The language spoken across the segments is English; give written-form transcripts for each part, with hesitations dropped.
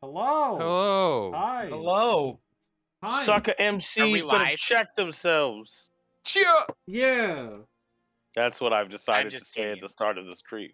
Hello. Hello. Hi. Hello. Hi. Sucker Are we MCs better live? check themselves. Cheer. Yeah. That's what I've decided to just say at kidding. the start of the stream.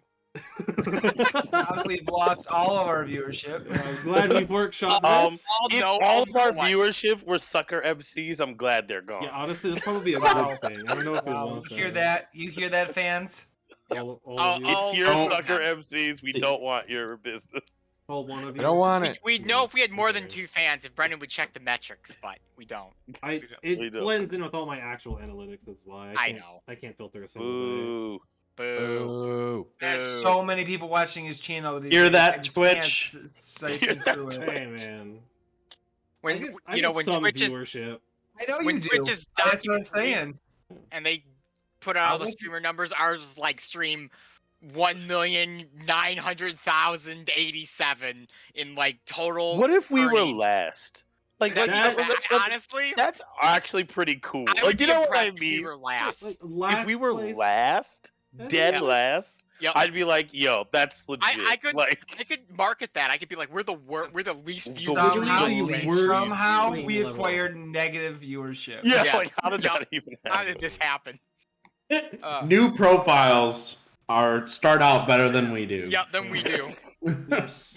Now we've lost all of our viewership. I'm glad we've workshopped this. If all of our viewership were sucker MCs, I'm glad they're gone. Yeah, honestly, that's probably a Wow. good thing. I don't know if we Wow, want you hear that? You hear that, fans? All of you. If you're all of sucker them. MCs, we don't want your business. All one of I you. don't want it. We'd know if we had more than Okay. 2 fans if Brendan would check the metrics, but we don't. It We don't. blends in with all my actual analytics. That's why I know. I can't filter a single day. Boo. Boo. Boo. There's Boo. so many people watching his channel that he Hear that, I just Twitch? can't siphon through it. Hey man. When I you know get when some Twitch is viewership. I know when you do. Twitch is That's what I'm documenting saying. and they put out all the wasn't- streamer numbers, ours was like stream 1,900,087 in like total. What if we were earnings. last? Like, Honestly, that's actually pretty cool. I would Like, be you know what I impressed if we mean? were last. If we were place, last, that's dead nice. last, Yep. I'd be like, yo, that's legit. I could like, I could market that. I could be like, we're the least viewed The stream Somehow, in the Twitch. worst somehow stream we level. acquired negative viewership. yeah, Yeah. like, how did Yup. that even happen? How did this happen? New profiles start out better than we do. Yep, then we do.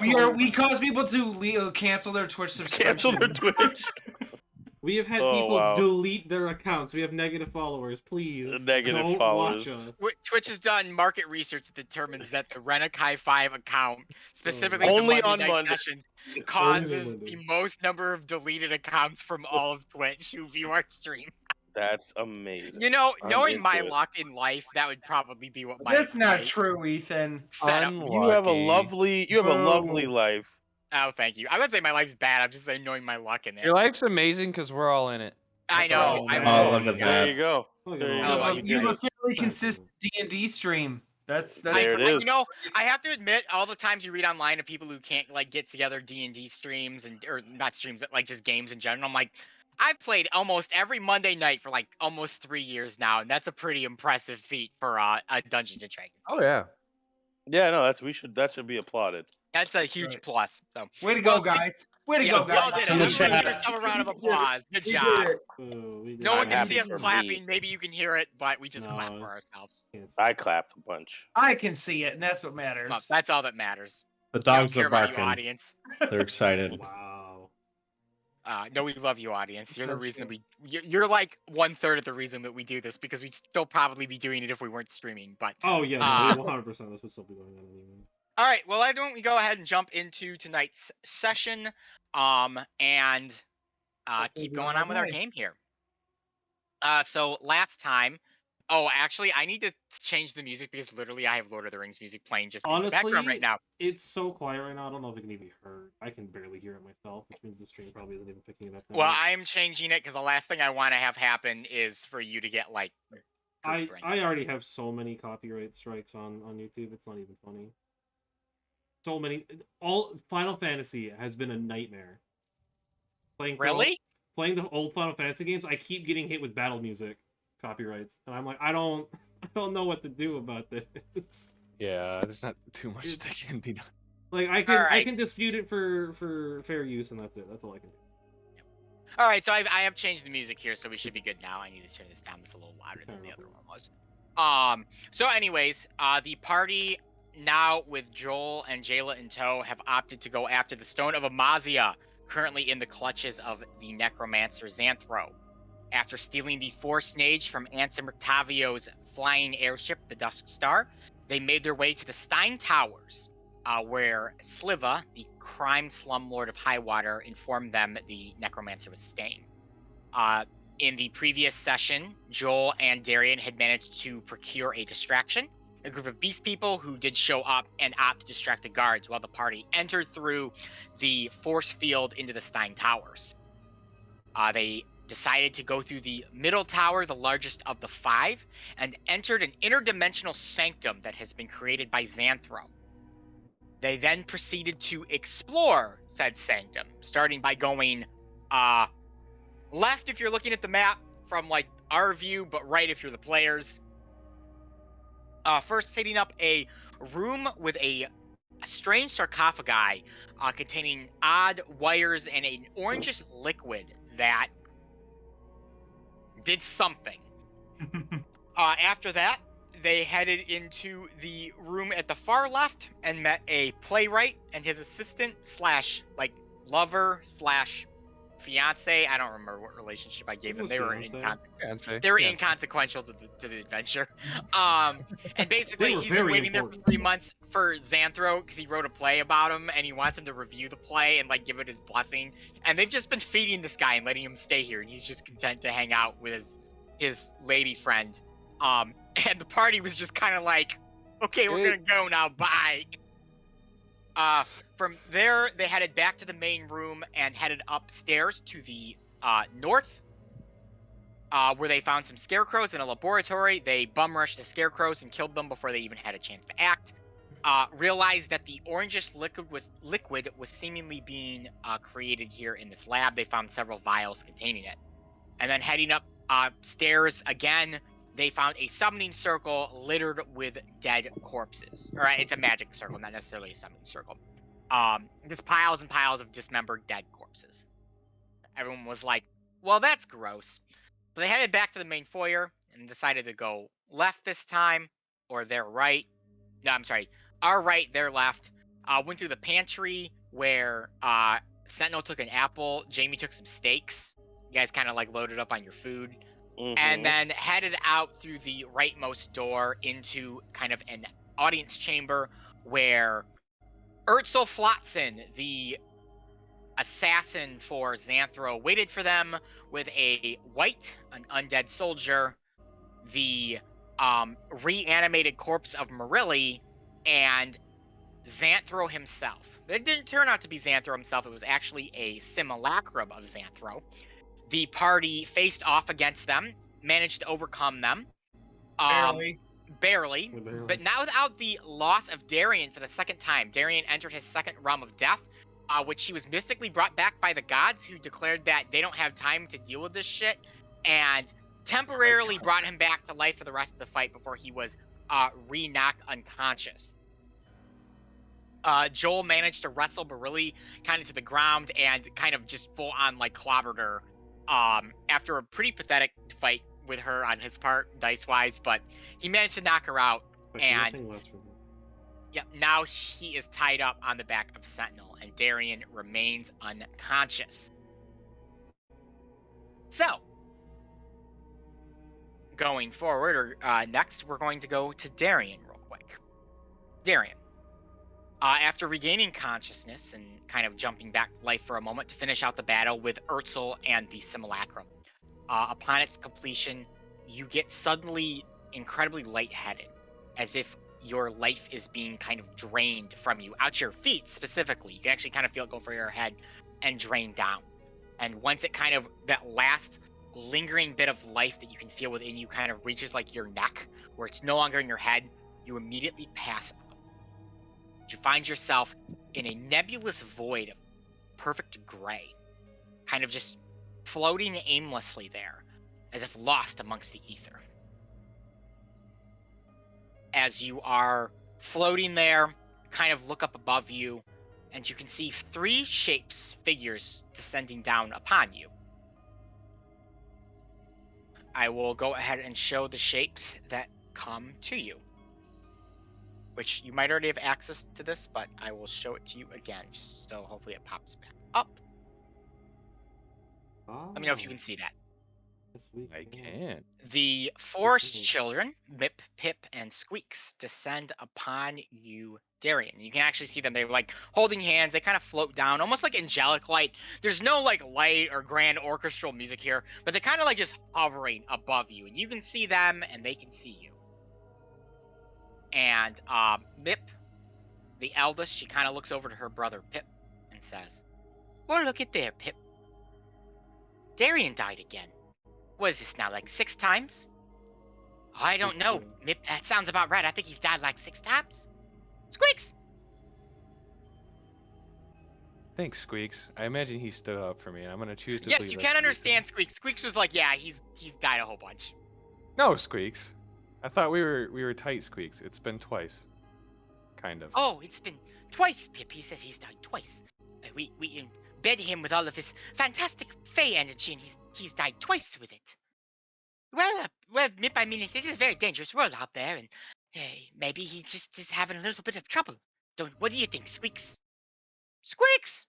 We cause people to cancel their Twitch subscription. Cancel their Twitch. We have had Oh, people wow. delete their accounts. We have negative followers. Please, Negative don't followers. watch us. Twitch has done market research that determines that the Renakai 5 account, specifically Only the on Monday Night Monday. Sessions, causes Only on the Monday. most number of deleted accounts from all of Twitch who view our stream. That's amazing. You know, I'm knowing into my it. luck in life, that would probably be what my That's not my true, Ethan. setup. You have a lovely Boo. life. Oh, thank you. I would say my life's bad. I'm just saying knowing my luck in it. Your life's amazing because we're all in it. I That's know. all. I'm Oh, look at There that. you go. Look at There you all go. that. You have a guys. fairly consistent D&D stream. That's There it You is. know, I have to admit, all the times you read online of people who can't like get together D&D streams or not streams, but like just games in general. I'm like, I've played almost every Monday night for like almost 3 years now, and that's a pretty impressive feat for a Dungeons and Dragons. Oh yeah. Yeah, no, that should be applauded. That's a huge Right. plus. So, way to go, Well, guys. Way to yeah, go, y'all guys. did it. In the Everybody chat. give yourself a round of We did it. applause. Good We job. did it. We did No one I'm can happy see us for me. clapping. Maybe you can hear it, but we just clap No. for ourselves. Can't see. I clapped a bunch. I can see it, and that's what matters. Well, that's all that matters. The We don't dogs care are about you, barking. audience. They're excited. Wow. No, we love you, audience. You're the That's reason true. you're like 1/3 of the reason that we do this because we'd still probably be doing it if we weren't streaming. But Oh yeah, no, 100%. This would still be going on anyway. all right, well, why don't we go ahead and jump into tonight's session, and keep going on with our game here. So last time, actually, I need to change the music because literally I have Lord of the Rings music playing just in the background Honestly, right now. it's so quiet right now. I don't know if it can even be heard. I can barely hear it myself, which means the stream probably isn't even picking it up. Well, I'm changing it because the last thing I want to have happen is for you to get like. I brain. already have so many copyright strikes on YouTube. It's not even funny. So many. All Final Fantasy has been a nightmare. Playing the old Final Fantasy games, I keep getting hit with battle music copyrights, and I'm like, I don't know what to do about this. Yeah, there's not too much that can be done. Like I can Alright. dispute it for fair use, and that's it. That's all I can do. All right, so I have changed the music here, so we should be good now. I need to turn this down. It's a little louder than the other one was. So anyways, the party now with Joel and Jayla in tow have opted to go after the Stone of Amazia, currently in the clutches of the necromancer Xanthro. After stealing the Force Nage from Ansem Octavio's flying airship, the Dusk Star, they made their way to the Stein Towers, where Sliva, the crime slumlord of Highwater, informed them the necromancer was staying. In the previous session, Joel and Darian had managed to procure a distraction, a group of beast people who did show up and opt to distract the guards while the party entered through the force field into the Stein Towers. They decided to go through the middle tower, the largest of the 5, and entered an interdimensional sanctum that has been created by Xanthro. They then proceeded to explore said sanctum, starting by going left if you're looking at the map from like our view, but right if you're the players. First hitting up a room with a a strange sarcophagi containing odd wires and an orangish liquid that did something. After that, they headed into the room at the far left and met a playwright and his assistant slash like lover slash fiance. I don't remember what relationship I gave them. They were inconsequential to the adventure. And basically he's been waiting there for 3 months for Xanthro because he wrote a play about him and he wants him to review the play and like give it his blessing. And they've just been feeding this guy and letting him stay here, and he's just content to hang out with his lady friend. And the party was just kind of like, okay, we're gonna go now, bye. From there, they headed back to the main room and headed upstairs to the north, where they found some scarecrows in a laboratory. They bum rushed the scarecrows and killed them before they even had a chance to act. Realized that the orangish liquid was seemingly being created here in this lab. They found several vials containing it. And then heading up stairs again, they found a summoning circle littered with dead corpses. All right, it's a magic circle, not necessarily a summoning circle. Just piles and piles of dismembered dead corpses. Everyone was like, well, that's gross. So they headed back to the main foyer and decided to go left this time, or their right. No, I'm sorry, our right, their left. Went through the pantry where Sentinel took an apple, Jamie took some steaks. You guys kind of like loaded up on your food. And then headed out through the rightmost door into kind of an audience chamber where Urzel Flotsam, the assassin for Xanthro, waited for them with an undead soldier, the reanimated corpse of Marilli, and Xanthro himself. It didn't turn out to be Xanthro himself, it was actually a simulacrum of Xanthro. The party faced off against them, managed to overcome them. Barely. But now without the loss of Darian for the second time, Darian entered his second realm of death, which he was mystically brought back by the gods, who declared that they don't have time to deal with this shit, and temporarily brought him back to life for the rest of the fight before he was re-knocked unconscious. Joel managed to wrestle Barilli kind of to the ground and kind of just full on like clobbered her after a pretty pathetic fight with her on his part, dice-wise, but he managed to knock her out, and now he is tied up on the back of Sentinel, and Darian remains unconscious. So, going forward, or next, we're going to go to Darian real quick. Darian, after regaining consciousness and kind of jumping back to life for a moment to finish out the battle with Urzel and the Simulacrum, upon its completion, you get suddenly incredibly lightheaded, as if your life is being kind of drained from you, out your feet specifically. You can actually kind of feel it go for your head and drain down. And once it kind of, that last lingering bit of life that you can feel within you kind of reaches like your neck, where it's no longer in your head, you immediately pass out. You find yourself in a nebulous void of perfect gray, kind of just floating aimlessly there, as if lost amongst the ether. As you are floating there, kind of look up above you, and you can see 3 figures descending down upon you. I will go ahead and show the shapes that come to you, which you might already have access to this, but I will show it to you again, just so hopefully it pops back up. Let me know if you can see that. I can. The forest children, Mip, Pip, and Squeaks, descend upon you, Darian. You can actually see them. They're like holding hands. They kind of float down, almost like angelic light. There's no like light or grand orchestral music here, but they're kind of like just hovering above you, and you can see them, and they can see you. And Mip, the eldest, she kind of looks over to her brother Pip and says, "Well, look at there, Pip. Darian died again. What is this now, like 6 times?" "Oh, I don't know, Mip. That sounds about right. I think he's died like 6 times. Squeaks!" Thanks, Squeaks. I imagine he stood up for me, and I'm gonna choose to. Yes, you can understand Squeaks. Squeaks was like, "Yeah, he's died a whole bunch." No, Squeaks. I thought we were tight, Squeaks. It's been twice. kind of. Oh, it's been twice, Pip. He says he's died twice. We embedded him with all of this fantastic Fey energy, and he's died twice with it. Well, Mip, I mean, it is a very dangerous world out there, and maybe he just is having a little bit of trouble. What do you think, Squeaks? Squeaks!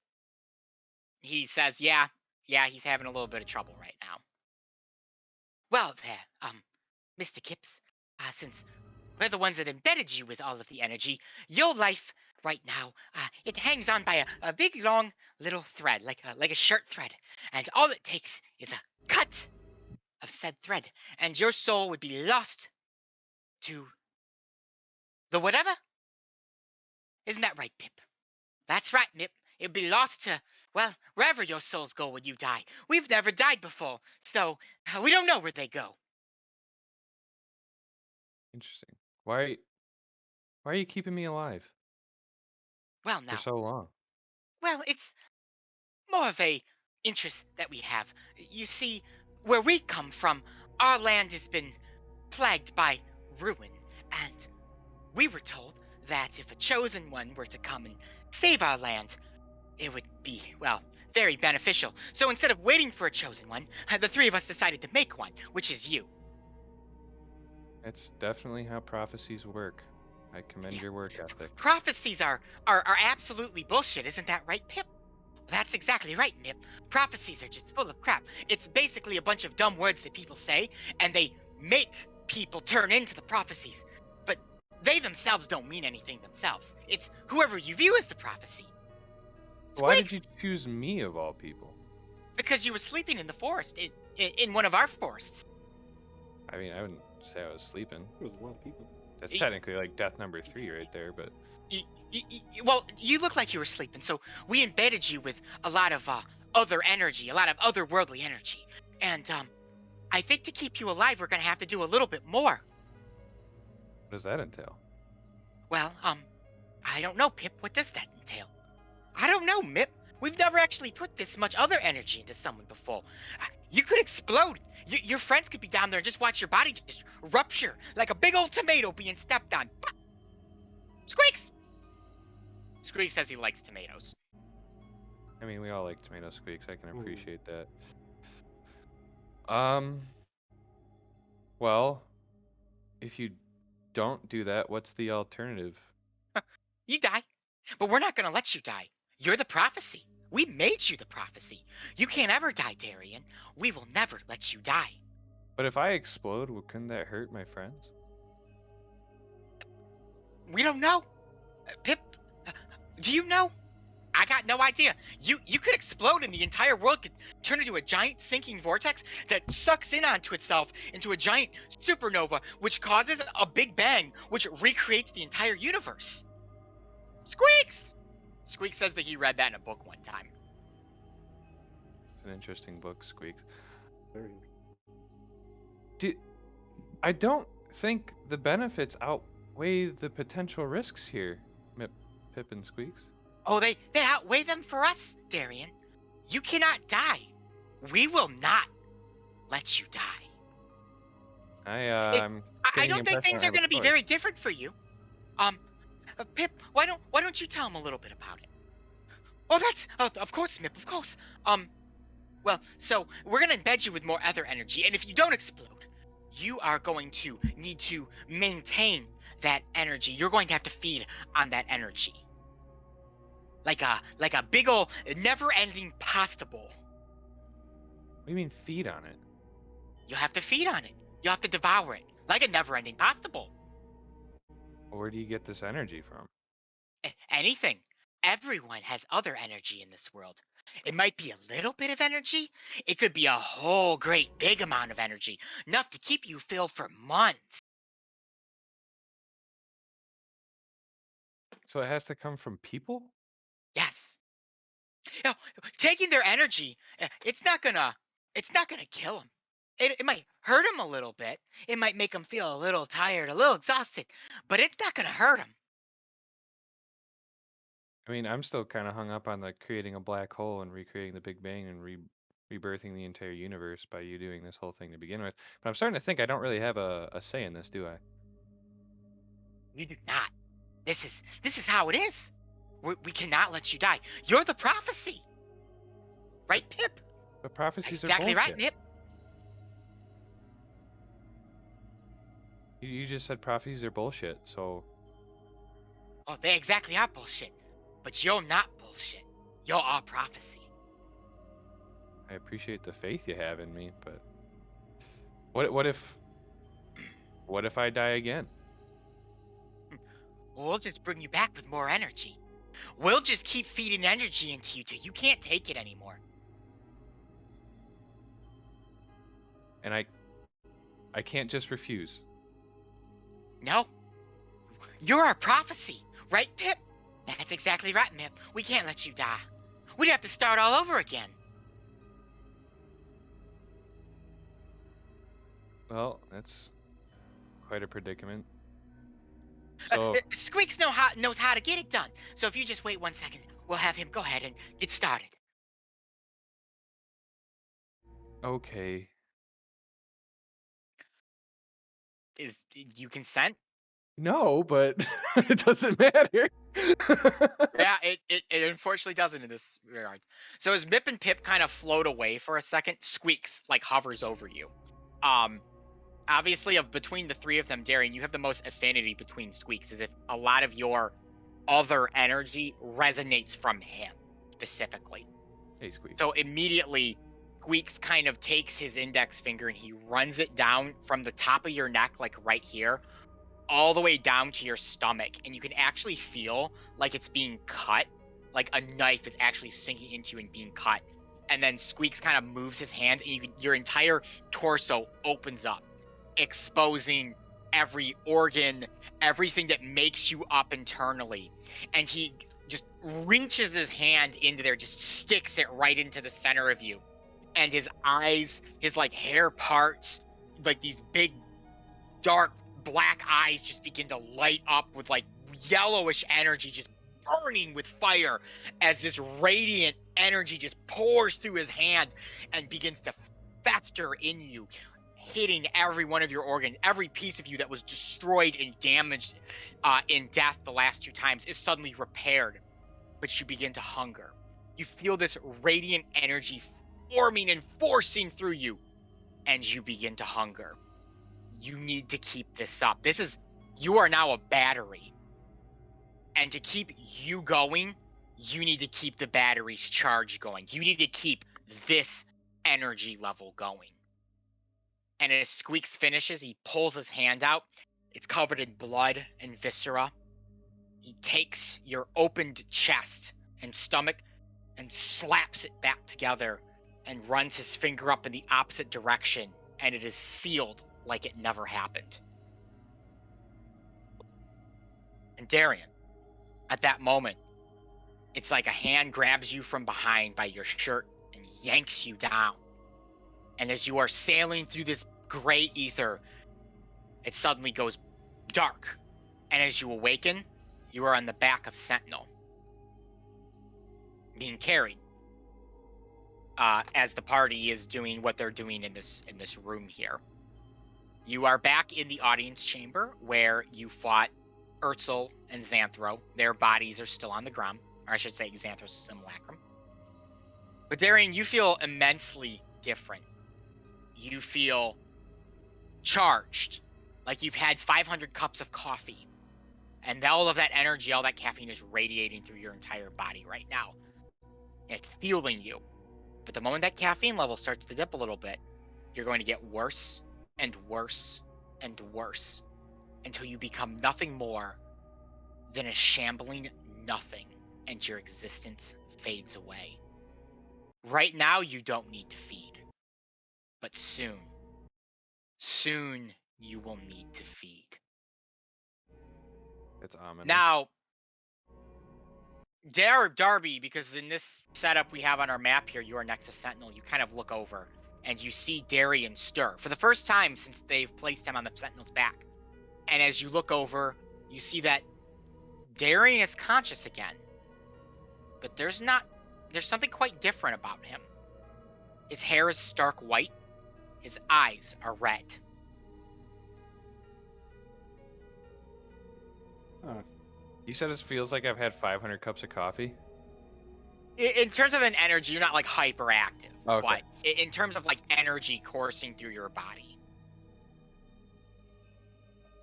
He says, yeah, he's having a little bit of trouble right now. Well, there, Mr. Kips, since we're the ones that embedded you with all of the energy, your life right now, it hangs on by a big, long, little thread, like a shirt thread, and all it takes is a cut of said thread, and your soul would be lost to the whatever? Isn't that right, Pip? That's right, Mip. It'd be lost to, well, wherever your souls go when you die. We've never died before, so we don't know where they go. Interesting. Why are you keeping me alive Well, for now, so long? well, it's more of a interest that we have. You see, where we come from, our land has been plagued by ruin, and we were told that if a chosen one were to come and save our land, it would be, well, very beneficial. So instead of waiting for a chosen one, the three of us decided to make one, which is you. That's definitely how prophecies work. I commend Yeah. your work ethic. Prophecies are absolutely bullshit, isn't that right, Pip? That's exactly right, Nip. Prophecies are just full of crap. It's basically a bunch of dumb words that people say, and they make people turn into the prophecies. But they themselves don't mean anything themselves. It's whoever you view as the prophecy. Why did Squeaks! you choose me of all people? Because you were sleeping in the forest, in one of our forests. I mean, I wouldn't say I was sleeping. There was a lot of people. That's Y- technically like death number 3 right there, but Well, you look like you were sleeping, so we embedded you with a lot of other energy, a lot of otherworldly energy. And I think to keep you alive, we're gonna have to do a little bit more. what does that entail? Well, I don't know, Pip. What does that entail? I don't know, Mip. We've never actually put this much other energy into someone before. You could explode. Your friends could be down there and just watch your body just rupture like a big old tomato being stepped on. Squeaks! Squeaks says he likes tomatoes. I mean, we all like tomato squeaks. I can Ooh. appreciate that. Well, if you don't do that, what's the alternative? You die. But we're not gonna let you die. You're the prophecy. We made you the prophecy. You can't ever die, Darian. We will never let you die. But if I explode, couldn't that hurt my friends? We don't know. Pip, do you know? I got no idea. You could explode and the entire world could turn into a giant sinking vortex that sucks in onto itself into a giant supernova, which causes a big bang, which recreates the entire universe. Squeaks! Squeaks says that he read that in a book one time. It's an interesting book, Squeaks. Very. I don't think the benefits outweigh the potential risks here, Pip and Squeaks. Oh, they outweigh them for us, Darian. You cannot die. We will not let you die. I'm I getting the don't think impression things I are have a going to be choice. very different for you. Pip, why don't you tell him a little bit about it? Oh, that's of course, Mip, of course. Well, so we're gonna embed you with more ether energy, and if you don't explode, you are going to need to maintain that energy. You're going to have to feed on that energy, like a big ol' never-ending pasta bowl. What do you mean feed on it? You'll have to feed on it. You'll have to devour it, like a never-ending pasta bowl. Where do you get this energy from? Anything. Everyone has other energy in this world. It might be a little bit of energy. It could be a whole great big amount of energy, enough to keep you filled for months. So it has to come from people? Yes. You know, taking their energy, it's not gonna kill them. It might hurt them a little bit. It might make them feel a little tired, a little exhausted, but it's not gonna hurt them. I mean, I'm still kind of hung up on like creating a black hole and recreating the Big Bang and rebirthing the entire universe by you doing this whole thing to begin with. But I'm starting to think I don't really have a say in this, do I? You do not. This is how it is. We cannot let you die. You're the prophecy. Right, Pip? But prophecies Exactly are right, bullshit. Nip. You just said prophecies are bullshit, so... Oh, they exactly are bullshit. But you're not bullshit. You're our prophecy. I appreciate the faith you have in me, but... What if I die again? We'll just bring you back with more energy. We'll just keep feeding energy into you till you can't take it anymore. And I can't just refuse. No. You're our prophecy. Right, Pip? That's exactly right, Mip. We can't let you die. We'd have to start all over again. Well, that's quite a predicament. So, Squeaks knows how to get it done. So if you just wait 1 second, we'll have him go ahead and get started. okay. You consent? No, but it doesn't matter. Yeah, it unfortunately doesn't in this regard. So as Mip and Pip kind of float away for a second, Squeaks like hovers over you. Obviously, between the three of them, Darian, you have the most affinity between Squeaks, as if a lot of your other energy resonates from him specifically. Hey, Squeak. So immediately, Squeaks kind of takes his index finger and he runs it down from the top of your neck, like right here, all the way down to your stomach, and you can actually feel like it's being cut, like a knife is actually sinking into you and being cut. And then Squeaks kind of moves his hand, and your entire torso opens up, exposing every organ, everything that makes you up internally. And he just reaches his hand into there, just sticks it right into the center of you. And his eyes, his like hair parts, like these big, dark, black eyes just begin to light up with like yellowish energy, just burning with fire as this radiant energy just pours through his hand and begins to fester in you, hitting every one of your organs. Every piece of you that was destroyed and damaged in death the last 2 times is suddenly repaired, but you begin to hunger. You feel this radiant energy forming and forcing through you, and you begin to hunger. You need to keep this up. You are now a battery. And to keep you going, you need to keep the battery's charge going. You need to keep this energy level going. And as Squeaks finishes, he pulls his hand out. It's covered in blood and viscera. He takes your opened chest and stomach and slaps it back together and runs his finger up in the opposite direction, and it is sealed like it never happened. And Darian, at that moment, it's like a hand grabs you from behind by your shirt and yanks you down. And as you are sailing through this gray ether, it suddenly goes dark. And as you awaken, you are on the back of Sentinel, being carried as the party is doing what they're doing in this room here. You are back in the audience chamber where you fought Urzel and Xanthro. Their bodies are still on the ground, or I should say Xanthro's simulacrum. But Darian, you feel immensely different. You feel charged, like you've had 500 cups of coffee, and all of that energy, all that caffeine is radiating through your entire body right now. And it's fueling you. But the moment that caffeine level starts to dip a little bit, you're going to get worse and worse and worse until you become nothing more than a shambling nothing, and your existence fades away. Right now, you don't need to feed. But soon you will need to feed. It's ominous. Now, Darby, because in this setup we have on our map here, you are next to Sentinel, you kind of look over and you see Darian stir for the first time since they've placed him on the Sentinel's back. And as you look over, you see that Darian is conscious again. But there's something quite different about him. His hair is stark white. His eyes are red. You said it feels like I've had 500 cups of coffee. In terms of an energy, you're not like hyperactive, Okay. but in terms of like energy coursing through your body.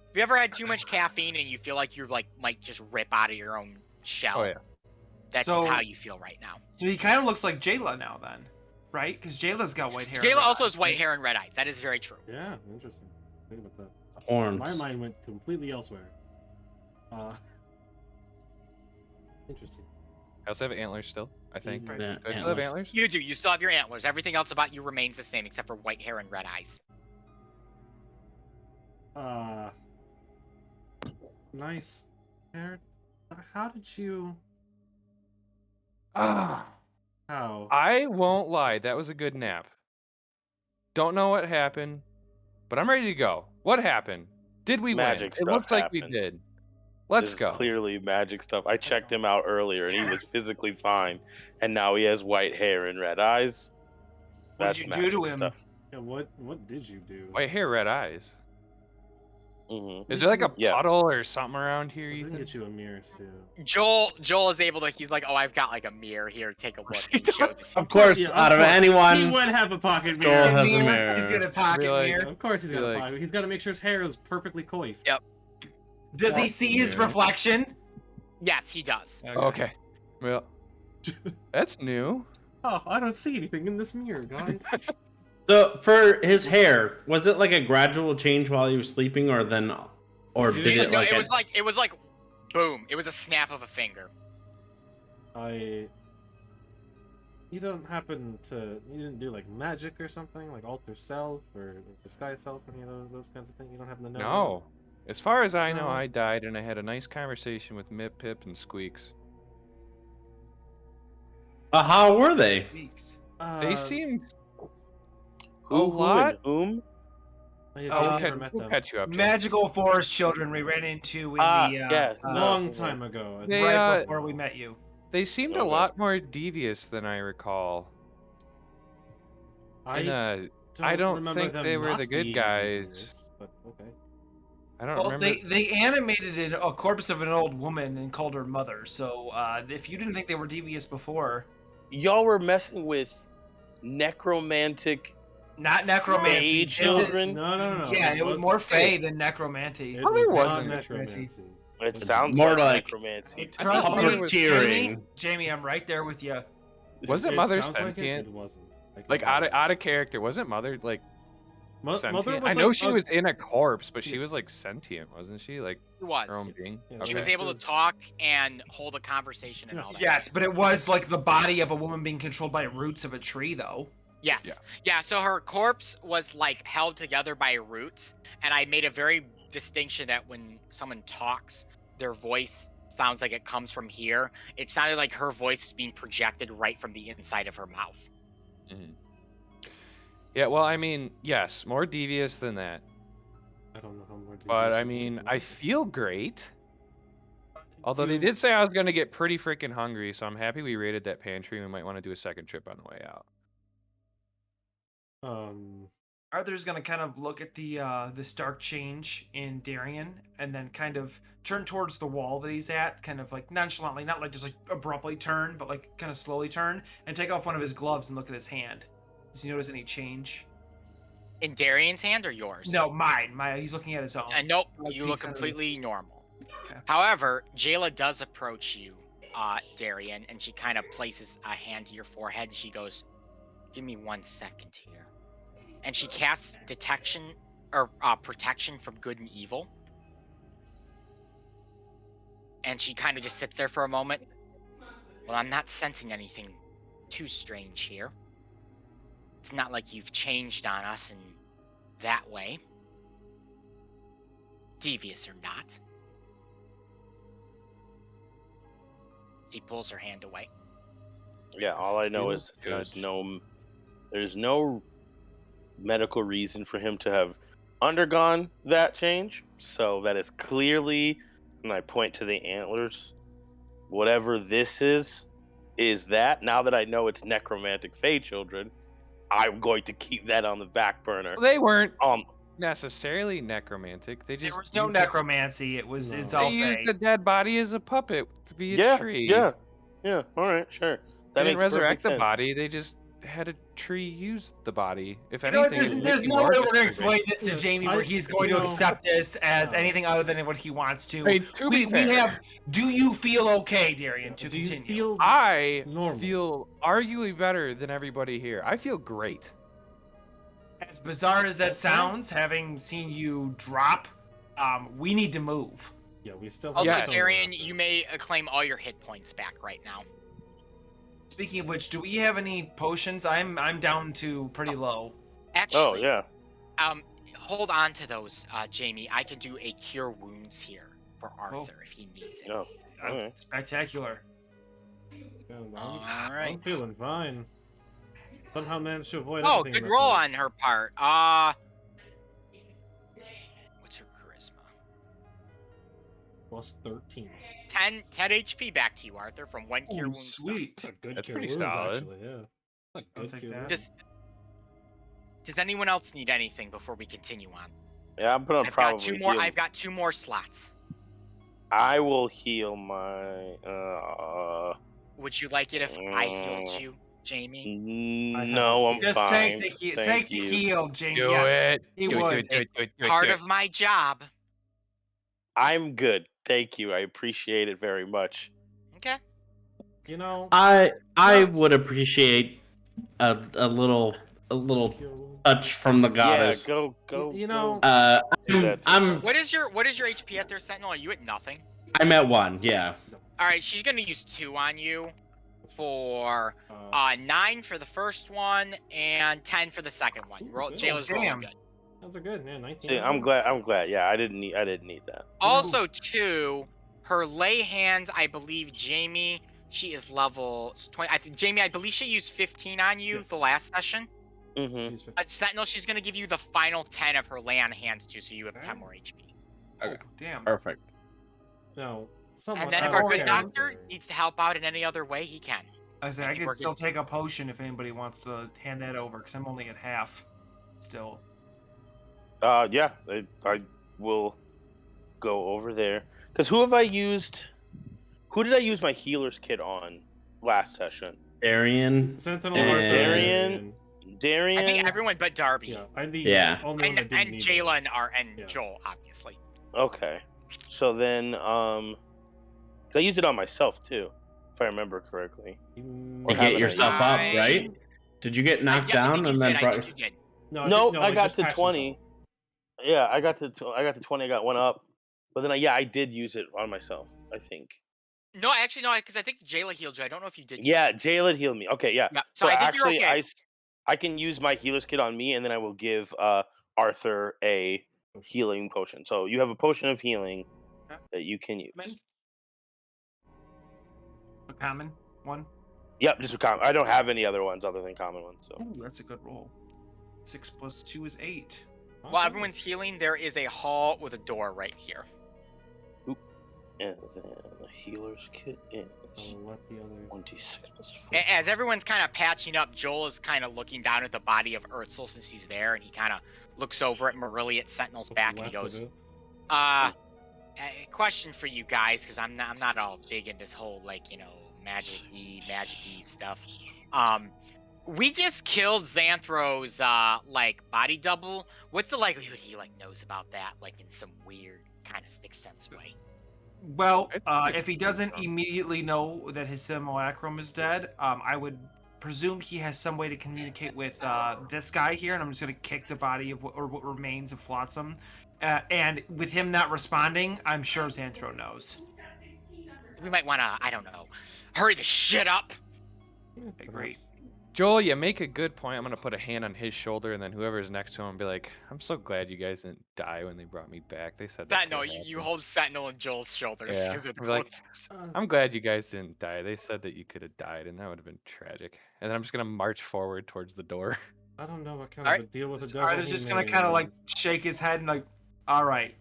Have you ever had too much caffeine and you feel like you're like might just rip out of your own shell? Oh yeah. That's So- how you feel right now. So he kind of looks like Jayla now, then, right? Because Jayla's got white hair. and Jayla red also eyes. has white hair and red eyes. That is very true. Yeah, interesting. Think about that. Horns. My mind went completely elsewhere. Interesting. I also have antlers still, I think. Easy. Do Yeah, I still have antlers? You do. You still have your antlers. Everything else about you remains the same except for white hair and red eyes. Nice hair. How did you? Ah. How? I won't lie, that was a good nap. Don't know what happened, but I'm ready to go. What happened? Did we Magic win? It stuff looks like we happened. did. Let's This go. is clearly magic stuff. I checked him out earlier, and he was physically fine, and now he has white hair and red eyes. What That's did you do to magic him? stuff. Yeah, what did you do? White hair, red eyes. Hmm Is there like a Yeah. puddle or something around here? We can Ethan? get you a mirror too. Joel is able to. He's like, oh, I've got like a mirror here. Take a look. And he shows it. Of course, Yeah, of out of course. He anyone, would have a pocket Joel mirror. has a Mirror? mirror. He's got a pocket Really? mirror. Of course, he's got Feel a like- pocket. He's got to make sure his hair is perfectly coiffed. Yep. Does he see his Mirror. reflection? Yes, he does. Okay. Well, that's new. Oh, I don't see anything in this mirror, guys. So for his hair, was it like a gradual change while he was sleeping, or then, or Dude, did it No, like? it was like, boom. It was a snap of a finger. You don't happen to? You didn't do like magic or something, like alter self or disguise self, any of those kinds of things? You don't happen to know? No. As far as I know, No. I died and I had a nice conversation with Mip, Pip, and Squeaks. How were they? Weeks. They seemed Who, a who, lot. and whom? I Oh, never met We'll them. catch you up. Jay. Magical forest children we ran into in yeah. Long time ago. They, right before we met you. They seemed a Okay. lot more devious than I recall. I And, I don't remember think them they were not the good being guys. devious, but okay. I don't Well, remember. they animated a corpse of an old woman and called her mother. So if you didn't think they were devious before, Y'all were messing with necromantic. not necromancy. Fey This is- children? No. Yeah, it was wasn't more fey. Fey than necromancy. It Oh, there was not wasn't. necromancy. It sounds More like like- necromancy. to Trust me. me, Puppeteering. Jamie, I'm right there with you. Wasn't It Mother sounds like sentient? it wasn't. I can Like tell you. out of character. Wasn't Mother like Mother sentient? was I know like she a- was in a corpse, but she was Yes. like sentient, wasn't she? Like He was. her own Yes. being. Yeah, She Okay. was able to Because- talk and hold a conversation and Yeah. all that. Yes, but it was like the body of a woman being controlled by roots of a tree, though. Yes. Yeah, so her corpse was like held together by roots, and I made a very distinction that when someone talks, their voice sounds like it comes from here. It sounded like her voice was being projected right from the inside of her mouth. Mhm. Yeah, well, I mean, yes, more devious than that. I don't know how more But devious I you mean, can I be. feel great. Although they You- did say I was going to get pretty freaking hungry, so I'm happy we raided that pantry. We might want to do a second trip on the way out. Arthur's gonna kind of look at the stark change in Darian, and then kind of turn towards the wall that he's at, kind of like nonchalantly, not like just like abruptly turn, but like kind of slowly turn, and take off one of his gloves and look at his hand. Does he notice any change? In Darian's hand or yours? No, mine. He's looking at his own. Nope, Like you he look said- completely normal. Okay. However, Jayla does approach you, Darian, and she kind of places a hand to your forehead, and she goes, "Give me 1 second here." And she casts detection or protection from good and evil. And she kind of just sits there for a moment. Well, I'm not sensing anything too strange here. It's not like you've changed on us in that way. Devious or not. She pulls her hand away. Yeah, all I know Feel is there's judged. no medical reason for him to have undergone that change. So that is clearly, and I point to the antlers, whatever this is that. Now that I know it's necromantic Fey children, I'm going to keep that on the back burner. They weren't. necessarily necromantic. They just There was no used a- necromancy. It was it's No. all They used fake. a dead body as a puppet to be a Yeah, tree. yeah, all right, sure. They That didn't makes resurrect perfect the sense. body. They just had a tree use the body. If You know what? anything, There's it no more way of a we're gonna tree explain bait. this to Yes, Jamie I- where he's going you to know, accept this as no. anything other than what he wants to. I mean, to be we fair, have. Do you feel okay, Darian, to Do you continue? feel I normal? feel arguably better than everybody here. I feel great. As bizarre as that Okay. sounds, having seen you drop, we need to move. Yeah, we still. Also, Yes. Darian, you may claim all your hit points back right now. Speaking of which, do we have any potions? I'm down to pretty low. Actually, Oh yeah. Hold on to those, Jamie. I can do a cure wounds here for Arthur if he needs it. No. Okay. Spectacular. Yeah, All I'm right. feeling fine. Somehow managed to avoid. Oh, everything good in roll this fight. on her part. What's her charisma? Plus 13. 10 HP back to you, Arthur, from one cure Oh, wounds. sweet. That's a good That's cure pretty wounds, solid. actually. Yeah. That's a I'll good take cure that. wounds. Does anyone else need anything before we continue on? Yeah, I'm gonna I've got probably two more. heal. I've got 2 more slots. I will heal my. Would you like it if I healed you, Jamie? No, I'm Just fine. take the Thank take the you. heal, Jamie. Do Yes, it. he Do it, would. do it, do it, do It's it, do it, part do of my job. I'm good. Thank you. I appreciate it very much. Okay. You know, I would appreciate a little cure wounds. touch from the goddess. Yeah, go. You know, do that too. What is your HP at there, Sentinel? Are you at nothing? I'm at 1. Yeah. All right, she's gonna use 2 on you for 9 for the first one and 10 for the second one. Ooh, good. Jailer's rolling Damn. good. those are good. Yeah, 19. See, I'm glad. Yeah, I didn't need that. Also, 2, her lay hands. I believe Jamie. She is level 20. Jamie, I believe she used 15 on you Yes. the last session. Mm-hmm. Use 15. Sentinel, she's gonna give you the final 10 of her lay on hands too, so you have 10 more HP. Oh, damn. Perfect. No, someone. And then if I our don't good care. doctor needs to help out in any other way, he can. I say I think could we're still good. take a potion if anybody wants to hand that over, because I'm only at half. Still. Yeah, I will go over there. Cause who have I used? Who did I use my healer's kit on last session? Darian. Sentinel And- Arthur, Darian. Darian. I think everyone but Darby. Yeah, I'm the Yeah. only one that didn't And need Jalen and Yeah. Joel, obviously. Okay. So then, 'cause I used it on myself too, if I remember correctly. it. To Or get haven't I yourself used up, I- right? Did you get knocked I down think you and did. then I brought think you did. No, I got just to patched 20. himself. Yeah, I got to 20. I got one up, but then I did use it on myself. I think. No, actually, no, because I think Jayla healed you. I don't know if you did. use Yeah, it. Jalen healed me. Okay, yeah. Yeah, so I think you're actually, okay. I can use my healer's kit on me, and then I will give Arthur a healing potion. So you have a potion of healing Okay. that you can use. A common one. Yep, just a common. I don't have any other ones other than common ones. So Ooh, that's a good roll. 6 + 2 is 8. While everyone's healing, there is a hall with a door right here. and then the healer's kit is I'll let the others. 26 + 4. As everyone's kind of patching up, Joel is kind of looking down at the body of Urtzel since he's there, and he kind of looks over at Marilli at Sentinel's What's back, and he left of goes, it. a question for you guys, because I'm not all big in this whole, like, you know, magic-y stuff. We just killed Xanthro's, like, body double. What's the likelihood he, like, knows about that, like, in some weird kind of sixth sense way? Well, I think if he doesn't immediately know that his simulacrum is dead, I would presume he has some way to communicate with this guy here, and I'm just going to kick the body of what remains of Flotsam. And with him not responding, I'm sure Xanthro knows. We might want to, I don't know, hurry the shit up. Yeah, great. perhaps. Joel, you make a good point. I'm gonna put a hand on his shoulder, and then whoever's next to him be like, "I'm so glad you guys didn't die when they brought me back." They said that. Sentinel, could you happen." hold Sentinel and Joel's shoulders Yeah, because they're the I'm like, closest. I'm glad you guys didn't die. They said that you could have died, and that would have been tragic. And then I'm just gonna march forward towards the door. I don't know what kind Alright. of a deal with the devil. Arthur's he just going made. to kind of like shake his head and like, all right,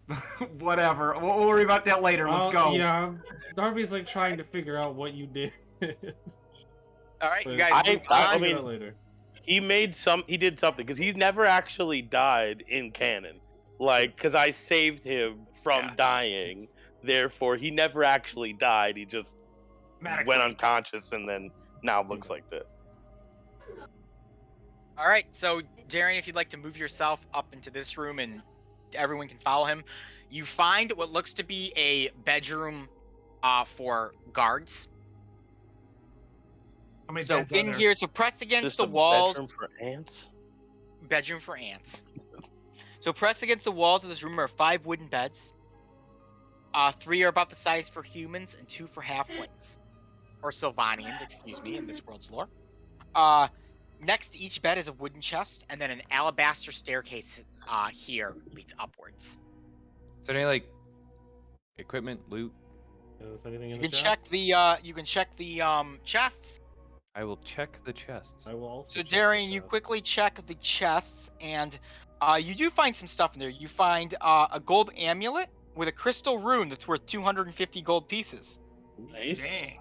whatever. We'll worry about that later. Let's go. Yeah, Darby's like trying to figure out what you did. All right, you But guys I- move I on. mean- Figure out later. He did something because he's never actually died in canon. Like, because I saved him from dying. Therefore, he never actually died. He just went unconscious and then now looks like this. All right, so Darian, if you'd like to move yourself up into this room and everyone can follow him, you find what looks to be a bedroom for guards. How many So beds are in there? here, so pressed Is against this the a walls. bedroom for ants? Bedroom for ants. So pressed against the walls of this room are 5 wooden beds. 3 are about the size for humans and 2 for halflings. Or Sylvanians, excuse me, in this world's lore. Next to each bed is a wooden chest, and then an alabaster staircase here leads upwards. Is there any like equipment, loot? Is anything in You the can check chests? the chests. I will check the chests. I will also. So check the Darian, you chests. quickly check the chests, and you do find some stuff in there. You find a gold amulet with a crystal rune that's worth 250 gold pieces. Nice. Dang.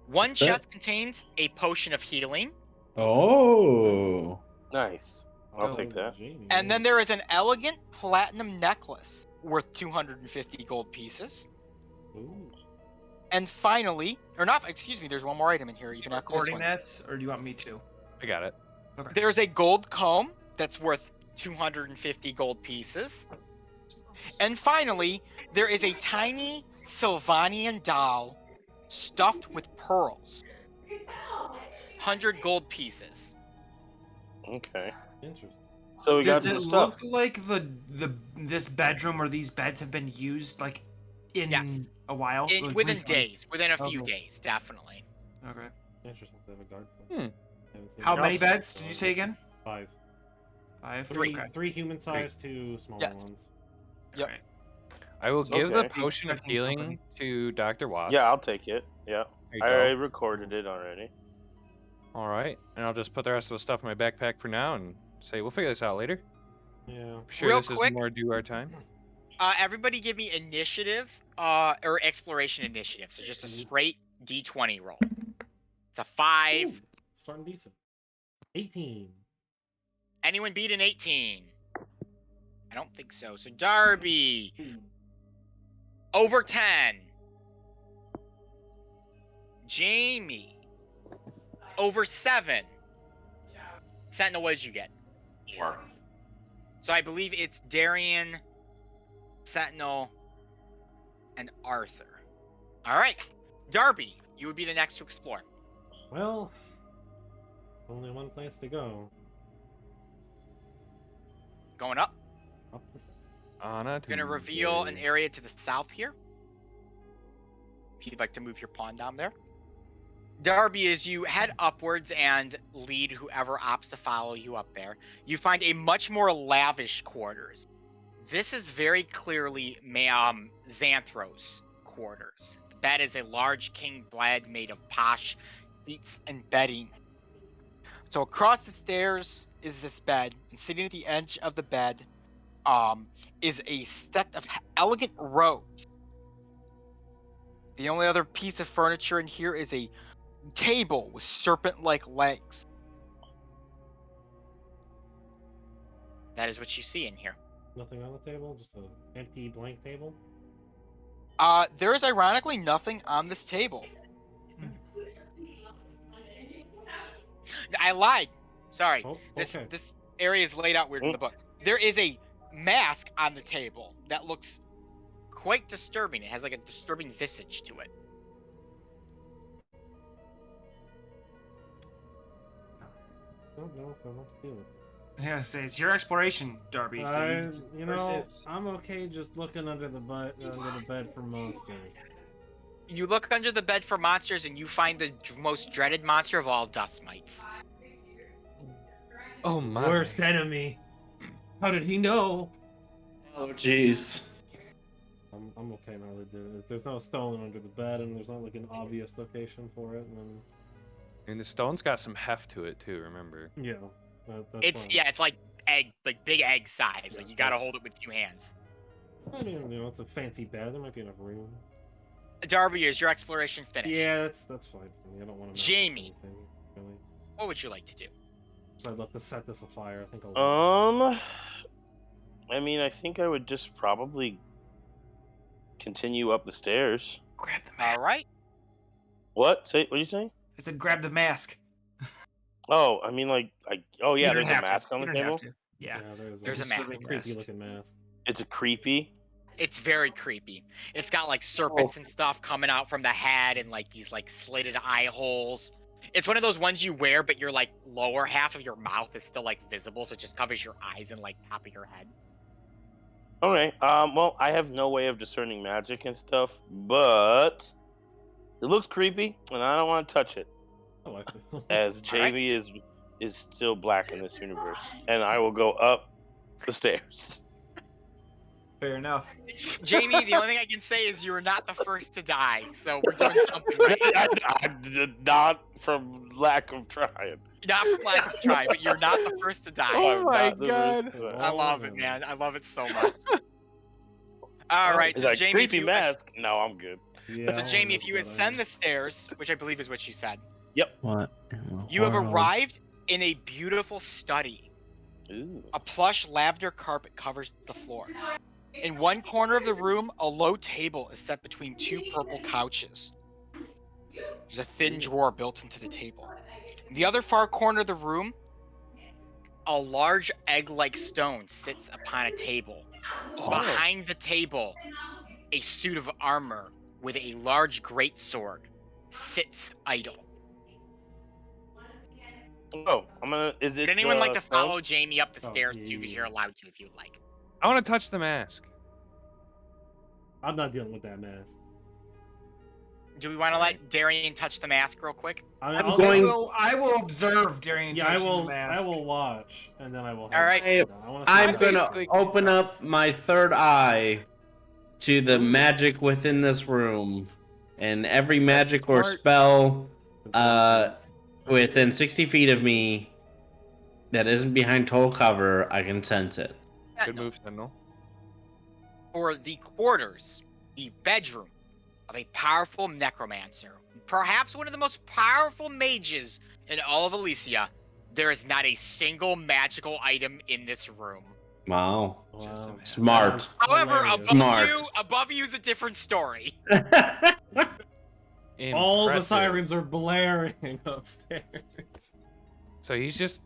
One What's that? chest contains a potion of healing, Oh. Nice. I'll Dope. take that. Jamie, and then yeah. there is an elegant platinum necklace worth 250 gold pieces. Ooh. And finally, or not, excuse me, there's one more item in here. Even after this Recording one. this, or do you want me to? I got it. Okay. There's a gold comb that's worth 250 gold pieces. And finally, there is a tiny Sylvanian doll stuffed with pearls. 100 gold pieces. Okay. Interesting. So we got Does it some stuff. look like this bedroom or these beds have been used like in Yes. a while? Like, Within recently? days, within a few Okay. days, definitely. Okay. Interesting. They have a guard. Haven't seen How that. many beds did you say again? 5. 5. Three. Okay. 3 human sized, 2 smaller Yes. ones. Yep. Alright. I will give the Okay. potion of Expecting healing something. to Dr. Watts. Yeah, I'll take it. Yeah. There you I go. recorded it already. All right, and I'll just put the rest of the stuff in my backpack for now and say we'll figure this out later. Yeah. I'm sure Real this quick. is more due our time. Everybody give me initiative, or exploration initiative. So just a straight D20 roll. It's a 5. Ooh, starting decent. 18. Anyone beat an 18? I don't think so. So Darby, over 10. Jamie, over 7. Sentinel, what did you get? 4. So I believe it's Darian, Sentinel, and Arthur. All right, Darby, you would be the next to explore. Well, only one place to go. Going up. Up the stairs. Anna, We're gonna reveal an area to the south here. If you'd like to move your pawn down there. Darby, as you head upwards and lead whoever opts to follow you up there, you find a much more lavish quarters. This is very clearly Xanthros quarters. The bed is a large king bed made of posh sheets and bedding. So across the stairs is this bed, and sitting at the edge of the bed is a stack of elegant robes. The only other piece of furniture in here is a table with serpent-like legs. That is what you see in here. Nothing on the table, just an empty blank table. There is ironically nothing on this table. I lied. Sorry. Oh, okay. This area is laid out weird in the book. There is a mask on the table that looks quite disturbing. It has like a disturbing visage to it. I don't know if I want to deal with it. Yeah, say it's your exploration, Darby. So You know, I'm okay just looking under the bed for monsters. You look under the bed for monsters and you find the most dreaded monster of all, dust mites. Oh my. Worst enemy. How did he know? Oh, jeez. I'm okay now. If there's no stone under the bed and there's not like an obvious location for it, then And the stone's got some heft to it too. Remember. yeah, that's fine. It's like big egg size. Yeah, Like you gotta that's- hold it with 2 hands. I mean, you know, it's a fancy bed. There might be enough room. Darby, is your exploration finished? Yeah, that's fine for me. I don't want to. Jamie. Really. What would you like to do? So I'd love to set this afire. I think I'll. I mean, I think I would just probably continue up the stairs. Grab the mask. All right. What? What are you saying? I said grab the mask. Oh, I mean, like, You yeah, don't there's a have to. mask on You the don't have table. to. Yeah. There's a Just mask. really Creepy mask. looking mask. It's a creepy. It's very creepy. It's got like serpents and stuff coming out from the head and like these like slitted eye holes. It's one of those ones you wear, but your like lower half of your mouth is still like visible, so it just covers your eyes and like top of your head. Okay. Well, I have no way of discerning magic and stuff, but it looks creepy, and I don't want to touch it. Oh, I feel. As Jamie is still black in this universe, and I will go up the stairs. Fair enough. Jamie, the only thing I can say is you were not the first to die, so we're doing something right. I did not from lack of trying. Not from lack of try, but you're not the first to die. Oh my Not the first God. to die. I love it, man. I love it so much. All right, It's so like Jamie, creepy if you mask. No, I'm good. Yeah, so I'll Jamie, look if you that ascend up. the stairs, which I believe is what you said, What? in the you have world? arrived in a beautiful study. Ooh. A plush lavender carpet covers the floor. In one corner of the room, a low table is set between two purple couches. There's a thin drawer built into the table. In the other far corner of the room, a large egg-like stone sits upon a table. Behind the table, a suit of armor with a large greatsword sits idle. Oh, Is it? Would anyone like to stone? follow Jamie up the Oh, stairs yeah, too? Because yeah. you're allowed to if you'd like. I want to touch the mask. I'm not dealing with that mask. Do we want to let Darian touch the mask real quick? I'm I'll- going- I will observe Darian Yeah, I touching will. the mask. I will watch, and then I will. All right. I'm gonna basically- open up my third eye to the magic within this room, and every magic or smart. spell within 60 feet of me that isn't behind total cover, I can sense it. Good move, Sentinel. For the quarters, the bedroom of a powerful necromancer, perhaps one of the most powerful mages in all of Elyssia, there is not a single magical item in this room. Wow. Just a Wow. mask. Smart. Sounds However, hilarious. Smart. above you is a different story. All the Impressive. sirens are blaring upstairs. So he just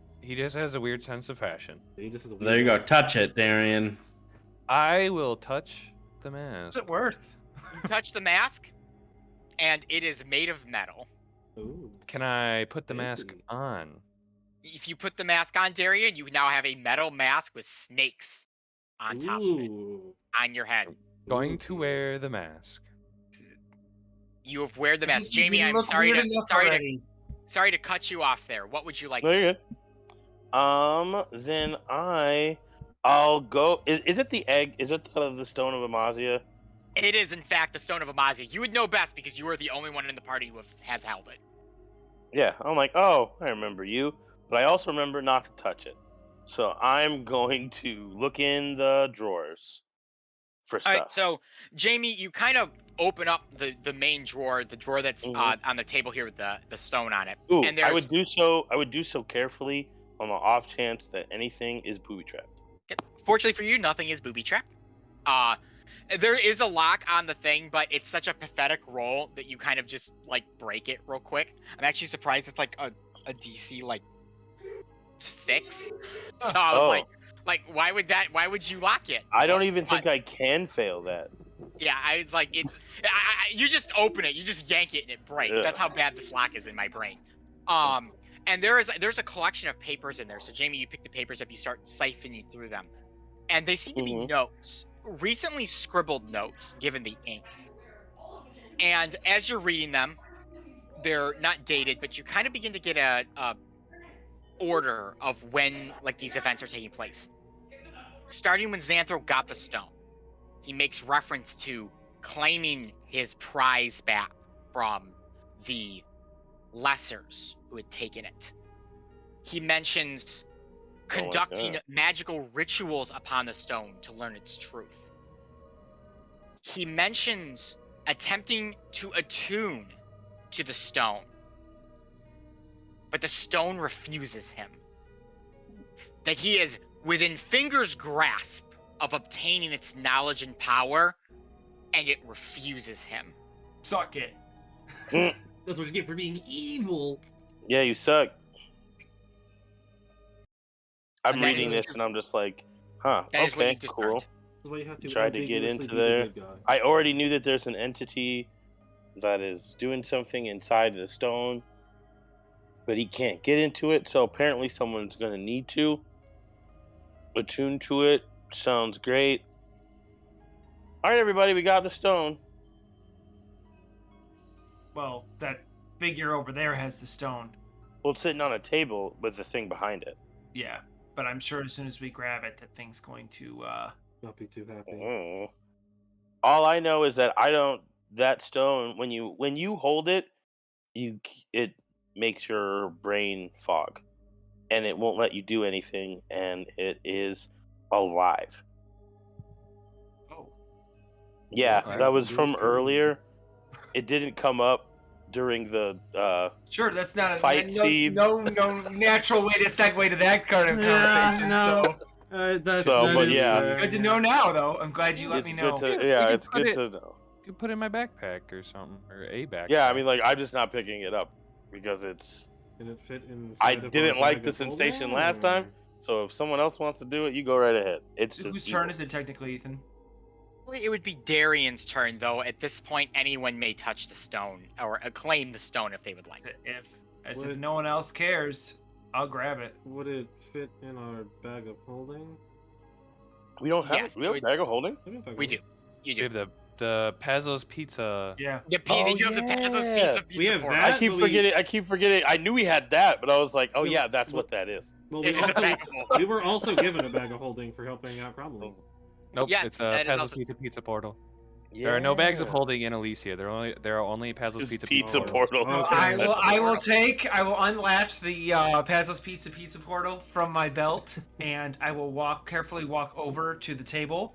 has a weird sense of fashion. He just is a There you go. weirdo. Touch it, Darian. I will touch the mask. What's it worth? You touch the mask, and it is made of metal. Ooh. Can I put the mask Fancy. on? If you put the mask on, Darian, you now have a metal mask with snakes on top of it, Ooh. on your head. Going to wear the mask. You have wear the mask. You Jamie, I'm look sorry weird to enough sorry to already. sorry to cut you off there. What would you like No, to do? you're good. Then I'll go. Is it the egg? Is it the stone of Amazia? It is, in fact, the Stone of Amazia. You would know best because you are the only one in the party who has held it. Yeah. I'm like, oh, I remember you, but I also remember not to touch it. So I'm going to look in the drawers for stuff. All right, so Jamie, you kind of open up the main drawer, the drawer that's Mhm. on the table here with the stone on it. Ooh, and I there's would do so. I would do so carefully on the off chance that anything is booby trapped. fortunately for you, nothing is booby trapped. There is a lock on the thing, but it's such a pathetic roll that you kind of just like break it real quick. I'm actually surprised it's like a DC like 6. So I was Oh. like, why would you lock it? I don't even But- think I can fail that. Yeah, I was like, you just open it, you just yank it, and it breaks. Yeah. That's how bad this lock is in my brain. And there's a collection of papers in there. So Jamie, you pick the papers up, you start siphoning through them, and they seem to be Mhm. notes, recently scribbled notes, given the ink. And as you're reading them, they're not dated, but you kind of begin to get a order of when like these events are taking place. Starting when Xanthro got the stone, he makes reference to claiming his prize back from the lessers who had taken it. He mentions conducting God. magical rituals upon the stone to learn its truth. He mentions attempting to attune to the stone. but the stone refuses him. That he is within finger's grasp of obtaining its knowledge and power, and it refuses him. Suck it. That's what you get for being evil. Yeah, you suck. I'm And that is reading what this you- and I'm just like, huh, That is what okay, you've just cool. earned. That's why you have to Tried to get ambiguously into be the there. good guy. I already knew that there's an entity that is doing something inside the stone, but he can't get into it, so apparently someone's going to need to attune to it. Sounds great. All right, everybody, we got the stone. Well, that figure over there has the stone. Well, it's sitting on a table with the thing behind it. Yeah, but I'm sure as soon as we grab it, that thing's going to. Not be too happy. Oh. All I know is that that stone, when you hold it, it makes your brain fog, and it won't let you do anything, and it is alive. Oh. Yeah, Well, that was that's from good. earlier. It didn't come up during the Sure, that's not a Fight no, scene. no natural way to segue to that kind of Yeah, conversation. no. So That but is yeah. fair, good to yeah. know now, though. I'm glad you let it's me good know. to Yeah, we yeah, can it's put good it- to know. You put it in my backpack or something, or a backpack. Yeah, I mean, like, I'm just not picking it up because it's. Can it fit inside I of our didn't like bag the of sensation holding, last time. or- So if someone else wants to do it, you go right ahead. It's So just whose evil. turn is it technically, Ethan? It would be Darian's turn, though. At this point, anyone may touch the stone or claim the stone if they would like. If Would- no one else cares, I'll grab it. Would it fit in our bag of holding? We don't have. Yes, we have it a bag of holding. We have a bag of We do. holding. You We do. have the Pazzo's Pizza. Yeah. You have the Pazzo's yeah. Pizza We have portal. that. I keep but we- forgetting. I keep forgetting. I knew we had that, but I was like, oh No, yeah, that's well- what that is. Well, It is a bag of holding. we were also given a bag of holding for helping out problems. Nope, Yes, it's that is Pazzo's also- Pizza portal. There are no bags of Yeah. holding in Elyssia. There are only Pazzo's Just Pizza portal. Oh, Well, okay. I will Portal. I will unlatch the Pazzo's Pizza portal from my belt, and I will carefully walk over to the table.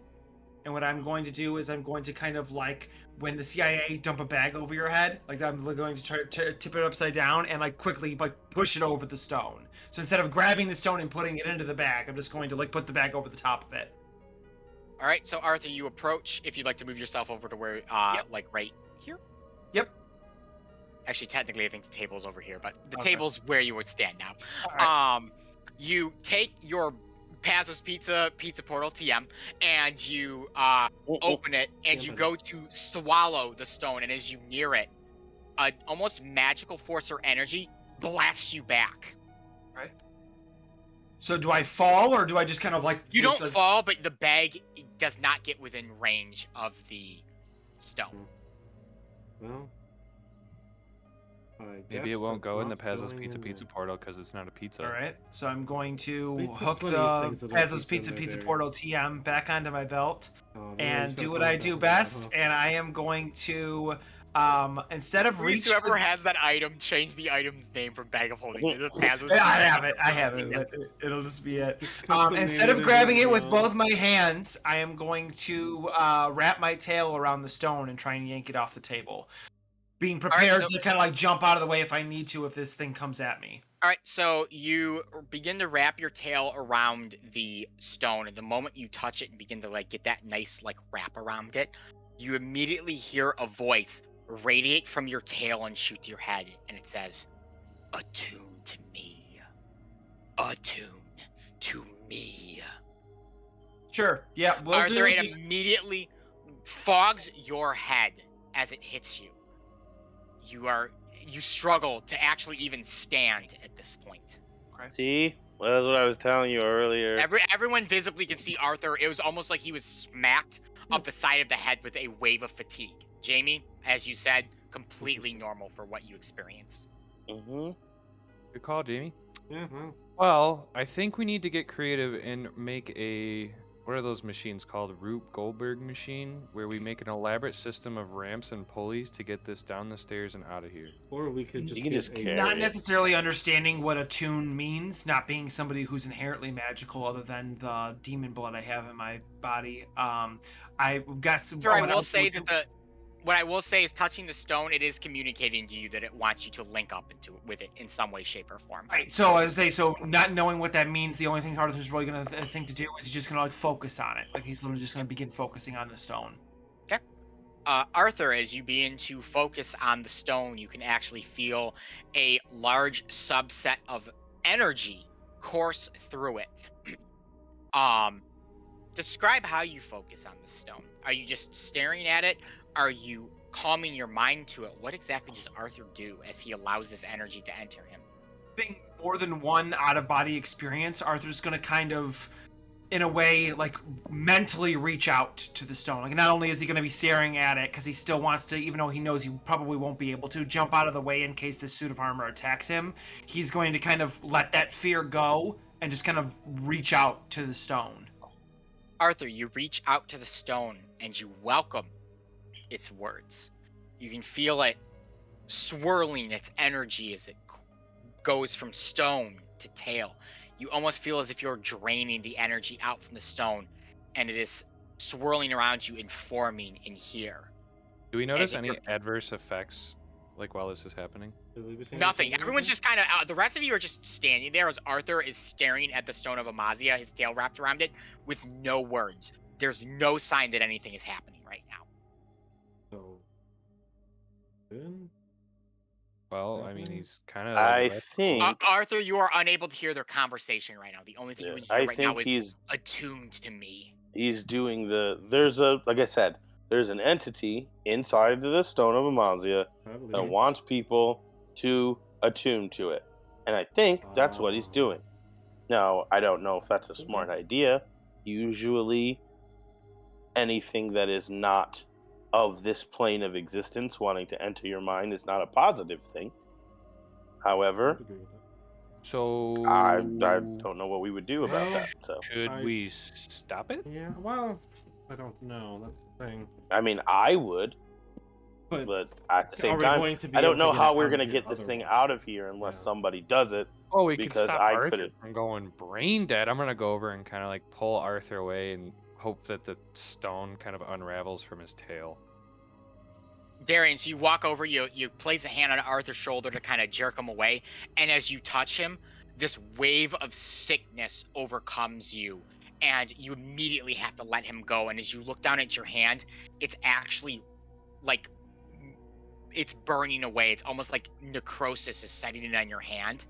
And what I'm going to do is I'm going to kind of like when the CIA dump a bag over your head, like I'm going to try to tip it upside down and like quickly like push it over the stone. So instead of grabbing the stone and putting it into the bag, I'm just going to like put the bag over the top of it. All right, so Arthur, you approach. If you'd like to move yourself over to where, like right here. Yep. Actually, technically, I think the table's over here, but the Okay. table's where you would stand now. All right. You take your Pazzo's Pizza portal TM, and you open it, and you go to swallow the stone, and as you near it, almost magical force or energy blasts you back. So do I fall or do I just kind of like You just, don't fall, but the bag does not get within range of the stone. Well, I Maybe it guess won't it's go in the not Pazzo's going in Pizza there. portal because it's not a pizza. All right, so I'm going to We put hook plenty of the things that are Pazzo's pizza in Pizza there. portal TM back onto my belt Oh, really? and Just do gotta what put I it do back, best. huh? And I am going to instead of Please, reach. whoever has that item, change the item's name from Bag of Holding to the Pazzo's I Pizza. have it. But it'll just be it. Custom Instead of named grabbing it with as both my hands, I am going to wrap my tail around the stone and try and yank it off the table. Being prepared so- to kind of like jump out of the way if I need to if this thing comes at me. All right, so you begin to wrap your tail around the stone, and the moment you touch it and begin to like get that nice like wrap around it, you immediately hear a voice radiate from your tail and shoot to your head, and it says, "Attune to me. Attune to me." Sure. Yeah, we'll Arthur, do. it Just, immediately fogs your head as it hits you. You struggle to actually even stand at this point. See, well, that's what I was telling you earlier. Everyone visibly can see Arthur. It was almost like he was smacked up the side of the head with a wave of fatigue. Jamie, as you said, completely normal for what you experienced. Mm-hmm. Good call, Jamie. Yeah, well, Well, I think we need to get creative and make what are those machines called? Rube Goldberg machine, where we make an elaborate system of ramps and pulleys to get this down the stairs and out of here. or we could just You can get just a- carry not it. necessarily understanding what attune means, not being somebody who's inherently magical other than the demon blood I have in my body. I guess. Sure, I what will was say going that what I will say is touching the stone, it is communicating to you that it wants you to link up with it in some way, shape, or form. Right. So as I say, so not knowing what that means, the only thing Arthur's really gonna think to do is he's just gonna like focus on it. Like he's literally just gonna begin focusing on the stone. Okay. Arthur, as you begin to focus on the stone, you can actually feel a large subset of energy course through it. Describe how you focus on the stone. Are you just staring at it? Are you calming your mind to it? What exactly does Arthur do as he allows this energy to enter him? Having more than one out-of-body experience, Arthur's gonna kind of, in a way, like mentally reach out to the stone. Like not only is he gonna be staring at it because he still wants to, even though he knows he probably won't be able to jump out of the way in case this suit of armor attacks him, he's going to kind of let that fear go and just kind of reach out to the stone. Arthur, you reach out to the stone and you welcome its words. You can feel it swirling its energy as it goes from stone to tail. You almost feel as if you're draining the energy out from the stone, and it is swirling around you and forming in here. Do we notice any adverse effects, like while this is happening? Nothing. Everyone's just kind of. The rest of you are just standing there as Arthur is staring at the stone of Amasia, his tail wrapped around it, with no words. There's no sign that anything is happening right now. So, good. Well, I mean, he's kind of. I think. Arthur, you are unable to hear their conversation right now. The only thing you can hear right now is attuned to me. He's doing like I said, there's an entity inside the stone of Amasia that wants people to attune to it. And I think that's what he's doing. Now, I don't know if that's a smart idea. Usually, anything that is not of this plane of existence wanting to enter your mind is not a positive thing. However, so I don't know what we would do about that. So should we stop it? Yeah, well, I don't know. That's the thing. I mean, I would, but at the same time, I don't know how we're gonna get this thing out of here unless somebody does it. Oh, we because can stop I Arthur couldn't. from going brain dead. I'm gonna go over and kind of like pull Arthur away and hope that the stone kind of unravels from his tail. Darian, so you walk over, you place a hand on Arthur's shoulder to kind of jerk him away, and as you touch him, this wave of sickness overcomes you, and you immediately have to let him go. And as you look down at your hand, it's actually like it's burning away. It's almost like necrosis is setting in on your hand,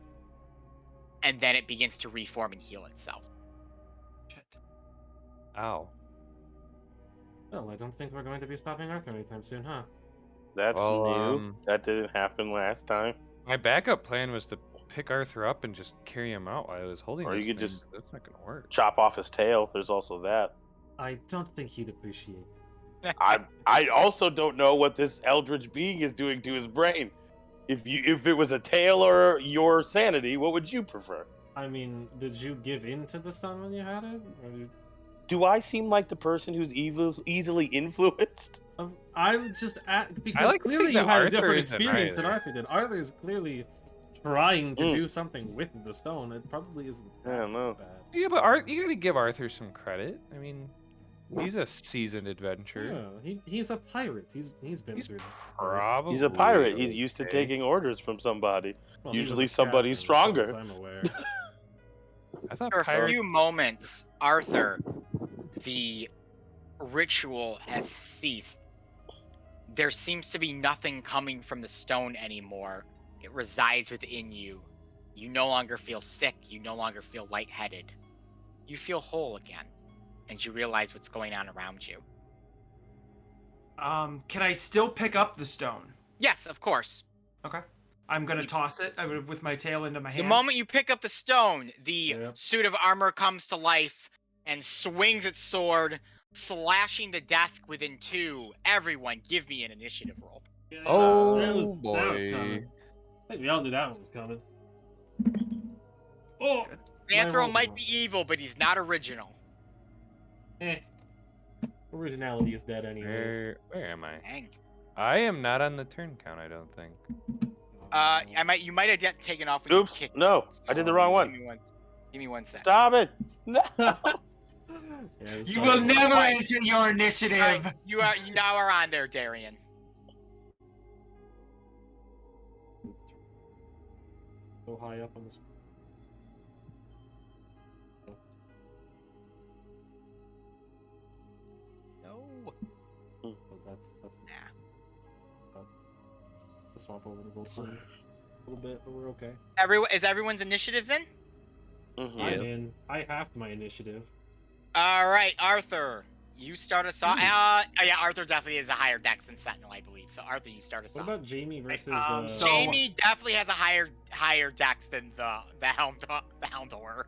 and then it begins to reform and heal itself. Shit. Ow. Well, I don't think we're going to be stopping Arthur anytime soon, huh? That's Well, new. That didn't happen last time. My backup plan was to pick Arthur up and just carry him out while I was holding. Or you this could thing, just but that's not gonna work. Chop off his tail. There's also that. I don't think he'd appreciate it. I also don't know what this eldritch being is doing to his brain. If it was a tail or your sanity, what would you prefer? I mean, did you give in to the sun when you had it? Do I seem like the person who's easily influenced? I'm just because I like to clearly think you that had a Arthur different isn't experience than either. Arthur did. Arthur is clearly trying to do something with the stone. It probably isn't I don't know. bad. Yeah, but you gotta give Arthur some credit. I mean, he's a seasoned adventurer. Yeah, he's a pirate. He's been He's through. probably He's a pirate. He's okay. used to taking orders from somebody. Well, he was Usually a somebody captain, stronger. as far as I'm aware. I thought For a pirates. few moments, Arthur, the ritual has ceased. There seems to be nothing coming from the stone anymore. It resides within you. You no longer feel sick. You no longer feel lightheaded. You feel whole again, and you realize what's going on around you. Can I still pick up the stone? Yes, of course. Okay. I'm gonna toss it with my tail into my hands. The moment you pick up the stone, the Yep. suit of armor comes to life and swings its sword, slashing the desk within two. Everyone, give me an initiative roll. Yeah, Oh, that was boy. coming. I think we all knew that one was coming. Oh, Anthro rolls might wrong. be evil, but he's not original. Originality is dead anyways. Where am I? Dang. I am not on the turn count. I don't think. You might have taken off when you Oops. kicked. No, I did the wrong one. Give me one sec. Stop it. No. You will never enter your initiative. All right, you now are on there, Darian. So high up on this. No. So that's Nah. the swap over the gold coin a little bit, but we're okay. Is everyone's initiatives in? Mhm. I'm Yes. in. I have my initiative. All right, Arthur. You start us off. Yeah, Arthur definitely is a higher dex than Sentinel, I believe. So Arthur, you start us What off. about Jamie versus so- Jamie definitely has a higher dex than the Houndor.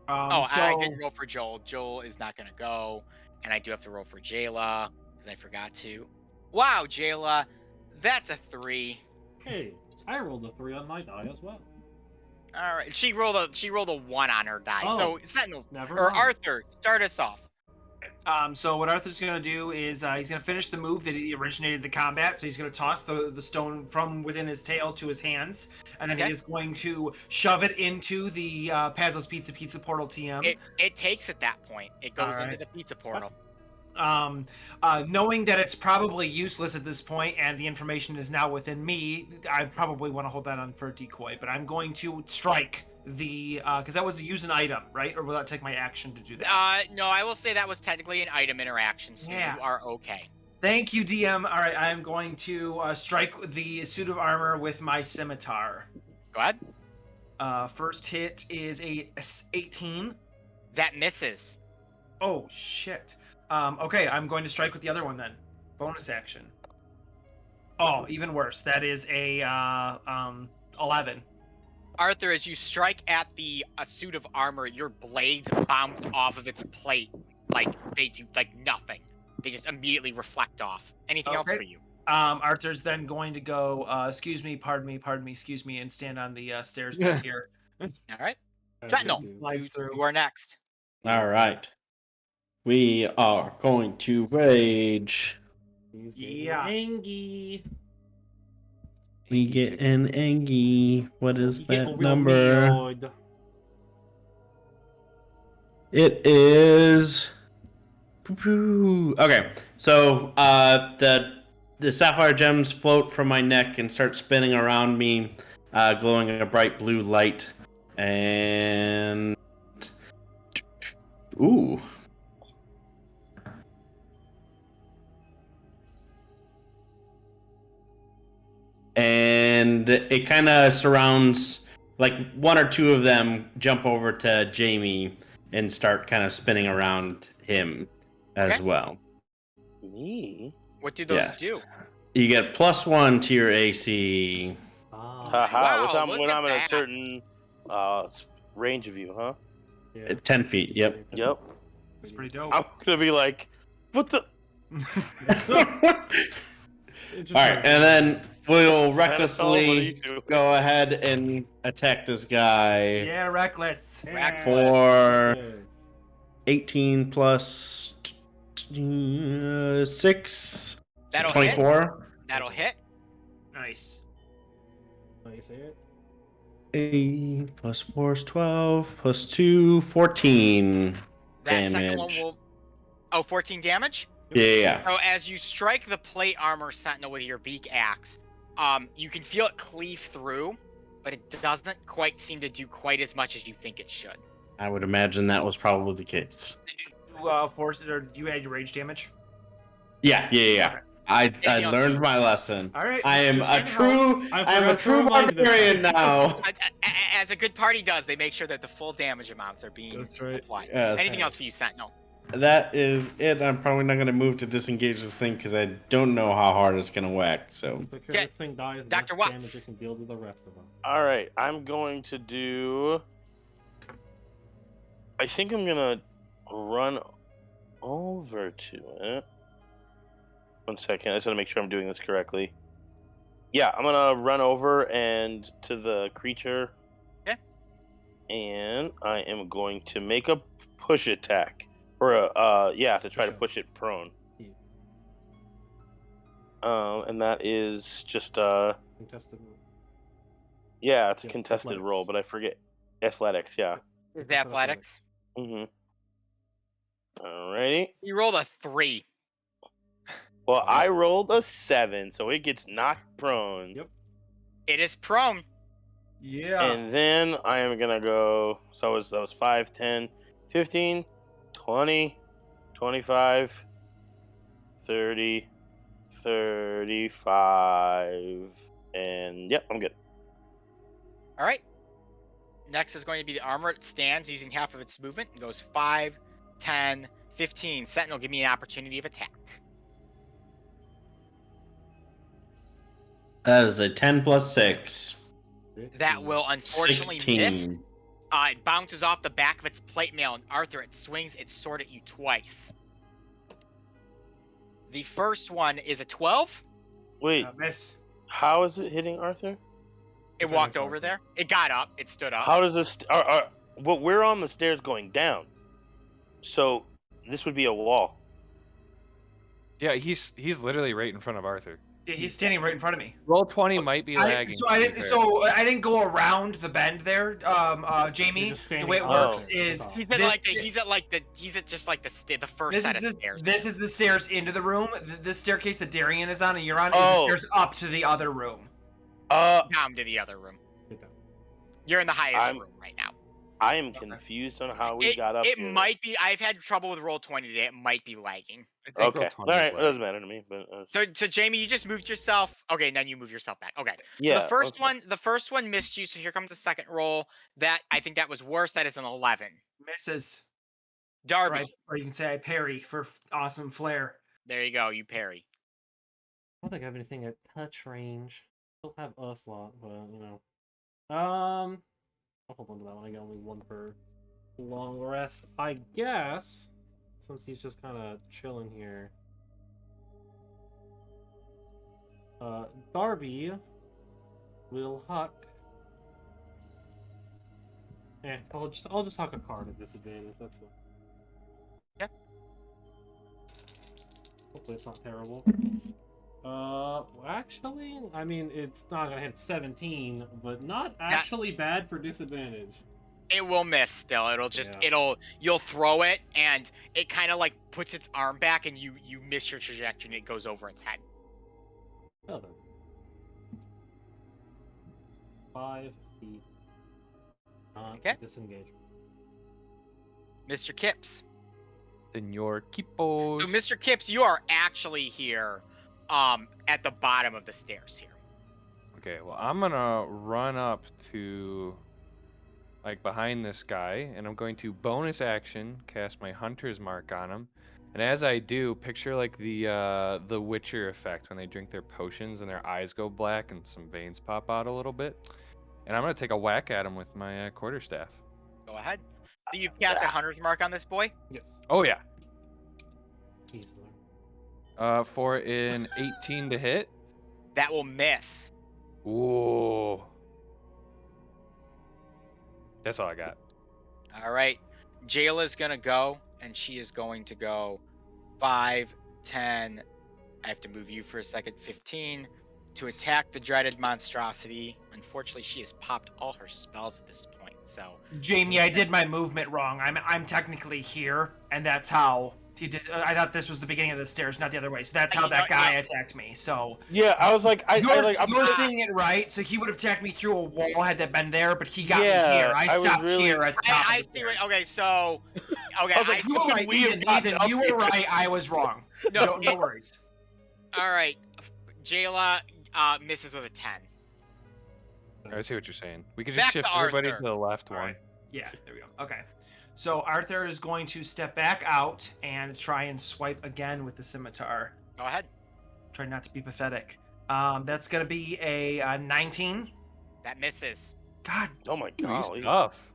I didn't roll for Joel. Joel is not gonna go, and I do have to roll for Jayla because I forgot to. Wow, Jayla, that's a 3. Hey, I rolled a 3 on my die as well. All right, she rolled a 1 on her die. Oh, so Sentinel Never or mind. Arthur, start us off. So what Arthur's gonna do is he's gonna finish the move that he originated the combat. So he's gonna toss the stone from within his tail to his hands, and then Okay. he is going to shove it into the Pazzo's Pizza portal TM. It takes at that point. It goes into Alright. the pizza portal. Knowing that it's probably useless at this point and the information is now within me, I probably want to hold that on for a decoy, but I'm going to strike the because that was use an item, right? Or will that take my action to do that? No, I will say that was technically an item interaction, so Yeah. you are okay. Thank you, DM. All right, I'm going to strike the suit of armor with my scimitar. Go ahead. First hit is a 18. That misses. Oh shit. Okay, I'm going to strike with the other one then. Bonus action. Oh, even worse. That is a 11. Arthur, as you strike at the suit of armor, your blades bounce off of its plate like they do like nothing. They just immediately reflect off. Anything else Okay. for you? Arthur's then going to go, excuse me, pardon me, excuse me, and stand on the stairs back here. All right. As Sentinel, you do. Slides through. you are next. All right. We are going to rage. He's getting Yeah. angry. We get an Angie. What is You get that real number? meowed. It is. Okay, so the sapphire gems float from my neck and start spinning around me, glowing a bright blue light. And ooh. And it kind of surrounds, like one or two of them jump over to Jamie and start kind of spinning around him as Okay. well. Me? What do those Yes. do? You get +1 to your AC. Haha, Wow, look when at I'm in a that. certain range of you, huh? Yeah. 10 feet, yep. Yep. That's pretty dope. I'm gonna be like, what the? Alright, and then we'll Senecal, what are you recklessly doing? go ahead and attack this guy Yeah, reckless. for 18 plus 6. That'll 24. That'll hit. Nice. You say it? 8 plus 4 is 12, plus 2, 14 That second one damage. will. Oh, 14 damage? Yeah. So as you strike the plate armor sentinel with your beak axe, you can feel it cleave through, but it doesn't quite seem to do quite as much as you think it should. I would imagine that was probably the case. Did you force it, or do you add your rage damage? Yeah. I Anything else? learned my lesson. All right. I am just a so you know. true barbarian now. As a good party does, they make sure that the full damage amounts are being That's right. applied. Yes. Anything else for you, Sentinel? That is it. I'm probably not going to move to disengage this thing because I don't know how hard it's going to whack. So The quicker Okay. this thing dies, the Dr. less Watts. damage it can deal to the rest of them. All right, I'm going to do. I think I'm gonna run over to it. 1 second, I just want to make sure I'm doing this correctly. Yeah, I'm gonna run over and to the creature. Okay. And I am going to make a push attack, or to try to push it prone. And that is just Contested. yeah, it's a Yeah, contested athletics. roll, but I forget athletics. Yeah. Is That's athletics? Mm-hmm. Alrighty. You rolled a 3. Well, I rolled a 7, so it gets knocked prone. Yep. It is prone. Yeah. And then I am gonna go. So that was 5, 10, 15, 20, 25, 30, 35, and yep, I'm good. All right. Next is going to be the armor. It stands using half of its movement. It goes 5, 10, 15. Sentinel, give me an opportunity of attack. That is a 10 plus 6. That will unfortunately miss. 16. It bounces off the back of its plate mail, and Arthur, it swings its sword at you twice. The first one is a 12. Wait, Miss. how is it hitting Arthur? It walked over there. It got up. It stood up. How does this? Well, we're on the stairs going down, so this would be a wall. Yeah, he's literally right in front of Arthur. Yeah, he's standing right in front of me. Roll 20 might be lagging. I didn't go around the bend there, Jamie. The way it works is he's at just like the first set of stairs. This is the stairs into the room. This staircase that Darian is on and you're on is the stairs up to the other room. Down to the other room. You're in the highest room right now. I am confused on how we got up. It might be. I've had trouble with roll 20 today. It might be lagging. Okay. All right. It doesn't matter to me. But so Jamie, you just moved yourself. Okay, and then you move yourself back. Okay. Yeah. So the first one missed you. So here comes the second roll. I think that was worse. That is an 11. Misses. Darby. Or you can say I parry for awesome flair. There you go. You parry. I don't think I have anything at touch range. Still have a slot, but you know. I'll hold on to that one. I got only one per long rest, I guess. Since he's just kind of chilling here. Darby will huck. I'll just huck a card at disadvantage. That's fine. Yep. Hopefully it's not terrible. Actually, I mean, it's not gonna hit 17, but not actually bad for disadvantage. It will miss still. You'll throw it and it kind of like puts its arm back and you miss your trajectory and it goes over its head. Well then. 5 feet. Okay. Disengage. Mr. Kipps. Senor Kipos. So Mr. Kipps, you are actually here at the bottom of the stairs here. Okay, well, I'm gonna run up to like behind this guy, and I'm going to bonus action cast my Hunter's Mark on him. And as I do, picture like the Witcher effect when they drink their potions and their eyes go black and some veins pop out a little bit. And I'm gonna take a whack at him with my quarterstaff. Go ahead. So you've cast a Hunter's Mark on this boy? Yes. Oh yeah. Easily. For an 18 to hit. That will miss. Ooh. That's all I got. All right. Jayla's going to go, and she is going to go 5, 10. I have to move you for a second. 15 to attack the dreaded monstrosity. Unfortunately, she has popped all her spells at this point. So, Jamie, I did my movement wrong. I'm technically here, and that's how he did. I thought this was the beginning of the stairs, not the other way. So that's how that guy attacked me. So yeah, I was like, you're seeing it right. So he would have attacked me through a wall had that been there, but he got me here. I stopped here at the top. I see. Okay, so okay, I was like, you were right, Ethan. You were right. I was wrong. No worries. All right, Jayla misses with a 10. I see what you're saying. We could just shift everybody to the left one. Right. Yeah, there we go. Okay. So Arthur is going to step back out and try and swipe again with the scimitar. Go ahead. Try not to be pathetic. That's going to be a 19. That misses. God. Oh my god. He's tough.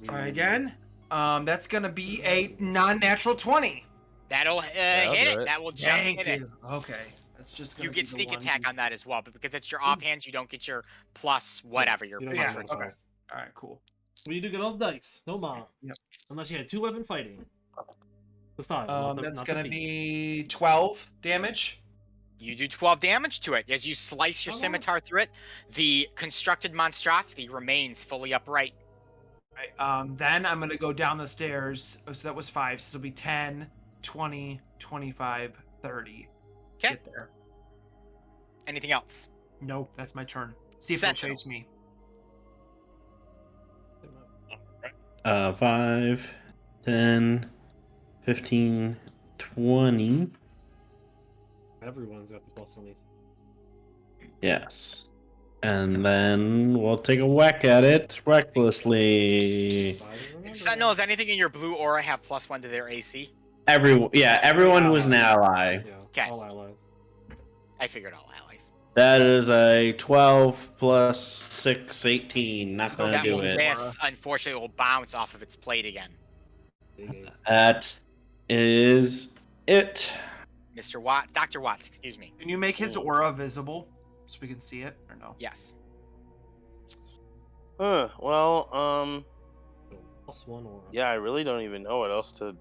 Try again. That's going to be a non-natural 20. That'll hit it. That will just hit it. Okay. That's just you get sneak attack on that as well, but because it's your offhand, you don't get your plus whatever. Your plus yeah. Okay. All right. Cool. Well, you do get all the dice. No mom. Yep. Unless you had 2-weapon fighting. The style. That's going to be 12 damage. You do 12 damage to it. As you slice your scimitar through it, the constructed monstrosity remains fully upright. Right. Then I'm going to go down the stairs. Oh, so that was 5. So it'll be 10, 20, 25, 30. Okay. Get there. Anything else? Nope, that's my turn. See if they'll chase me. 5, 10, 15, 20. Everyone's got the plus 20s. Yes. And then we'll take a whack at it recklessly. Sentinel, does anything in your blue aura have +1 to their AC? Everyone who is an ally. Yeah, Okay. all allies. I figured all allies. That is a 12 plus 6, 18. Not gonna That do will it. miss. Unfortunately, it will bounce off of its plate again. Big ace. That is it. Mr. Watts, Dr. Watts, excuse me. Can you make his aura visible so we can see it, or no? Yes. Well, So, +1 aura. yeah, I really don't even know what else to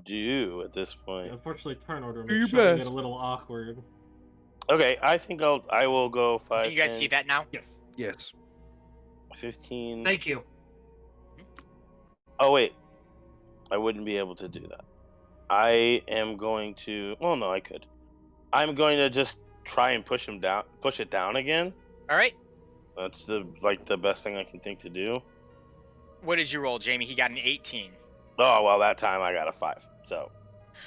do at this point. Unfortunately, turn order Do your makes sure to get best. a little awkward. Okay, I think I will go 5. Can you guys 10, see that now? Yes. Yes. 15. Thank you. Oh wait, I wouldn't be able to do that. I am going to. Well, no, I could. I'm going to just try and push it down again. All right. That's the best thing I can think to do. What did you roll, Jamie? He got an 18. Oh well, that time I got a 5. So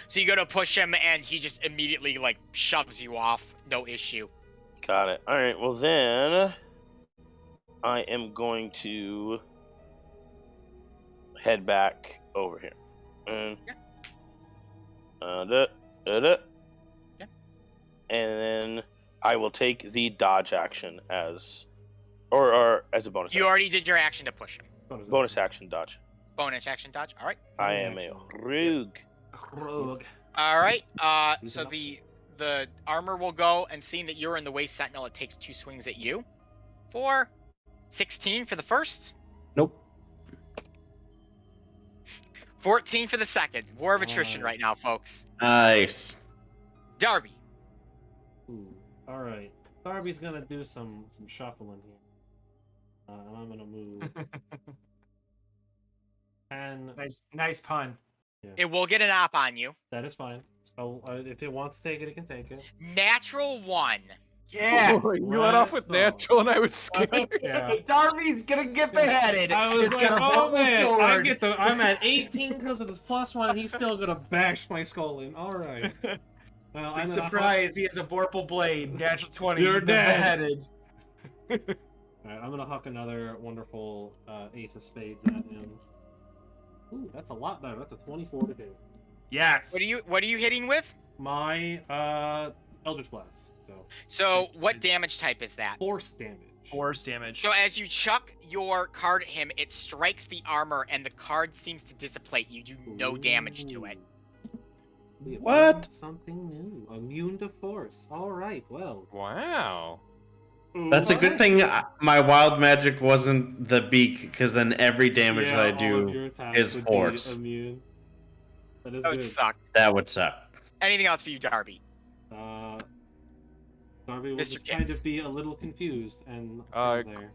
So you go to push him, and he just immediately like shoves you off. No issue. got it. All right. Well then, I am going to head back over here. And, Yeah. And then I will take the dodge action as, or as a bonus. You already did your action to push him. Bonus action dodge. Bonus action dodge. All right. I am a rogue. Rogue. All right. Use So an the armor will go, and seeing that you're in the way, Sentinel, it takes 2 swings at you. 4, 16 for the first. Nope. 14 for the second. War of attrition Alright. right now, folks. Nice. Darby. Ooh. All right. Darby's gonna do some shuffling here. And I'm gonna move. And Nice pun. It will get an op on you. that is fine. So if it wants to take it, it can take it. Natural 1. Yes. You let off with Let's go. natural, and I was scared. Yeah. Darby's gonna get beheaded. I was It's like, gonna oh pull the man, sword. I'm at 18 because of this +1, and he's still gonna bash my skull in. All right. Well, Big I'm surprise, he has a vorpal blade. Natural 20. You're been dead. beheaded. Alright, I'm gonna huck another wonderful ace of spades at him. Ooh, that's a lot better. That's a 24 to hit. Yes. What are you hitting with? My Eldritch Blast. So what damage type is that? Force damage. Force damage. So as you chuck your card at him, it strikes the armor, and the card seems to dissipate. You do no damage to it. We What? learned something new. Immune to force. All right. Well. Wow. That's a good thing my wild magic wasn't the beak, because then every damage that I all of do your attacks is would force. Be immune. That is That would good. suck. That would suck. Anything else for you, Darby? Darby will Mr. just kind Gibbs. of be a little confused and Uh, there.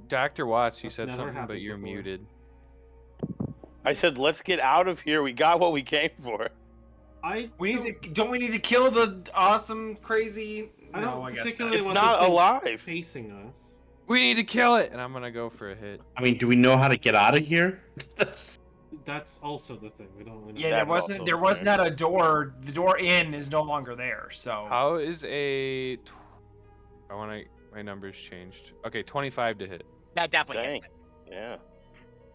Dr. Watts, you That's said never something, but happened you're before. muted. I said, let's get out of here. We got what we came for. We need to. Don't we need to kill the awesome, crazy? I No, don't I guess particularly It's want not this thing alive. facing us. We need to kill it, and I'm gonna go for a hit. I mean, do we know how to get out of here? That's also the thing. We don't really know. Yeah, That's there was also not a door. The door in is no longer there. So How is a? My numbers changed. Okay, 25 to hit. That definitely Dang. hits it. Yeah.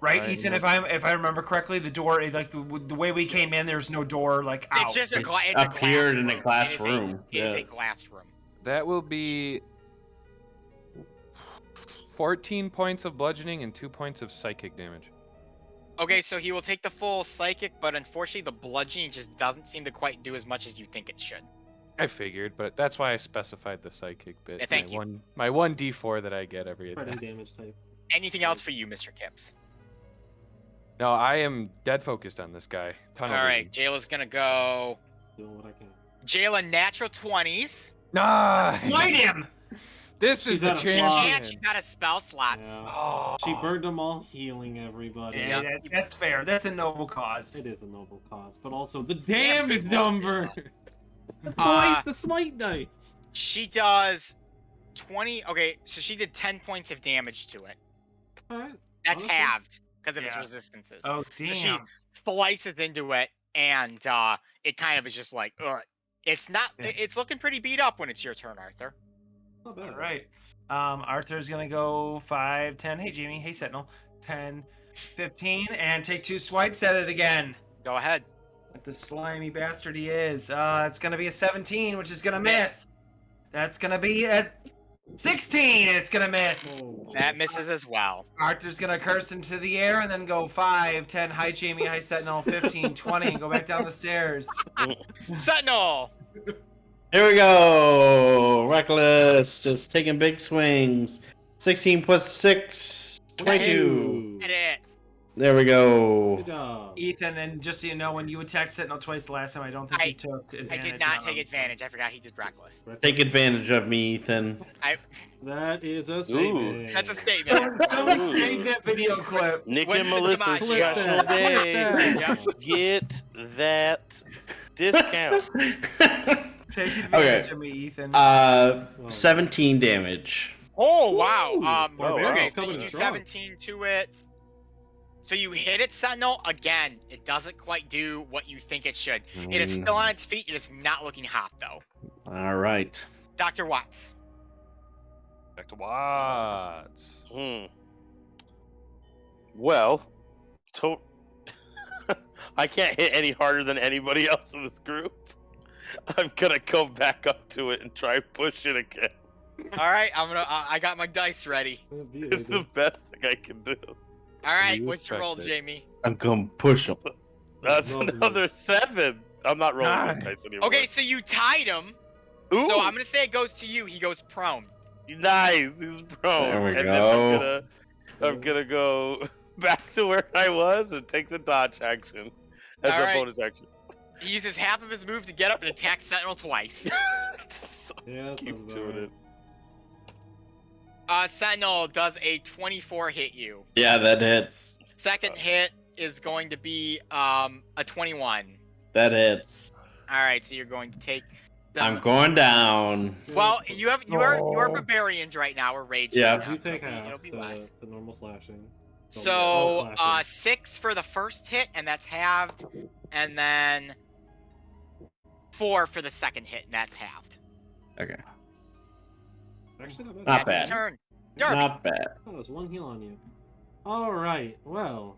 right, Alright, Ethan. yeah. If I remember correctly, the door like the way we came in, there's no door like out. It's just a, It's it's a appeared glass in a room. glass It is room. It is Yeah. a glass room. That will be 14 points of bludgeoning and 2 points of psychic damage. Okay, so he will take the full psychic, but unfortunately the bludgeoning just doesn't seem to quite do as much as you think it should. I figured, but that's why I specified the psychic bit. Yeah, thank you. My one D4 that I get every Spreading attack. damage type. Anything else for you, Mr. Kipps? No, I am dead focused on this guy. Tunnel Alright, vision. Jayla's gonna go. Doing what I can. Jayla, natural 20s. Nice! Light him. This She's is the at a She slot. can't, champion. she's got a spell slots. Yeah. Oh, She burned them all, healing everybody. Yeah, that's fair. That's a noble cause. It is a noble cause, but also the damage big number. Twice Uh, the smite dice. She does 20. Okay, so she did 10 points of damage to it. All right. That's Honestly. halved. because of its Yeah. resistances. Oh, So she damn. slices into it, and it kind of is just like, ugh. It's not. Yeah. It's looking pretty beat up when it's your turn, Arthur. Not bad. All right. Arthur's going to go 5, 10. Hey, Jamie. Hey, Sentinel. 10, 15, and take 2 swipes at it again. Go ahead. What the slimy bastard he is. It's going to be a 17, which is going to miss. That's going to be a 16. It's going to miss. Oh, That misses as well. Arthur's going to curse into the air and then go 5, 10. Hi, Jamie. Hi, Sentinel. 15, 20, and go back down the stairs. Sentinel. Here we go. Reckless, just taking big swings. 16 plus 6, 22. Hit it. There we Good go. job. Ethan, and just so you know, when you attacked Sentinel twice the last time, I don't think you took advantage. I did not of take him. advantage. I forgot he did reckless. Take advantage of me, Ethan. That is a statement. That's a statement. Somebody Ooh. save that video clip. Nick When- and Melissa's come on, Clip special that, clip day. that. Get that discount. Take advantage Okay. of me, Ethan. 17 damage. Oh wow. Barbarian's Okay, so coming you do strong. 17 to it. So you hit it, Sentinel. Again, it doesn't quite do what you think it should. It is still on its feet. It is not looking hot though. All right. Dr. Watts. Back to Watts. Well, I can't hit any harder than anybody else in this group. I'm gonna go back up to it and try and push it again. All right, I got my dice ready. It's the best thing I can do. All right, You what's your roll, expect it. Jamie? I'm gonna push him. That's Lovely. another 7. I'm not rolling Nice. this dice anymore. Okay, so you tied him. Ooh, So I'm gonna say it goes to you. He goes prone. nice. He's prone. There we and go. Then I'm gonna go back to where I was and take the dodge action as All a right. bonus action. He uses half of his move to get up and attack Sentinel twice. So Yeah, that keep sounds doing about it. right. Sentinel does a 24 hit you. Yeah, that hits. Second hit is going to be a 21. That hits. All right, so you're going to take. I'm going down. Well, you are barbarians right now, or rage. Yeah. right now, You take so half it'll be the, less. the normal slashing. So slashing. 6 for the first hit, and that's halved, and then 4 for the second hit, and that's halved. Okay. Actually, not bad. Not That's bad. your turn. Derby. Not bad. Oh, there's 1 heal on you. Alright, well,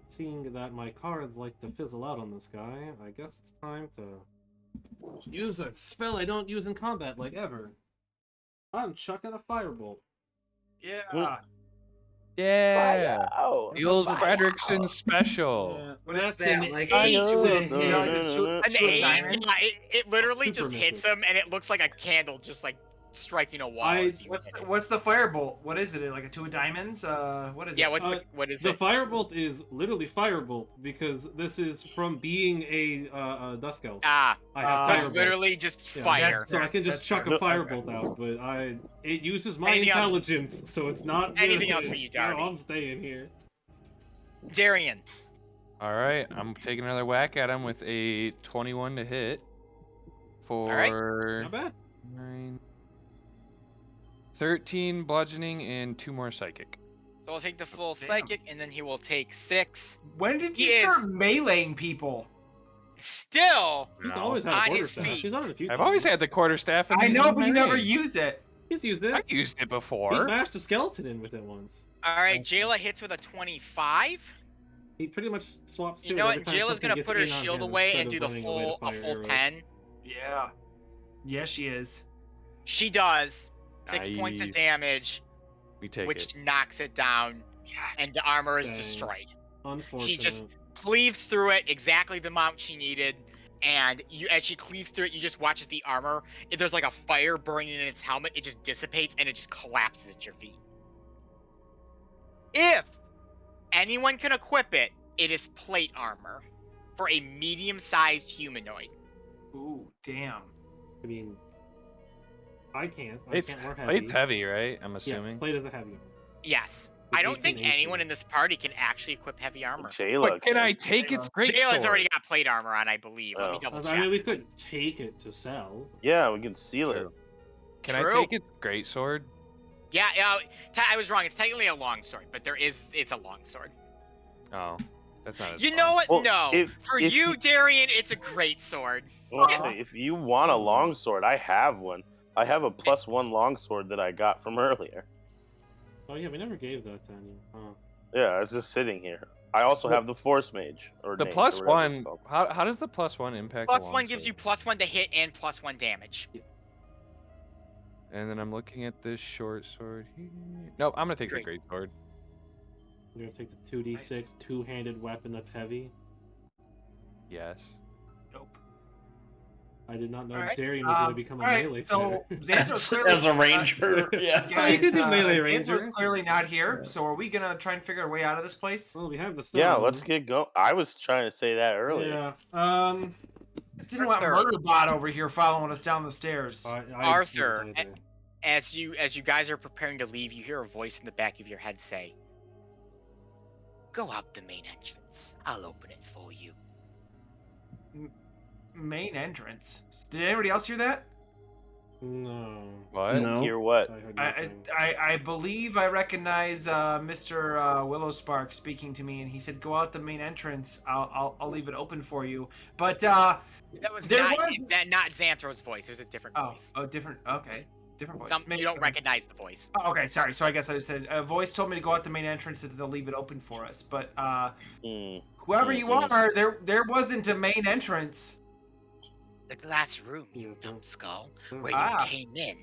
seeing that my cards like to fizzle out on this guy, I guess it's time to use a spell I don't use in combat like ever. I'm chucking a firebolt. Yeah. Yeah. Oh, The old Fire. Fredrickson special. Yeah, What is that's that? an Like, eight. Fire. It's Is it like a two An of 8? diamonds? Yeah, it literally Super just hits misses. him, and it looks like a candle just like striking a wall. I- as you What's hit it. what's the firebolt? What is it? Like a 2 of diamonds? What is Yeah, it? what is The it? firebolt is literally firebolt because this is from being a dust elf. Ah, I have so Uh, it's firebolt. literally just Yeah, fire. that's- So I can just That's chuck fair. a firebolt out, but it uses my Anything else? intelligence, so it's not Anything good. else for you, No, Darby? I'm staying here. Darian. All right, I'm taking another whack at him with a 21 to hit for right. Not bad. 9, 13 bludgeoning and 2 more psychic. So I'll take the full Damn. psychic, and then he will take 6. When did He you is- start meleeing people? Still, He's No. always had On a quarter his staff. feet. He's done it a few I've times. always had the quarterstaff. and I these know, in but my you never range. used it. He's used it. I used it He before. bashed a skeleton in with it once. all right. Jayla hits with a 25. He pretty much swaps. You to it know what? every time Jayla's something gonna gets put her in on shield him away instead and of do the running away to full fire arrows. 10. Yeah. Yes, she is. She does 6 points of Nice. damage, We take which it. knocks it down, Yes. and the armor is Dang. destroyed. Unfortunate. She just cleaves through it exactly the amount she needed, and as she cleaves through it, you just watch as the armor, if there's like a fire burning in its helmet, it just dissipates and it just collapses at your feet. If anyone can equip it, it is plate armor for a medium-sized humanoid. Ooh, damn. I mean, I can't. I Plate's, can't work heavy. plate's heavy, right? I'm Yes, assuming. plate is a heavy. Yes. With I don't 18 think AC. anyone in this party can actually equip heavy armor. Jayla. But can I take its great Jayla's sword? already got plate armor on, I believe. Let me Oh. double I check. mean, we could take it to sell. Yeah, we can seal it. Can True. I take its great sword? Yeah, I was wrong. It's technically a longsword, but it's a longsword. Oh, that's not as You fun. know what? Well, No. For if you, Darian, it's a great sword. Okay, if you want a longsword, I have one. I have a +1 longsword that I got from earlier. Oh yeah, we never gave that to anyone. Huh. Yeah, it's just sitting here. I also have the Force Mage, or The Mage, or plus whatever it's one. called. How does the +1 impact? +1 gives you +1 to hit and +1 damage. And then I'm looking at this short sword here. Nope, I'm gonna take the great sword. You're gonna take the 2d6 two-handed weapon that's heavy. Yes. Nope. I did not know All right. Darian was gonna become a melee So fighter. Xanthro's clearly As a ranger, yeah. Guys, you could do melee Xanthro's ranger. clearly not here. So are we gonna try and figure a way out of this place? Well, we have the stone. Yeah, let's get going. I was trying to say that earlier. Yeah. Just didn't want Murderbot over here following us down the stairs. Arthur, as you guys are preparing to leave, you hear a voice in the back of your head say, "Go out the main entrance. I'll open it for you." Main entrance. Did anybody else hear that? No. What? No. Hear what? I believe I recognize Mr. Willowspark speaking to me, and he said, "Go out the main entrance. I'll leave it open for you." But that was not Xanthro's voice. It was a different voice. Oh, different. Okay, different voice. You don't recognize the voice. Oh, okay, sorry. So I guess I just said a voice told me to go out the main entrance and they'll leave it open for us. But whoever you are, there wasn't a main entrance. The glass room, you numbskull, where Ah. you came in.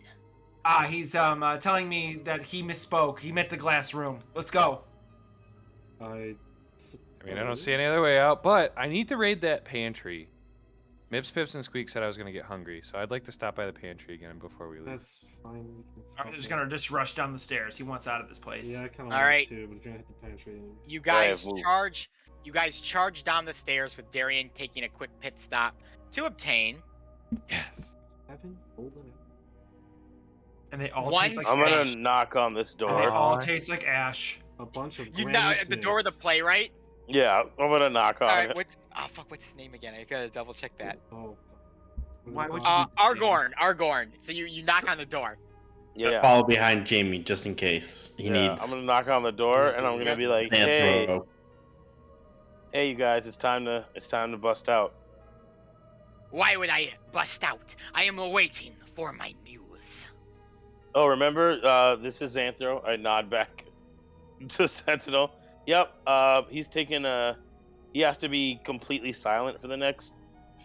He's telling me that he misspoke. He meant the glass room. Let's go. I mean, I don't see any other way out, but I need to raid that pantry. Mips, Pips, and Squeak said I was gonna get hungry, so I'd like to stop by the pantry again before we leave. That's fine. I'm just gonna rush down the stairs. He wants out of this place. Yeah, I kind of All right. too, but you're gonna hit the pantry. You guys charge. You guys charge down the stairs with Darian taking a quick pit stop to obtain. Yes. 7 golden. And they all One taste like I'm gonna ash. knock on this And they door. all taste like ash. A bunch of. You know, at the door of the playwright. Yeah, I'm gonna knock on All right, it. what's his name again? I gotta double check that. Oh. Why would you? Argorn. So you knock on the door. Yeah. Follow behind Jamie just in case he needs. I'm gonna knock on the door and I'm gonna be like, "Hey, hey, you guys, it's time to bust out." Why would I bust out? I am awaiting for my muse. Oh, remember, this is Xanthro. I nod back to Sentinel. Yep. He's taking he has to be completely silent for the next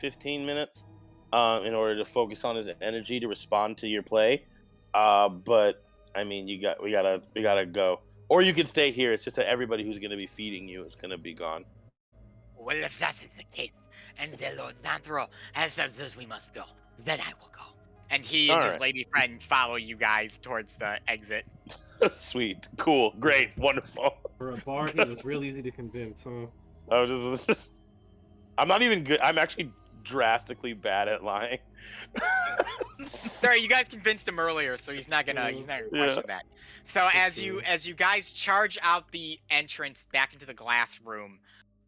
15 minutes, in order to focus on his energy to respond to your play. But I mean, we gotta go. Or you can stay here. It's just that everybody who's gonna be feeding you is gonna be gone. Well, if that is the case, and the Lord Xanthro has said that we must go, then I will go. And he and his lady friend follow you guys towards the exit. Sweet, cool, great, wonderful. For a bard, he was real easy to convince, huh? I'm not even good. I'm actually drastically bad at lying. Sorry, you guys convinced him earlier, so he's not gonna question that. So as you guys charge out the entrance back into the glass room,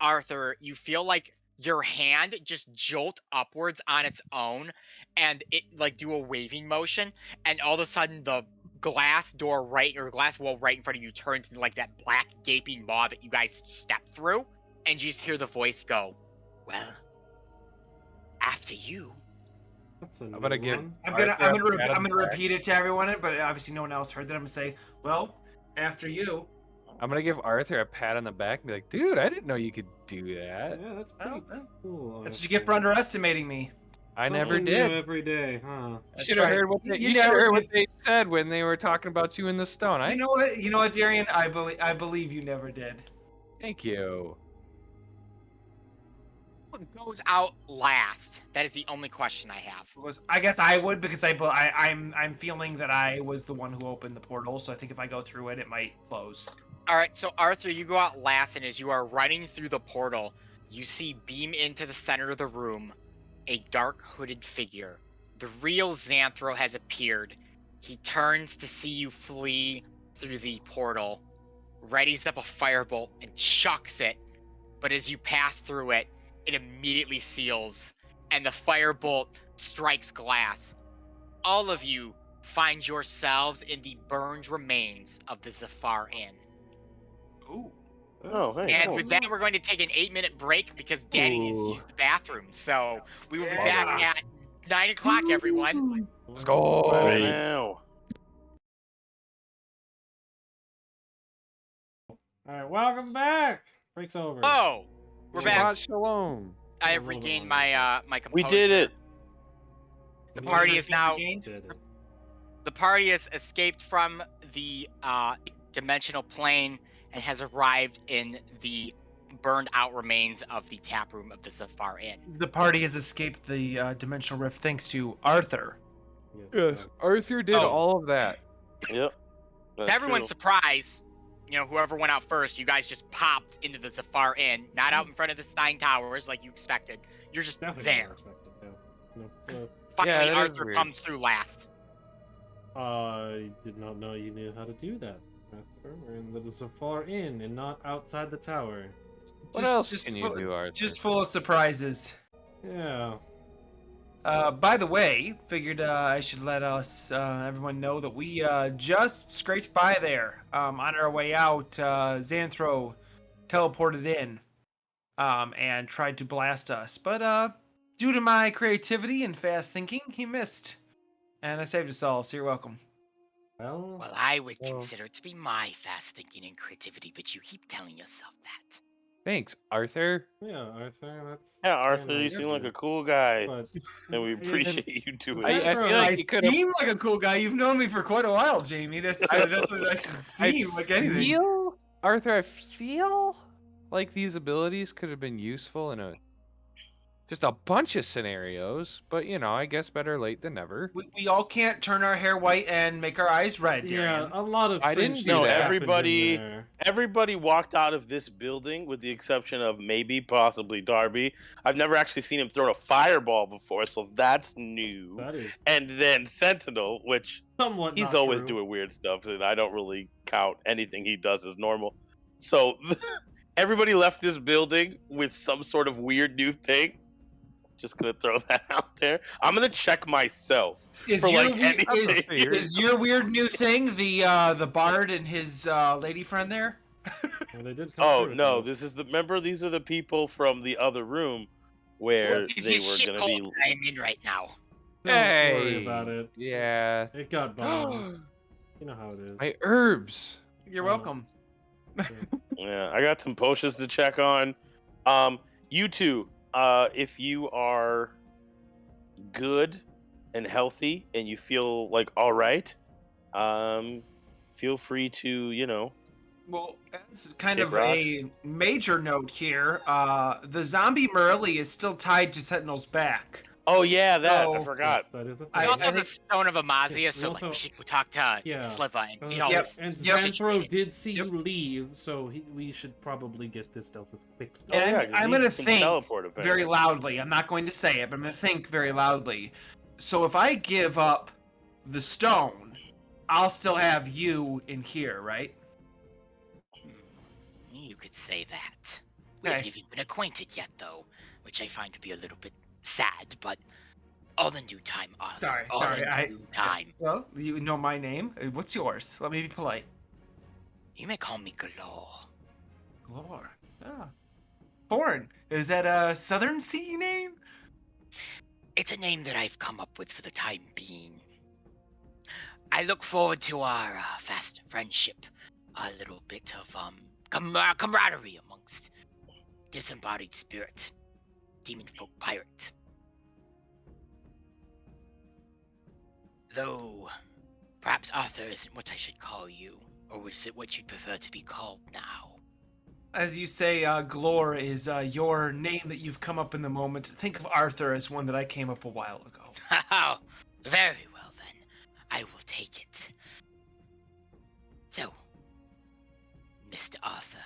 Arthur, you feel like your hand just jolt upwards on its own, and it like do a waving motion, and all of a sudden the glass door glass wall right in front of you turns into like that black gaping maw that you guys step through, and you just hear the voice go, "Well, after you." I'm gonna give. I'm gonna repeat it to everyone, but obviously no one else heard that. I'm gonna say, "Well, after you." I'm gonna give Arthur a pat on the back and be like, "Dude, I didn't know you could do that." Yeah, that's pretty cool. That's what you get for underestimating me. I never Something did. new every day, huh? You should have heard what they said when they were talking about you in the stone. You know what, Darian? I believe you never did. Thank you. What goes out last? That is the only question I have. I guess I would, because I'm feeling that I was the one who opened the portal. So I think if I go through it, it might close. All right, so Arthur, you go out last, and as you are running through the portal, you see beam into the center of the room a dark hooded figure. The real Xanthro has appeared. He turns to see you flee through the portal, readies up a firebolt and chucks it, but as you pass through it, it immediately seals, and the firebolt strikes glass. All of you find yourselves in the burned remains of the Zafar Inn. Ooh. Oh, hey, And cool. with that, we're going to take an 8-minute break because Danny needs to Ooh. use the bathroom. So we will be Yeah. back at 9 o'clock, everyone. Let's go. Bye Great. now. All right, welcome back. Break's over. Oh, we're back. Shabbat shalom. I A have little bit regained longer. my We composure. did it. The We party Composure is being now. regained. did it. The party has escaped from the dimensional plane and has arrived in the burned out remains of the tap room of the Zafar Inn. The party has escaped the dimensional rift thanks to Arthur. Yes, Arthur did Oh. all of that. Yep. To That's everyone's true. surprise, whoever went out first, you guys just popped into the Zafar Inn, not out in front of the Stein Towers like you expected. You're just Definitely there. not expected, yeah. No, Finally, that is Arthur weird. comes through last. I did not know you knew how to do that. Arthur. We're in the Zafar Inn and not outside the tower. What else can you do, Arthur? Just full of surprises. Yeah. By the way, figured I should let everyone know that we just scraped by there. On our way out, Xanthro teleported in and tried to blast us. But due to my creativity and fast thinking, he missed. And I saved us all, so you're welcome. Well, Well, I would Well- consider it to be my fast thinking and creativity, but you keep telling yourself that. Thanks, Arthur. yeah, Arthur, that's... Yeah, very Arthur, you nice seem of like you. a cool guy, But... and we and- appreciate you doing I- it. I feel like I he could have. seem like a cool guy. You've known me for quite a while, Jamie. That's what I should seem like anything. Feel, Arthur, I feel like these abilities could have been useful in just a bunch of scenarios, but I guess better late than never. We all can't turn our hair white and make our eyes red, Yeah, Darian. a lot of I didn't strange do things that. happened in Everybody- there. Everybody walked out of this building with the exception of maybe, possibly Darby. I've never actually seen him throw a fireball before, so that's new. That is And then Sentinel, which somewhat he's not always true. doing weird stuff, and I don't really count anything he does as normal. So everybody left this building with some sort of weird new thing. Just gonna throw that out there. I'm gonna check myself for like anything. Is your weird new thing the bard and his lady friend there? Well, they did come Oh through with no, us. this is remember these are the people from the other room where This they is were a gonna be. shithole I'm in right now. Don't worry Hey, about it. Yeah. It got bombed. You know how it is. My herbs. You're Oh. welcome. Yeah, I got some potions to check on. You two, if you are good and healthy and you feel like all right, feel free to, Well, as kind Kick of rocks. a major note here, the zombie Morelli is still tied to Sentinel's back. Oh yeah, that I So- forgot. Yes, that is a I- There's thing. also I the think- Stone of Amazia, Yes, so we like also- we should go talk to Yeah. Sliva and Yep. get all Yep. this. And Yep. Xanthro did see Yep. you leave, so we should probably get this dealt with quickly. Oh, And yeah, 'cause I'm he gonna can think teleport, very apparently. loudly. I'm not going to say it, but I'm going to think very loudly. So if I give up the stone, I'll still have you in here, right? You could say that. We Okay. haven't even been acquainted yet, though, which I find to be a little bit sad, but all in due time, Arthur. All Sorry. in due time. Yes. Well, you know my name. What's yours? Let me be polite. You may call me Galore. Glor. Ah. Foreign. Is that a Southern Sea name? It's a name that I've come up with for the time being. I look forward to our fast friendship, a little bit of camaraderie amongst disembodied spirit, demon folk pirate. Though, perhaps Arthur isn't what I should call you, or is it what you'd prefer to be called now? As you say, Glor is your name that you've come up in the moment. Think of Arthur as one that I came up a while ago. Very well then. I will take it. So, Mr. Arthur,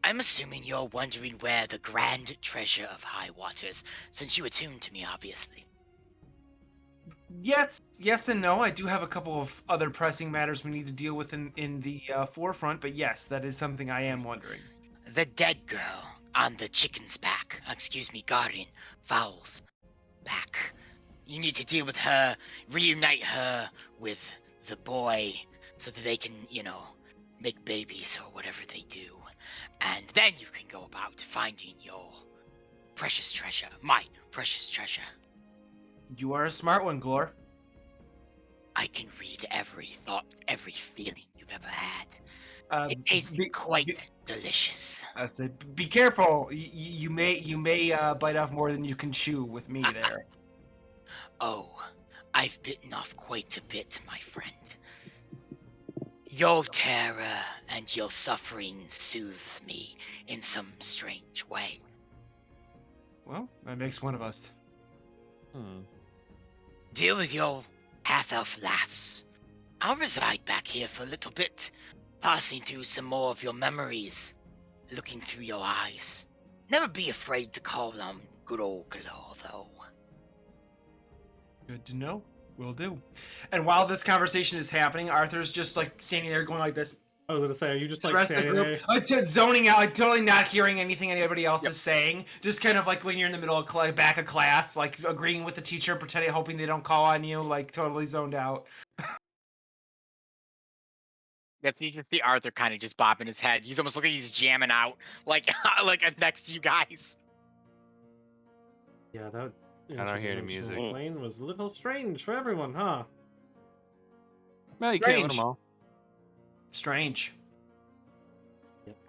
I'm assuming you're wondering where the grand treasure of High Waters, since you attuned to me, obviously. Yes and no. I do have a couple of other pressing matters we need to deal with in the forefront, but yes, that is something I am wondering. The dead girl on the chicken's back, guardian, Fowl's back. You need to deal with her, reunite her with the boy, so that they can, make babies or whatever they do. and then you can go about finding your precious treasure, my precious treasure. You are a smart one, Glor. I can read every thought, every feeling you've ever had. Uh, It tastes quite delicious. I said, be careful. You may bite off more than you can chew with me there. Oh, I've bitten off quite a bit, my friend. Your terror and your suffering soothes me in some strange way. Well, that makes one of us. Deal with your half-elf lass. I'll reside back here for a little bit, passing through some more of your memories, looking through your eyes. Never be afraid to call on good old Glor, though. Good to know. Will do. And while this conversation is happening, Arthur's just like standing there going like this. I was gonna say, are you just The like rest of the standing group, there? zoning out, like totally not hearing anything anybody else is saying. Just kind of like when you're in the middle of back of class, like agreeing with the teacher, pretending, hoping they don't call on you, like totally zoned out. Yeah, you can see Arthur kind of just bobbing his head. He's almost looking like he's jamming out, like next to you guys. Yeah, that. I don't hear the music. Plane was a little strange for everyone, huh? Well, you can't win Strange. them all. Strange.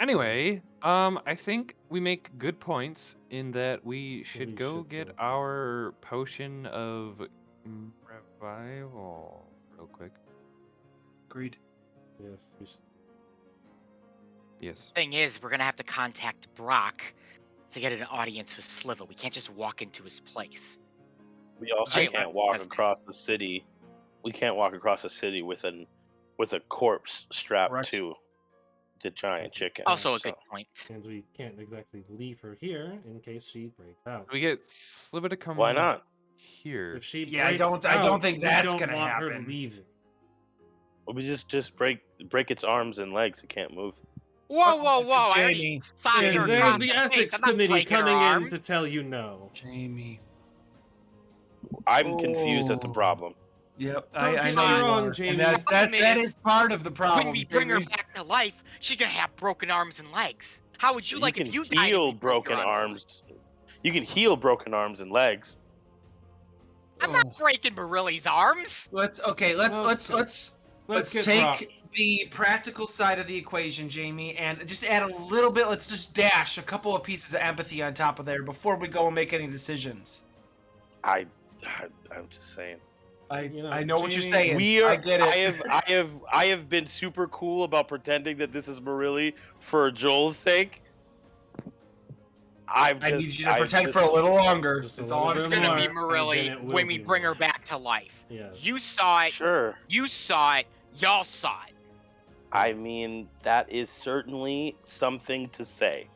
Anyway, I think we make good points in that we should go get our potion of revival real quick. Agreed. Yes, we should. Yes. Thing is, we're gonna have to contact Brock to get an audience with Sliva. We can't just walk into his place. We also Jayla, can't walk listen. across the city. We can't walk across the city with a corpse strapped Correct. to the giant chicken. Also a so- good point. And we can't exactly leave her here in case she breaks out. We get Sliva to come. Why not? Here. If she Yeah, I breaks don't out, think we that's don't gonna want her happen. leaving. Well, we just break its arms and legs. It can't move. Whoa, whoa, whoa! I already Jamie. socked her And across there's the the face. ethics I'm not committee breaking her coming in arms. to tell you no. Jamie. I'm confused at the Oh. problem. Yep, Don't I get know me you wrong, are. Jamie. And that Problem is part of the problem. When we bring her Jamie. back to life, she's gonna have broken arms and legs. How would you like can if you died? heal and you broke your broken arms? arms. You can heal broken arms and legs. I'm not breaking Barilli's arms. Let's Let's get take Brock. the practical side of the equation, Jamie, and just add a little bit. Let's just dash a couple of pieces of empathy on top of there before we go and make any decisions. I'm just saying. I know what you're Jamie, saying. I get it. I have been super cool about pretending that this is Marilli for Joel's sake. I need you to pretend for a little longer. Just a That's all I'm little It's bit saying. gonna more. be and then Marilli it will when we be bring her more. back to life. Yes. You saw it. Sure. You saw it. Y'all saw it. I mean, that is certainly something to say.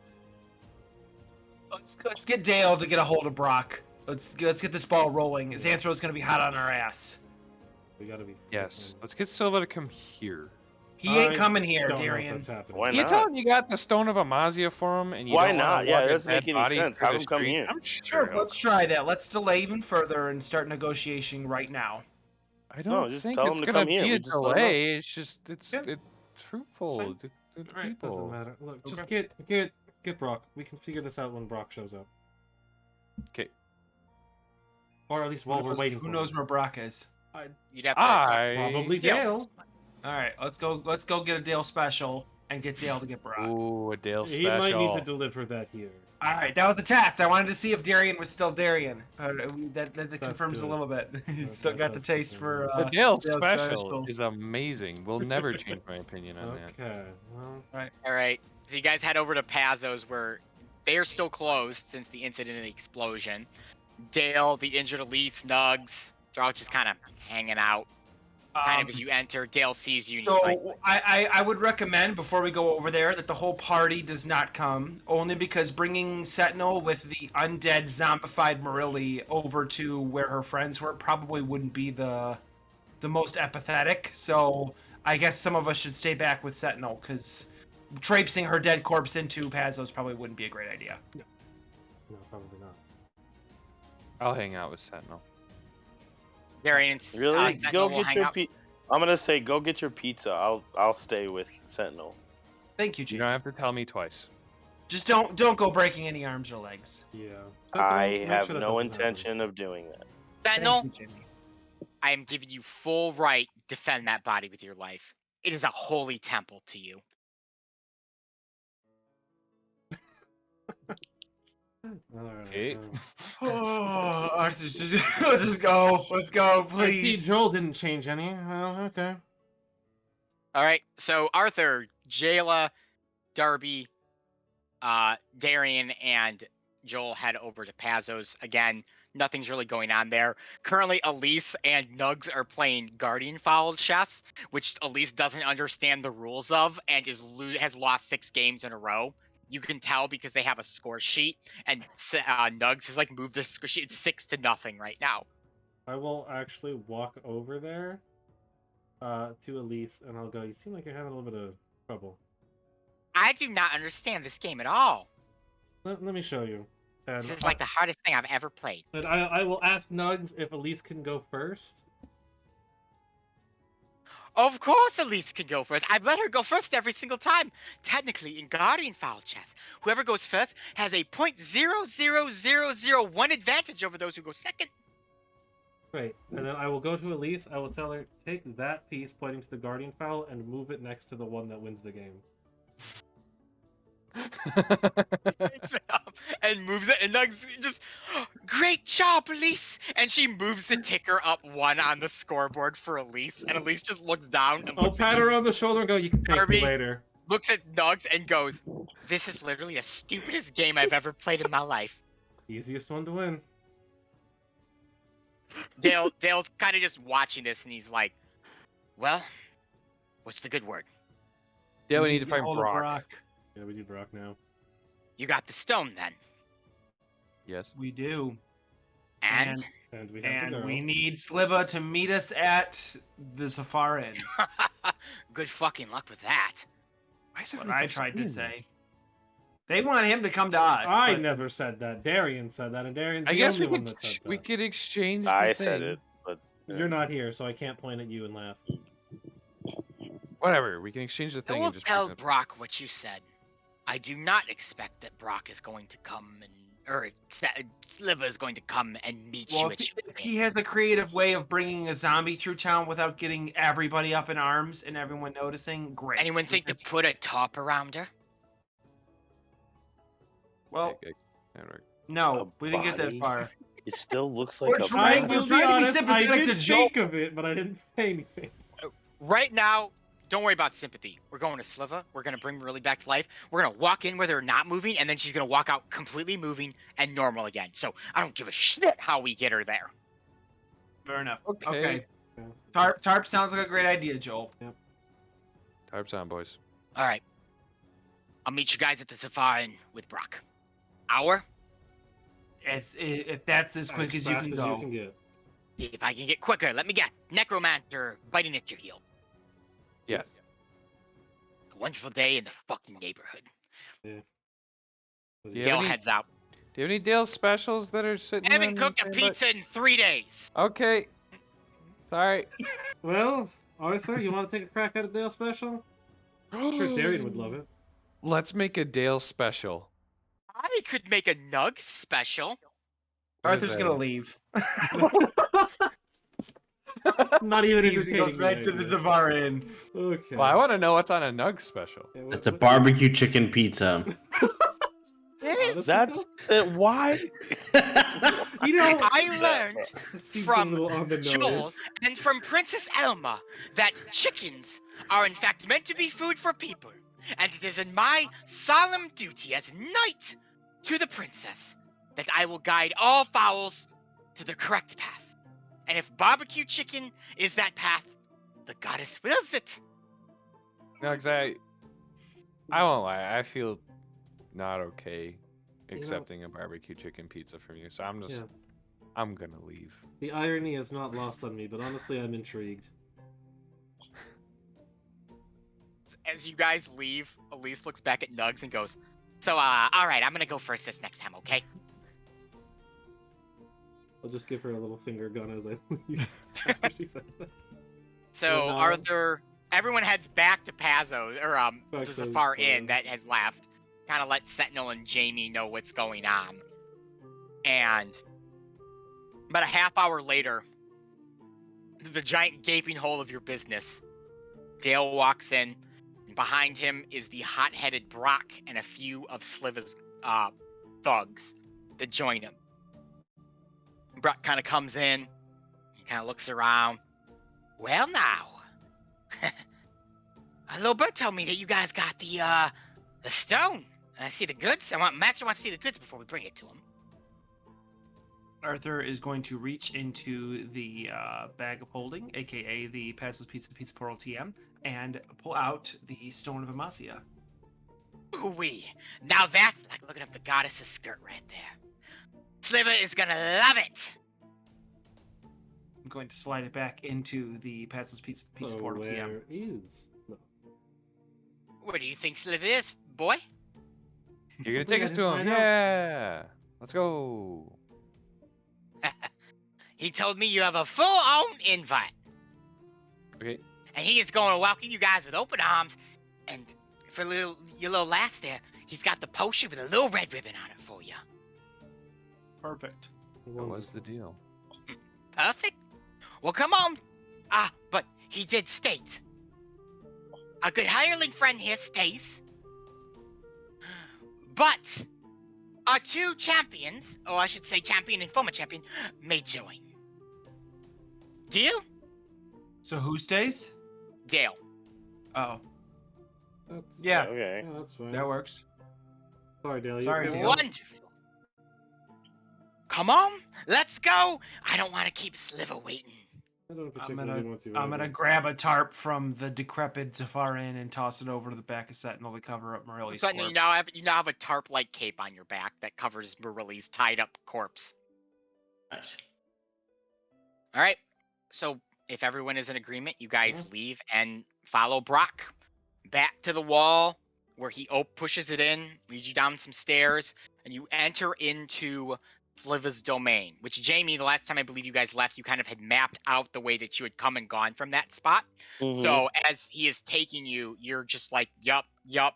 Let's get Dale to get a hold of Brock. Let's get this ball rolling. Xanthro's gonna be hot on our ass. We gotta be. Yes. Let's get Sliva to come here. He ain't I coming here, don't know if Darian. that's happening. Why You not? tell him you got the Stone of Amazia for him, and you Why don't wanna not? Yeah, walk it a doesn't make dead any body sense. through Have the him come street. here. I'm Sure, sure. let's try that. Let's delay even further and start negotiating right now. I don't just think tell it's him to gonna come here. be We a just let him know. delay. It's just it's Yeah. truthful fine. to the Alright, people. Doesn't matter. Look, just get Brock. We can figure this out when Brock shows up, Okay. or at least while we're waiting. Who for knows him. where Brock is? You'd have to talk Probably to Dale. Dale. All right, let's go get a Dale special and get Dale to get Brock. Ooh, a Dale He special. might need to deliver that here. All right, that was the test. I wanted to see if Darian was still Darian. That confirms a good. little bit. He's still got the That's taste good. for The Dale Dale special is amazing. We'll never change my opinion on that. Okay. Well, All right. So you guys head over to Pazzo's, where they're still closed since the incident of the explosion. Dale, the injured Elise, Nugs, they're all just kind of hanging out. Kind of as you enter, Dale sees you and he's like, So I would recommend before we go over there that the whole party does not come, only because bringing Sentinel with the undead zombified Marilli over to where her friends were probably wouldn't be the most empathetic. So I guess some of us should stay back with Sentinel because traipsing her dead corpse into Pazzo's probably wouldn't be a great idea. no, probably not. I'll hang out with Sentinel. Darian, Really? Sentinel Go will get hang your out. I'm gonna say go get your pizza. I'll stay with Sentinel. Thank you, You Jamie. don't have to tell me twice. Just don't go breaking any arms or legs. Yeah. I Make have sure that no doesn't happen. intention of doing that. Sentinel, Thank you, Jamie. I am giving you full right to defend that body with your life. It is a holy temple to you. Alright. Okay. Oh, Arthur, let's just go. Let's go, I see please. Joel didn't change any. Well, okay. All right, so Arthur, Jayla, Darby, Darian, and Joel head over to Pazos. Again, nothing's really going on there. Currently, Elise and Nugs are playing Guardian Foul chess, which Elise doesn't understand the rules of and has lost 6 games in a row. You can tell because they have a score sheet, and Nugs has like moved the score sheet. It's 6-0 right now. I will actually walk over there to Elise, and I'll go, you seem like you're having a little bit of trouble. I do not understand this game at all. Let me show you. And This is like the hardest thing I've ever played. And I will ask Nugs if Elise can go first. Of course Elise can go first. I've let her go first every single time. Technically, in Guardian Foul chess, whoever goes first has a 0.00001 advantage over those who go second. Great. And then I will go to Elise. I will tell her, take that piece pointing to the Guardian Foul and move it next to the one that wins the game. Picks it up and moves it, and Nugs just, great job, Elise! And she moves the ticker up 1 on the scoreboard for Elise, and Elise just looks down and I'll looks at pat you, her on the shoulder and go, you can thank Darby. me later. looks at Nugs and goes, this is literally the stupidest game I've ever played in my life. Easiest one to win. Dale's kind of just watching this, and he's like, well, what's the good word? Yeah, we need to find hold of Brock. Yeah, we need Brock now. You got the stone, then. Yes. We do. And? And we have to go. we need Sliva to meet us at the Safari Inn. Good fucking luck with that. What I tried to say. They want him to come to us. I but never said that. Darian said that, and Darian's the I guess only we one that said we that. could exchange. I the said thing. it, but You're not here, so I can't point at you and laugh. Whatever. We can exchange the I thing will and just. tell bring it- Brock what you said. I do not expect that Brock is going to come Sliva is going to come and meet you well, at if your he inn. has a creative way of bringing a zombie through town without getting everybody up in arms and everyone noticing, great. Anyone think to Because- put a top around her? Well, Okay, alright. no, we didn't get that body? far. it still looks like We're a trying- I body. will trying be to be honest, I sympathetic did to Joel. think of it, but I didn't say anything. Right now, don't worry about sympathy. We're going to Sliva. We're going to bring Riley back to life. We're going to walk in where they're not moving, and then she's going to walk out completely moving and normal again. So I don't give a shit how we get her there. Fair enough. Okay. Okay. Yeah. Tarp sounds like a great idea, Joel. Tarps on, boys. All right. I'll meet you guys at the Safari Inn with Brock. Hour? If that's as quick as you fast can as go. you can get. If I can get quicker, let me get necromancer biting at your heel. Yes. A wonderful day in the fucking neighborhood. Do you have Dale any- heads out. Do you have any Dale specials that are sitting? I haven't on cooked a standby? pizza in 3 days. Okay. Sorry. Well, Arthur, you want to take a crack at a Dale special? I'm sure Darian would love it. Let's make a Dale special. I could make a Nug special. What is Arthur's that? gonna leave. Not even Leaves and goes entertaining back the to the idea. Safari Inn. Okay. Well, I want to know what's on a Nug special. Yeah, what- It's a what- barbecue chicken pizza. That's why. You know, I learned that seems from a little on the Joel nose. and from Princess Elma that chickens are in fact meant to be food for people, and it is in my solemn duty as knight to the princess that I will guide all fowls to the correct path. And if barbecue chicken is that path, the goddess wills it. No, I won't lie. I feel not okay know- accepting a barbecue chicken pizza from you. So I'm just, Yeah. I'm gonna leave. The irony is not lost on me, but honestly, I'm intrigued. As you guys leave, Elise looks back at Nugs and goes, so, all right, I'm gonna go first this next time, okay? I'll just give her a little finger gun as I leave. After she said that. So, And, Arthur, everyone heads back to Pazzo, or Back the to Zafar the- Inn that had left. Kind of let Sentinel and Jamie know what's going on. And about a half hour later, the giant gaping hole of your business, Dale walks in, and behind him is the hot-headed Brock and a few of Sliva's thugs that join him. Brock kind of comes in, he kind of looks around. Well, now, a little bird told me that you guys got the stone. I see the goods. Master wants to see the goods before we bring it to him. Arthur is going to reach into the bag of holding, aka the Passos Pizza Portal TM, and pull out the Stone of Amasia. Ooh-wee. Now that's like looking up the goddess's skirt right there. Sliva is gonna love it. I'm going to slide it back into the Passos Pizza So Portal TM. where is? No. Where do you think Sliva is, boy? You're gonna We take us gotta to him? find out. Yeah. Let's go. He told me you have a full-on invite. Okay. And he is going to welcome you guys with open arms. And for your little lass there, he's got the potion with a little red ribbon on it for you. Perfect. What was the deal? Perfect. Well, come on. But he did state. A good hireling friend here stays. But our two champions, or I should say champion and former champion, may join. Deal? So who stays? Dale. Oh, That's, yeah, Okay. yeah, that's fine. that works. Sorry, Dale. Sorry, you Dale. Wonderful. Come on, let's go. I don't want to keep Sliva waiting. I don't I'm particularly want to. I'm gonna either. grab a tarp from the decrepit Zafar Inn and toss it over to the back of Sentinel to cover up Morelli's But corpse. you now have a tarp-like cape on your back that covers Marili's tied-up corpse. Nice. All right. So if everyone is in agreement, you guys Yeah. leave and follow Brock back to the wall where he pushes it in, leads you down some stairs, and you enter into Sliva's domain, which Jamie, the last time I believe you guys left, you kind of had mapped out the way that you had come and gone from that spot. Mhm. So as he is taking you, you're just like, yup,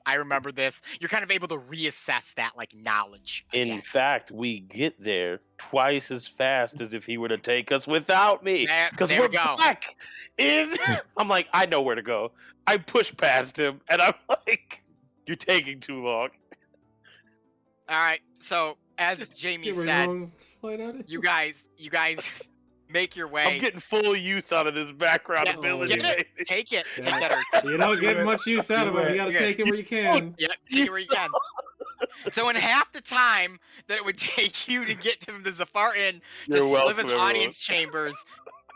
I remember this. You're kind of able to reassess that like knowledge again. In fact, we get there twice as fast as if he were to take us without me. Because There we're we go. back in. I'm like, I know where to go. I push past him, and I'm like, you're taking too long. All right. So as Jamie Get rid said, of flight out of you guys make your way. I'm getting full use out of this background Yeah, ability. get it. baby. Take it. Yeah. Take that. Or You don't get Do it. much use out of Do it. You it. gotta Yeah. take it where you can. Yep, take it where you can. So in half the time that it would take you to get to the Zafar Inn to You're welcome, Sliva's everyone. audience chambers,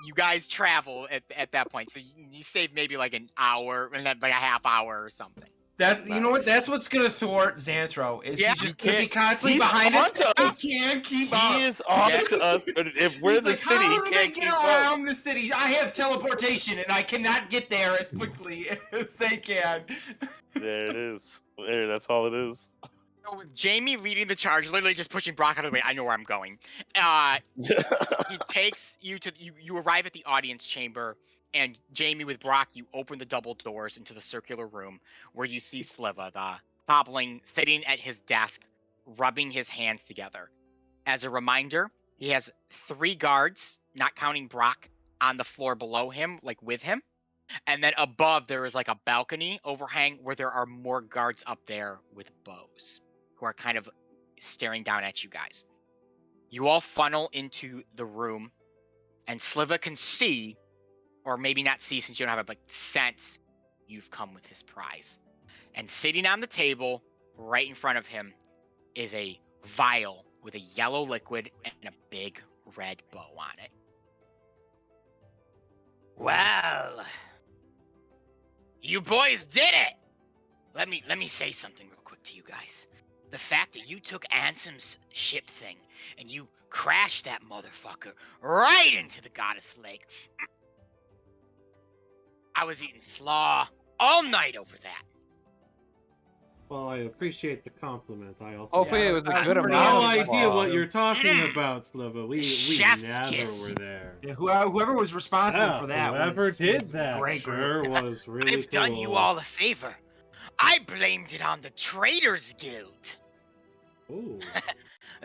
you guys travel at that point. So you save maybe like an hour and then like a half hour or something. That you know what? Nice. That's what's gonna thwart Xanthro. Is Yeah. he's just You gonna be can't- constantly he's behind us. onto us. He can't keep up. He is on Yeah. to us, and if we're in He's the like, city, how he do they can't get keep up. around the city? I have teleportation, and I cannot get there as quickly as they can. There it is. There, that's all it is. So with Jamie leading the charge, literally just pushing Brock out of the way. I know where I'm going. He takes you to you arrive at the audience chamber, and Jamie with Brock, you open the double doors into the circular room where you see Sliva, the hobbling, sitting at his desk, rubbing his hands together. As a reminder, he has 3 guards, not counting Brock, on the floor below him, like with him. And then above there is like a balcony overhang where there are more guards up there with bows who are kind of staring down at you guys. You all funnel into the room, and Sliva can see, or maybe not see since you don't have it, but sense you've come with his prize. And sitting on the table right in front of him is a vial with a yellow liquid and a big red bow on it. Well, you boys did it! Let me say something real quick to you guys. The fact that you took Ansem's ship thing and you crashed that motherfucker right into the Goddess Lake. I was eating slaw all night over that. Well, I appreciate the compliment. I also Hopefully it was a I was good pretty amount. no happy of about idea that, what too. you're talking about, Sliva. We Chef's never kiss. were there. Yeah, whoever was responsible for that whoever was did was a that great sure group. was really I've cool. done you all a favor. I blamed it on the Traitors Guild. Ooh.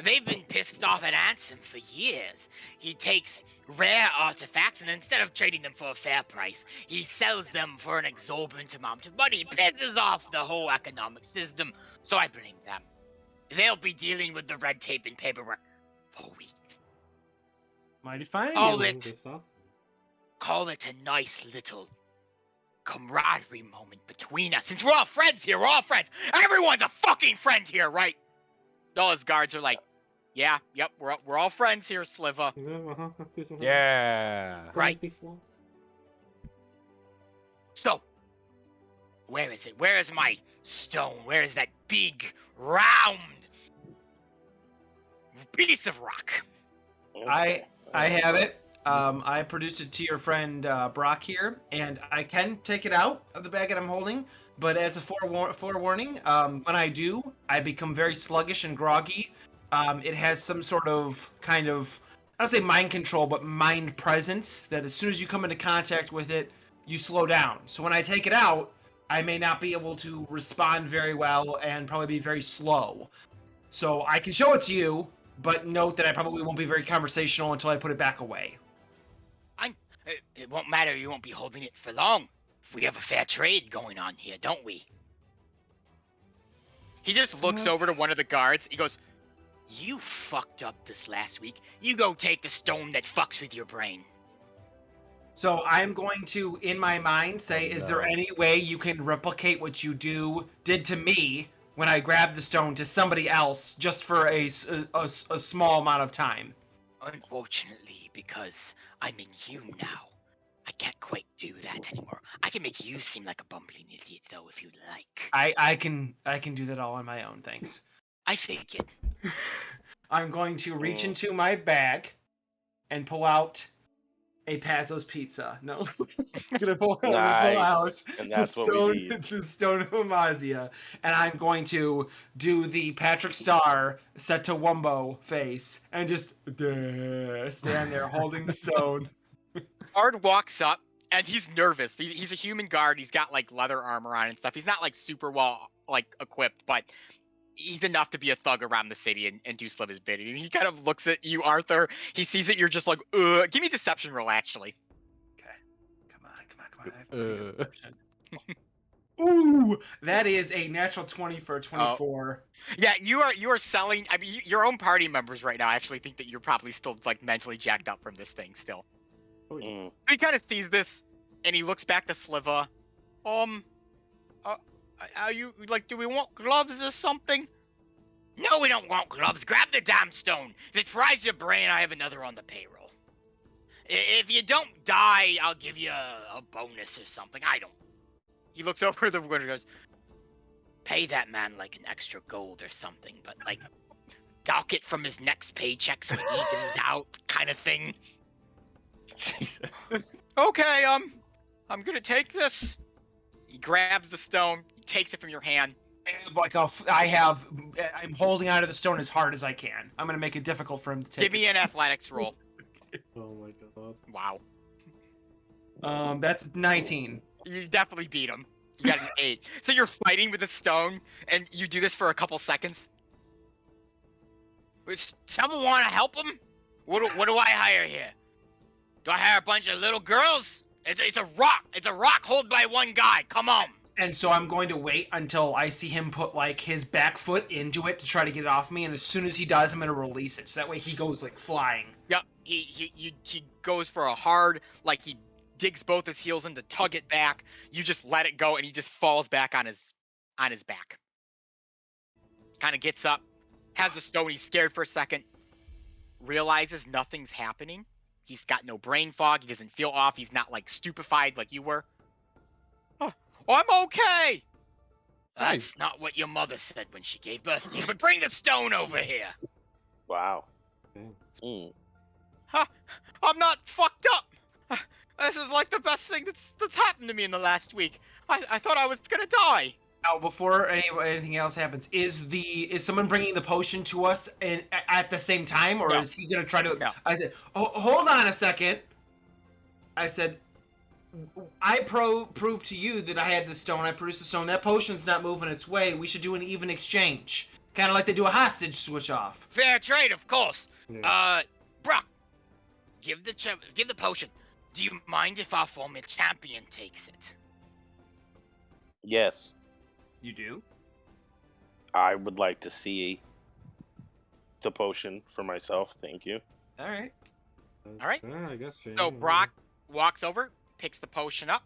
They've been pissed off at Ansem for years. He takes rare artifacts and instead of trading them for a fair price, he sells them for an exorbitant amount of money. He pisses off the whole economic system. So I blame them. They'll be dealing with the red tape and paperwork for weeks. Mighty fine. Call They it, stopped. call it a nice little camaraderie moment between us. Since we're all friends here, we're all friends. Everyone's a fucking friend here, right? All his guards are like, yeah, yep, we're all friends here, Sliva. Yeah. Right. So, where is it? Where is my stone? Where is that big, round piece of rock? I have it. I produced it to your friend Brock here, and I can take it out of the bag that I'm holding. But as a forewarning, when I do, I become very sluggish and groggy. It has some sort of kind of, I don't say mind control, but mind presence that as soon as you come into contact with it, you slow down. So when I take it out, I may not be able to respond very well and probably be very slow. So I can show it to you, but note that I probably won't be very conversational until I put it back away. It won't matter. You won't be holding it for long. We have a fair trade going on here, don't we? He just looks over to one of the guards. He goes, "You fucked up this last week. You go take the stone that fucks with your brain." So I'm going to, in my mind, say, Oh, is there no. any way you can replicate what you did to me when I grabbed the stone to somebody else just for a small amount of time? Unfortunately, because I'm in you now, I can't quite do that anymore. I can make you seem like a bumbling idiot, though, if you'd like. I can do that all on my own, thanks. I figured. I'm going to reach into my bag and pull out a Pazzo's pizza. No, I'm gonna pull out And the that's what we stone, need. the stone of Amazia, and I'm going to do the Patrick Star set to Wumbo face and just stand there holding the stone. Guard walks up, and he's nervous. He's a human guard. He's got like leather armor on and stuff. He's not like super well like equipped, but he's enough to be a thug around the city and do Sliva's bidding. And he kind of looks at you, Arthur. He sees that you're just like, ugh. Give me a deception roll, actually. Okay, come on. I have pretty good deception. Ooh, that is a natural 20 for a 24. Yeah, you are selling. I mean, your own party members right now actually think that you're probably still like mentally jacked up from this thing still. Mm. He kind of sees this, and he looks back to Sliva. Are you like? Do we want gloves or something? No, we don't want gloves. Grab the damn stone. If it fries your brain, I have another on the payroll. If you don't die, I'll give you a bonus or something. I don't. He looks over the window and goes, "Pay that man like an extra gold or something, but like dock it from his next paycheck so it evens out, kind of thing." Jesus. Okay, I'm gonna take this. He grabs the stone, he takes it from your hand. I'm holding onto the stone as hard as I can. I'm gonna make it difficult for him to take. Give me an athletics roll. Oh my god. Wow. That's 19. You definitely beat him. You got an 8. So you're fighting with a stone, and you do this for a couple seconds. Does someone want to help him? What do I hire here? Do I hire a bunch of little girls? It's a rock. It's a rock held by one guy. Come on. And so I'm going to wait until I see him put like his back foot into it to try to get it off me, and as soon as he does, I'm gonna release it. So that way he goes like flying. Yep. He goes for a hard, like he digs both his heels in to tug it back. You just let it go, and he just falls back on his back. Kind of gets up, has the stone. He's scared for a second. Realizes nothing's happening. He's got no brain fog. He doesn't feel off. He's not like stupefied like you were. Oh, I'm okay. That's not what your mother said when she gave birth to you. But bring the stone over here. Wow. Okay. I'm not fucked up. This is like the best thing that's happened to me in the last week. I thought I was gonna die. Now, before anything else happens, is someone bringing the potion to us at the same time, or No. is he gonna try to? No. I said, oh, hold on a second. I said, I proved to you that I had the stone. I produced the stone. That potion's not moving its way. We should do an even exchange, kind of like they do a hostage switch off. Fair trade, of course. Yeah. Brock, give the potion. Do you mind if our former champion takes it? Yes, You do? I would like to see the potion for myself. Thank you. All right. All right. Yeah, I guess. Jamie, So Brock walks over, picks the potion up.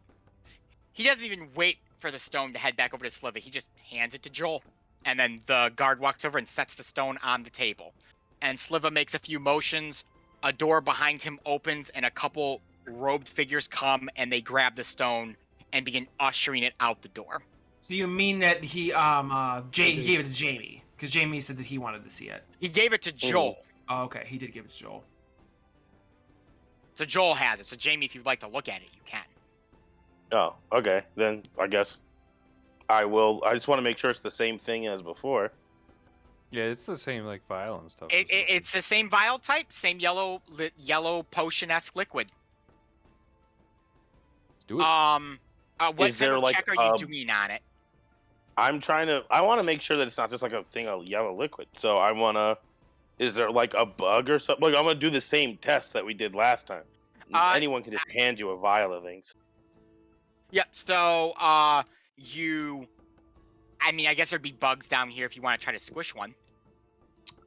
He doesn't even wait for the stone to head back over to Sliva. He just hands it to Joel. And then the guard walks over and sets the stone on the table. And Sliva makes a few motions. A door behind him opens, and a couple robed figures come, and they grab the stone and begin ushering it out the door. So you mean that he he gave it to Jamie because Jamie said that he wanted to see it. He gave it to Joel. Oh, okay, he did give it to Joel. So Joel has it. So Jamie, if you'd like to look at it, you can. Oh, okay. Then I guess I will. I just want to make sure it's the same thing as before. Yeah, it's the same like vial and stuff. It's the same vial type, same yellow potion-esque liquid. Do it. What Is type there, of like, check are you doing on it? I want to make sure that it's not just like a thing of yellow liquid. So I want to. Is there like a bug or something? Like I'm gonna do the same test that we did last time. Anyone can just hand you a vial of things. Yep. So you. I mean, I guess there'd be bugs down here if you want to try to squish one.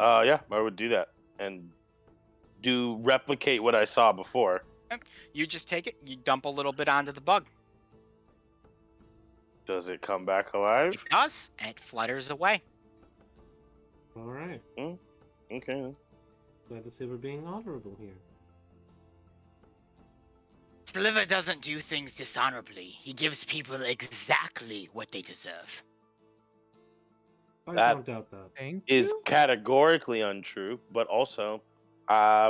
Yeah, I would do that and replicate what I saw before. You just take it. You dump a little bit onto the bug. Does it come back alive? It does, and it flutters away. All right. Okay. Glad to see we're being honorable here. Sliva doesn't do things dishonorably. He gives people exactly what they deserve. I That- don't doubt that. Thank Is you. categorically untrue, but also,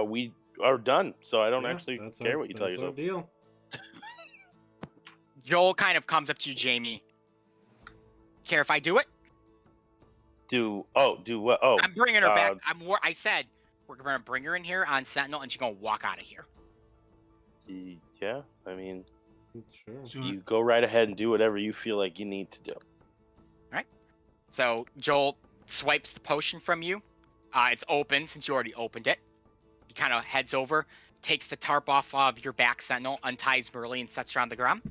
we are done, so I don't Yeah, actually that's care our- what you tell that's our yourself. deal. Joel kind of comes up to you, Jamie. Care if I do it? Do what? Oh, I'm bringing her back. I said we're gonna bring her in here on Sentinel, and she's gonna walk out of here. yeah. I mean, Sure. So you go right ahead and do whatever you feel like you need to do. So Joel swipes the potion from you. It's open since you already opened it. He kind of heads over, takes the tarp off of your back, Sentinel, unties Merle, and sets her on the ground.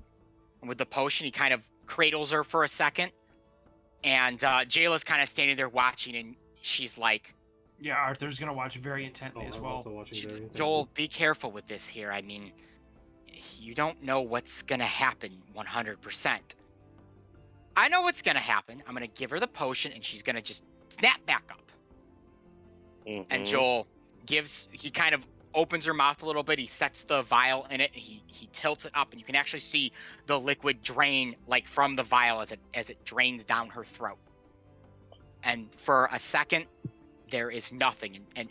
And with the potion, he kind of cradles her for a second. And Jayla's kind of standing there watching, and she's like, yeah, Arthur's gonna watch very intently as I'm well. also watching very intently. Joel, be careful with this here. I mean, you don't know what's going to happen 100%. I know what's going to happen. I'm going to give her the potion, and she's going to just snap back up. And Mhm. Joel he kind of opens her mouth a little bit. He sets the vial in it, and he tilts it up, and you can actually see the liquid drain like from the vial as it drains down her throat. And for a second, there is nothing, and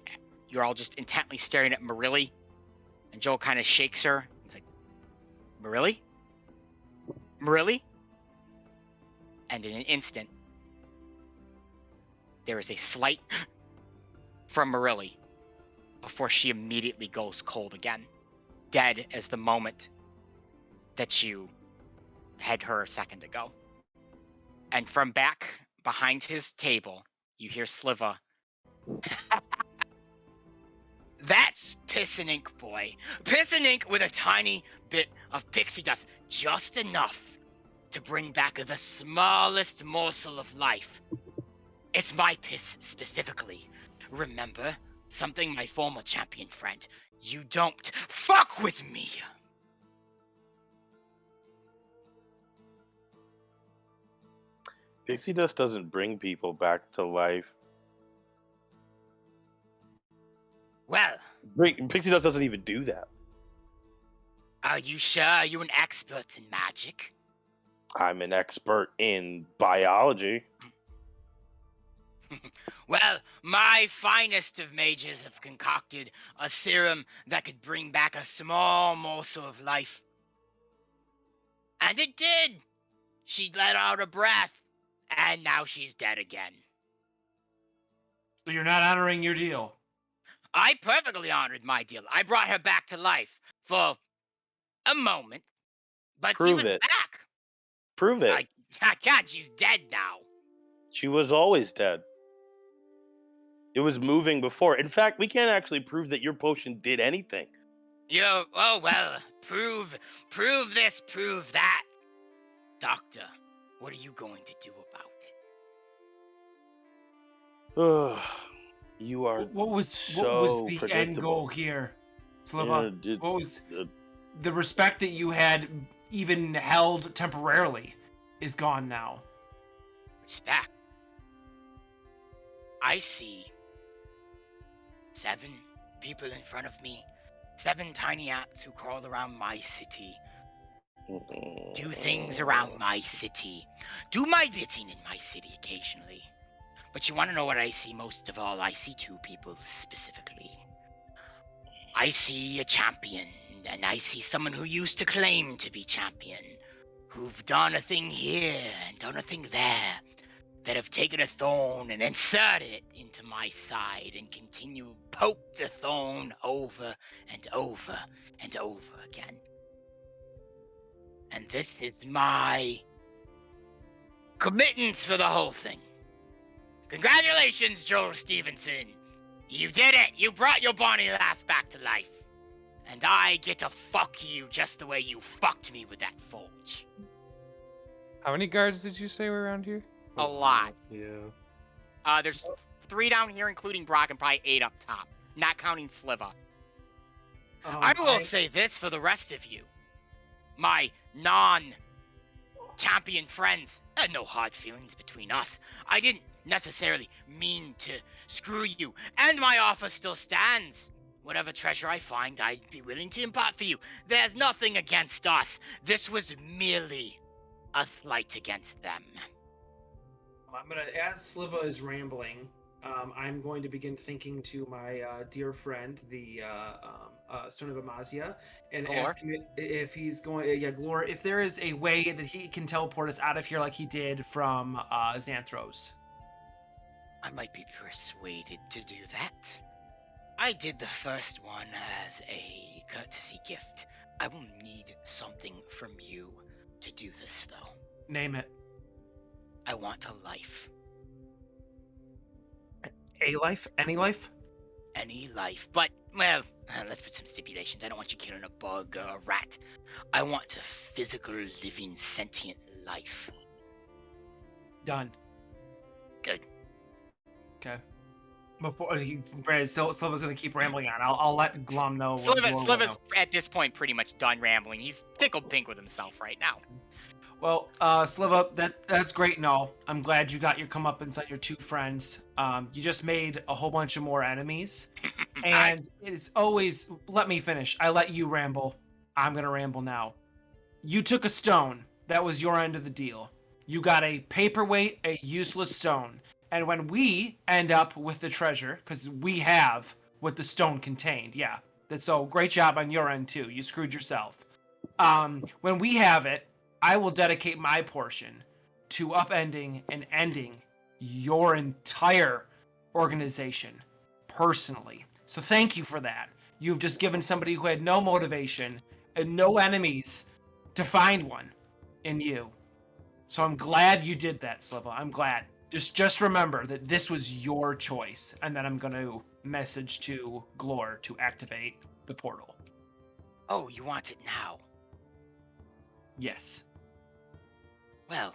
you're all just intently staring at Marilli. And Joel kind of shakes her. He's like, Marilli? Marilli? And in an instant, there is a slight from Marilli before she immediately goes cold again, dead as the moment that you had her a second ago. And from back behind his table, you hear Sliva. That's Piss and Ink, boy. Piss and Ink with a tiny bit of pixie dust, just enough to bring back the smallest morsel of life. It's my piss specifically. Remember, something my former champion friend, you don't fuck with me. Pixie dust doesn't bring people back to life. Well, Pixie dust doesn't even do that. are you sure you're an expert in magic? I'm an expert in biology. Well, my finest of mages have concocted a serum that could bring back a small morsel of life. And it did! She let out a breath, and now she's dead again. So you're not honoring your deal. I perfectly honored my deal. I brought her back to life for a moment, but Prove even it. back, Prove it. I can't. She's dead now. She was always dead. It was moving before. In fact, we can't actually prove that your potion did anything. Oh well, prove this, prove that. Doctor, what are you going to do about it? You are What was so the predictable. end goal here, Sliva? Yeah, What was the respect that you had even held temporarily is gone now. Respect. I see 7 people in front of me, 7 tiny ants who crawl around my city. Do things around my city. Do my bidding in my city occasionally. But you want to know what I see most of all? I see 2 people specifically. I see a champion, and I see someone who used to claim to be champion, who've done a thing here and done a thing there, that have taken a thorn and inserted it into my side and continue poke the thorn over and over and over again. And this is my committance for the whole thing. Congratulations, Joel Stevenson. You did it. You brought your Bonnie Lass back to life. And I get to fuck you just the way you fucked me with that forge. How many guards did you say were around here? A lot. Yeah. There's 3 down here, including Brock, and probably 8 up top. Not counting Sliva. I will say this for the rest of you. My non-champion friends. There are no hard feelings between us. I didn't necessarily mean to screw you. And my offer still stands. Whatever treasure I find, I'd be willing to impart for you. There's nothing against us. This was merely a slight against them. I'm gonna, as Sliva is rambling, I'm going to begin thinking to my dear friend, the Stone of Amazia, and Glor? ask him if he's going. Yeah, Glor, if there is a way that he can teleport us out of here like he did from Xanthros. I might be persuaded to do that. I did the first one as a courtesy gift. I will need something from you to do this, though. Name it. I want a life. A life? Any life? Any life. But, well, let's put some stipulations. I don't want you killing a bug or a rat. I want a physical, living, sentient life. Done. Good. Okay. Before Sliva's gonna keep rambling on. I'll let Glum know. Sliva's at this point pretty much done rambling. He's tickled pink with himself right now. Well, Sliva, that's great and all. I'm glad you got your comeuppance on your 2 friends. You just made a whole bunch of more enemies. And it's always... Let me finish. I let you ramble. I'm going to ramble now. You took a stone. That was your end of the deal. You got a paperweight, a useless stone. And when we end up with the treasure, because we have what the stone contained, yeah. So great job on your end, too. You screwed yourself. When we have it, I will dedicate my portion to upending and ending your entire organization personally. So thank you for that. You've just given somebody who had no motivation and no enemies to find one in you. So I'm glad you did that, Sliva. I'm glad. Just remember that this was your choice, and then I'm going to message to Glor to activate the portal. Oh, you want it now? Yes. Well,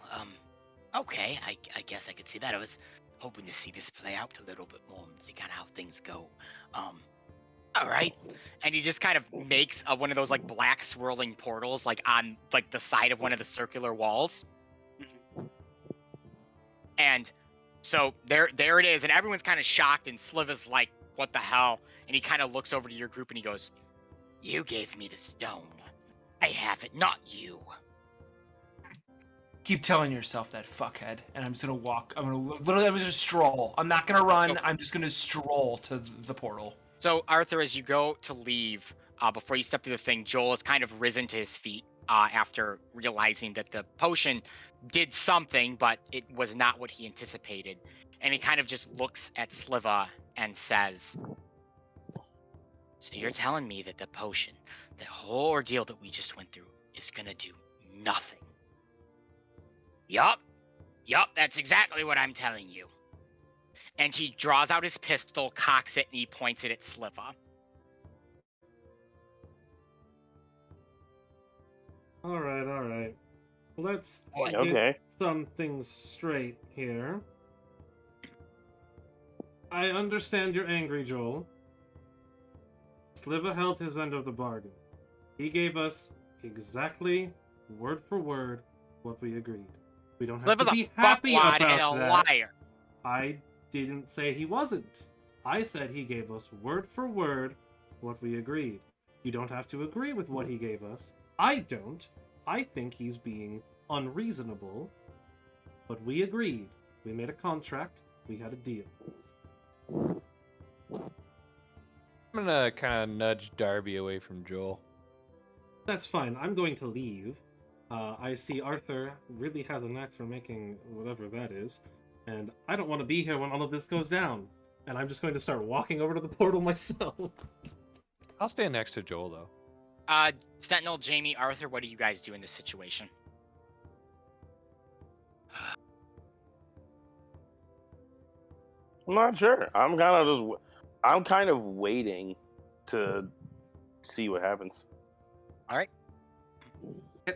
okay, I guess I could see that. I was hoping to see this play out a little bit more and see kind of how things go. All right. And he just kind of makes one of those like black swirling portals like on like the side of one of the circular walls. And so there it is, and everyone's kind of shocked, and Sliva's like, what the hell? And he kind of looks over to your group and he goes, you gave me the stone. I have it, not you. Keep telling yourself that, fuckhead. And I'm just gonna walk. I'm gonna stroll. I'm not gonna run. I'm just gonna stroll to the portal. So Arthur, as you go to leave, before you step through the thing, Joel has kind of risen to his feet after realizing that the potion did something, but it was not what he anticipated. And he kind of just looks at Sliva and says, so you're telling me that the potion, the whole ordeal that we just went through, is gonna do nothing? Yup, that's exactly what I'm telling you. And he draws out his pistol, cocks it, and he points it at Sliva. All right. Let's What? get some things straight here. I understand you're angry, Joel. Sliva held his end of the bargain. He gave us exactly, word for word, what we agreed. We don't have to be happy about and a that. liar. I didn't say he wasn't. I said he gave us word for word what we agreed. You don't have to agree with what he gave us. I don't. I think he's being unreasonable. But we agreed. We made a contract. We had a deal. I'm gonna kind of nudge Darby away from Joel. That's fine. I'm going to leave. I see Arthur really has a knack for making whatever that is. And I don't want to be here when all of this goes down. And I'm just going to start walking over to the portal myself. I'll stand next to Joel, though. Sentinel, Jamie, Arthur, what do you guys do in this situation? I'm not sure. I'm kind of waiting to see what happens. All right.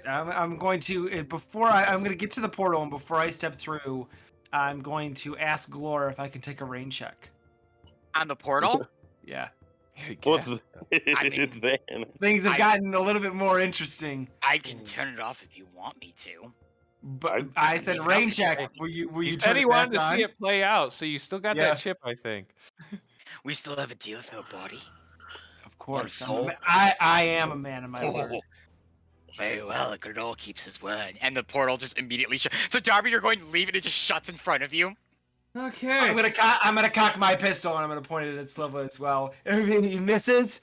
I'm going to I'm going to get to the portal, and before I step through, I'm going to ask Glor if I can take a rain check. On the portal? Yeah. It's then. Things have gotten a little bit more interesting. I can turn it off if you want me to. But I said rain check. Will you turn He it wanted back to on? see it play out, so you still got that chip, I think. We still have a deal for a body. Of course. Soul. I am a man of my word. Very well, a Gradol keeps his word. And the portal just immediately shuts. So Darby, you're going to leave and it just shuts in front of you? Okay. I'm gonna cock my pistol and I'm gonna point it at Sliva as well. If he misses,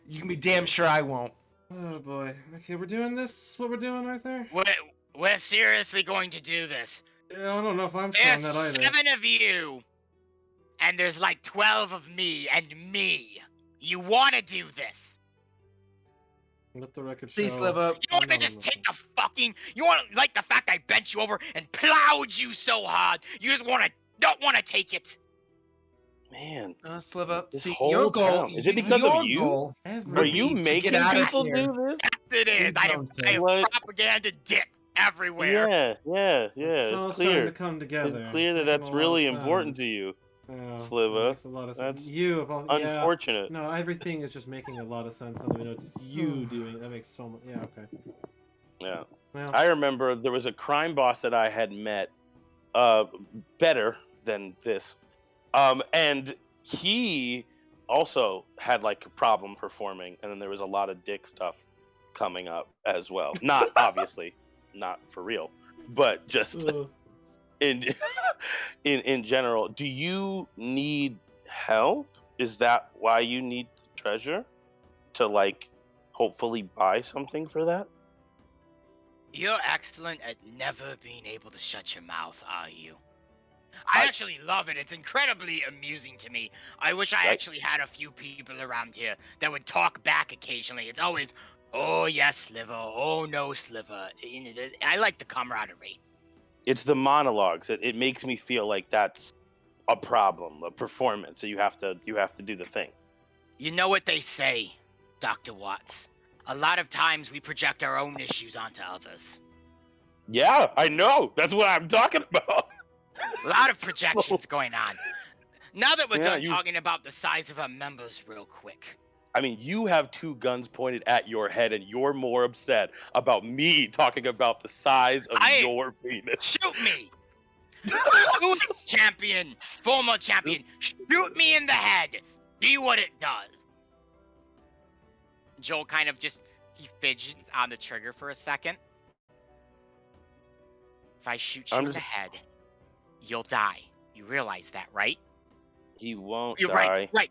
you can be damn sure I won't. Oh boy. Okay, we're doing this? This is what we're doing, Arthur? We're seriously going to do this. Yeah, I don't know if I'm strong There's that either. 7 of you. And there's like 12 of me and me. You want to do this? Let the record show. See, Sliva. You want to just take the fucking... You want to like the fact I bent you over and plowed you so hard. You just don't want to take it. Man. Sliva. This See, whole your goal... town. Is it because of you? Goal Are you making people do this? Yes, it is. I have propaganda dick everywhere. Yeah. It's all It's starting clear. to come together. It's clear that that's really important to you, Sliva. Makes a lot of sense. That's you, unfortunate. No, everything is just making a lot of sense. I mean, it's you doing that makes so much. Yeah, okay. Yeah. Well, I remember there was a crime boss that I had met, better than this, and he also had like a problem performing, and then there was a lot of dick stuff coming up as well. Not obviously, not for real, but just in general. Do you need help? Is that why you need the treasure? To like hopefully buy something for that? You're excellent at never being able to shut your mouth, are you? I actually love it. It's incredibly amusing to me. I wish I actually had a few people around here that would talk back occasionally. It's always, oh yes, Sliva. Oh no, Sliva. I like the camaraderie. It's the monologues. It makes me feel like that's a problem, a performance. So you have to do the thing. You know what they say, Dr. Watts. A lot of times we project our own issues onto others. Yeah, I know. That's what I'm talking about. A lot of projections going on. Now that we're done you- talking about the size of our members real quick. I mean, you have 2 guns pointed at your head, and you're more upset about me talking about the size of your penis. Shoot me! Shoot it, champion! Former champion! Shoot me in the head! See what it does! Joel kind of he fidgets on the trigger for a second. If I shoot you in the head, you'll die. You realize that, right? He won't You're die. Right.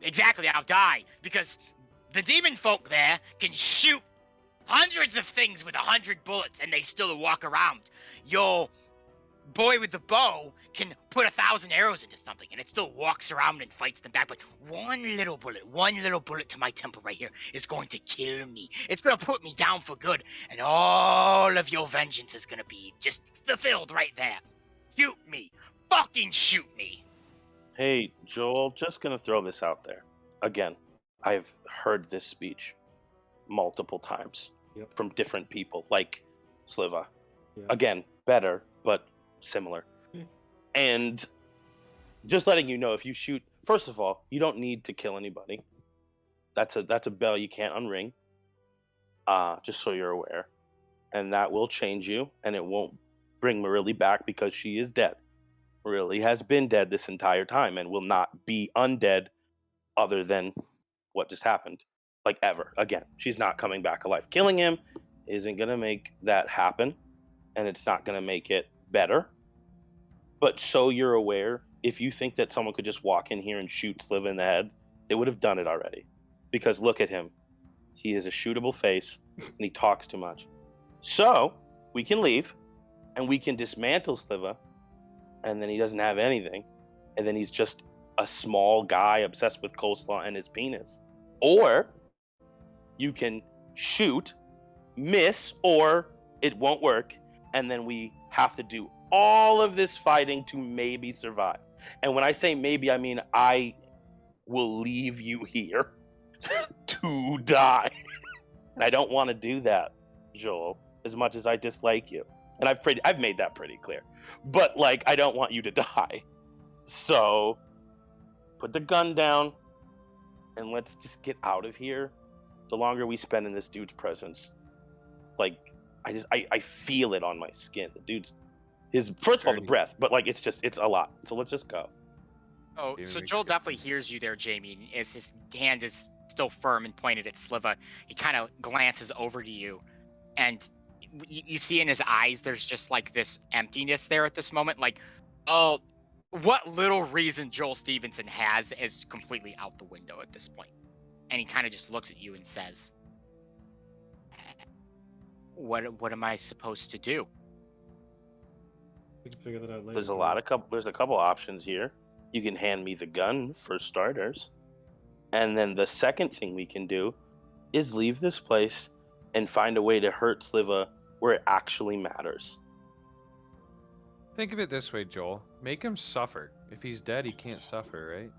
Exactly, I'll die. Because the demon folk there can shoot hundreds of things with 100 bullets, and they still walk around. Your boy with the bow can put 1,000 arrows into something, and it still walks around and fights them back. But one little bullet to my temple right here is going to kill me. It's going to put me down for good, and all of your vengeance is going to be just fulfilled right there. Shoot me. Fucking shoot me. Hey, Joel, just gonna throw this out there. Again, I've heard this speech multiple times from different people, like Sliva. Yep. Again, better, but similar. And just letting you know, if you shoot, first of all, you don't need to kill anybody. That's a bell you can't unring. Just so you're aware. And that will change you, and it won't bring Marily back because she is dead. Marily has been dead this entire time and will not be undead other than what just happened. Like, ever. Again, she's not coming back alive. Killing him isn't going to make that happen, and it's not going to make it better. But so you're aware, if you think that someone could just walk in here and shoot Sliva in the head, they would have done it already. Because look at him. He is a shootable face, and he talks too much. So, we can leave, and we can dismantle Sliva, and then he doesn't have anything, and then he's just a small guy obsessed with coleslaw and his penis. Or you can shoot, miss, or it won't work, and then we have to do all of this fighting to maybe survive. And when I say maybe, I mean I will leave you here to die. And I don't want to do that, Joel, as much as I dislike you. And I've made that pretty clear. But, like, I don't want you to die. So, put the gun down, and let's just get out of here. The longer we spend in this dude's presence, like, I feel it on my skin. The dude's, first of all, the breath, but, like, it's a lot. So let's just go. Oh, so Joel definitely hears you there, Jamie. As his hand is still firm and pointed at Sliva, he kind of glances over to you, and you see in his eyes there's just like this emptiness there at this moment. Like, oh, what little reason Joel Stevenson has is completely out the window at this point. And he kind of just looks at you and says, "What am I supposed to do?" We can figure that out later. There's a couple options here. You can hand me the gun for starters. And then the second thing we can do is leave this place and find a way to hurt Sliva where it actually matters. Think of it this way, Joel. Make him suffer. If he's dead, he can't suffer, right?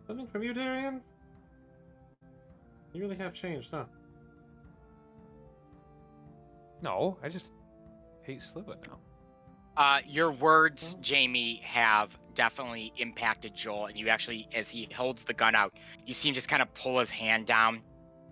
Something from you, Darian? You really have changed, huh? No, I just hate Sliva now. Your words, Jamie, have definitely impacted Joel, and you actually, as he holds the gun out, you see him just kind of pull his hand down,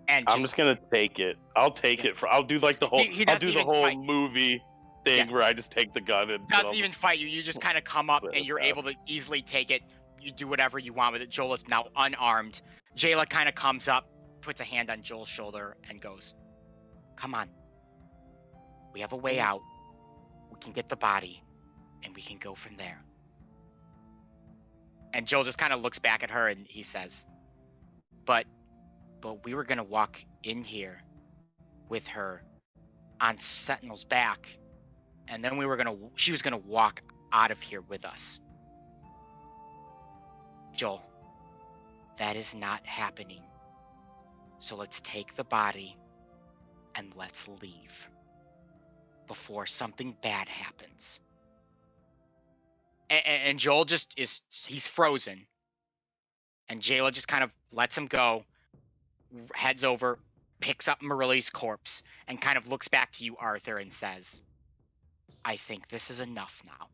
and I'm just gonna take it. I'll take it. I'll do like the whole. I'll do the whole movie thing where I just take the gun and. Doesn't even fight you. You just kind of come up, and you're able to easily take it. You do whatever you want with it. Joel is now unarmed. Jayla kind of comes up, puts a hand on Joel's shoulder, and goes, "Come on. We have a way out. We can get the body, and we can go from there." And Joel just kind of looks back at her, and he says, but we were going to walk in here with her on Sentinel's back, and then she was going to walk out of here with us. Joel, that is not happening. So let's take the body, and let's leave before something bad happens. And Joel he's frozen. And Jayla just kind of lets him go, heads over, picks up Marily's corpse, and kind of looks back to you, Arthur, and says, "I think this is enough now."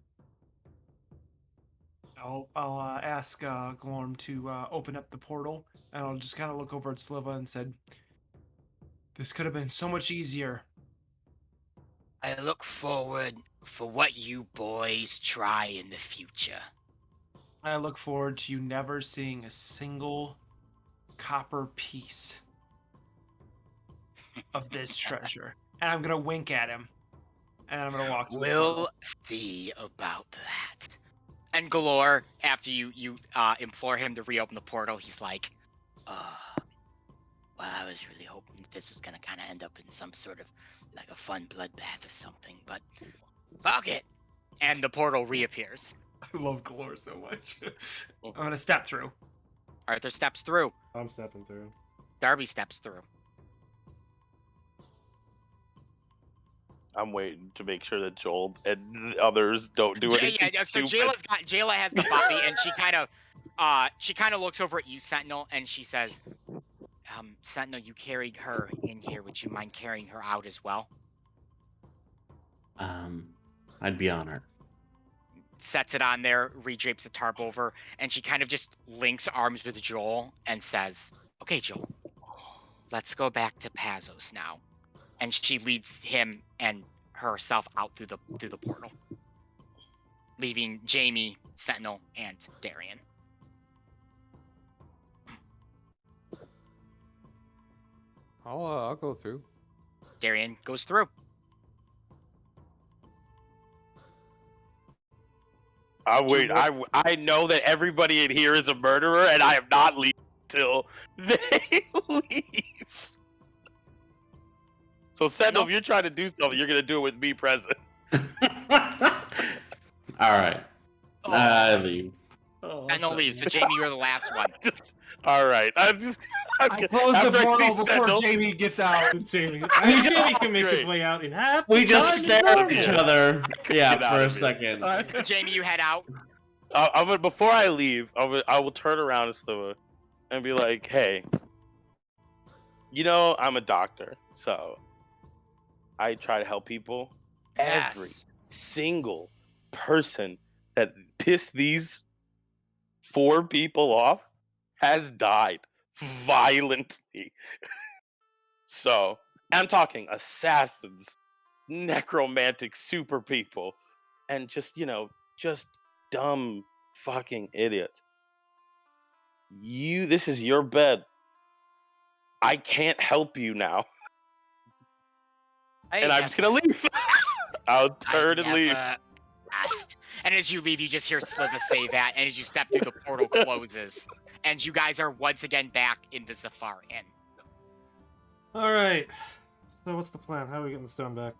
I'll ask Glorm to open up the portal, and I'll just kind of look over at Sliva and said, "This could have been so much easier." I look forward for what you boys try in the future. I look forward to you never seeing a single copper piece of this treasure. And I'm gonna wink at him, and I'm gonna walk through the We'll portal. see about that. And Galore, after you implore him to reopen the portal, he's like, Well, I was really hoping that this was gonna kind of end up in some sort of like a fun bloodbath or something, but fuck it. And the portal reappears. I love Galore so much. I'm gonna step through. Arthur steps through. I'm stepping through. Darby steps through. I'm waiting to make sure that Joel and others don't do anything So stupid. Jayla has the body, and she kind of looks over at you, Sentinel, and she says, Sentinel, you carried her in here. Would you mind carrying her out as well? I'd be honored. Sets it on there, redrapes the tarp over, and she kind of just links arms with Joel and says, okay, Joel, let's go back to Pazos now. And she leads him and herself out through the portal, leaving Jamie, Sentinel, and Darian. I'll go through. Darian goes through. I know that everybody in here is a murderer, and I am not leaving until they leave. So, Sentinel, if you're trying to do something, you're gonna do it with me present. All right. I leave. Sentinel leaves, so Jamie, you're the last one. All right. I close the after I see portal before Sentinel- Jamie gets out. Jamie can make his Great. way out in half. We just the time stare at he's each normal. other. Yeah, Get out for a of here. second. Jamie, you head out. I'm gonna, before I leave, I will turn around to Sliva and be like, "Hey, you know I'm a doctor, so I try to help people. Every Yes. single person that pissed these 4 people off has died violently. So I'm talking assassins, necromantic super people, and just dumb fucking idiots. This is your bed. I can't help you now, and I'm just gonna leave. I'll turn and leave. Asked. And as you leave, you just hear Sliva say that, and as you step through, the portal closes, and you guys are once again back in the Zafar Inn. All right. So what's the plan? How are we getting the stone back?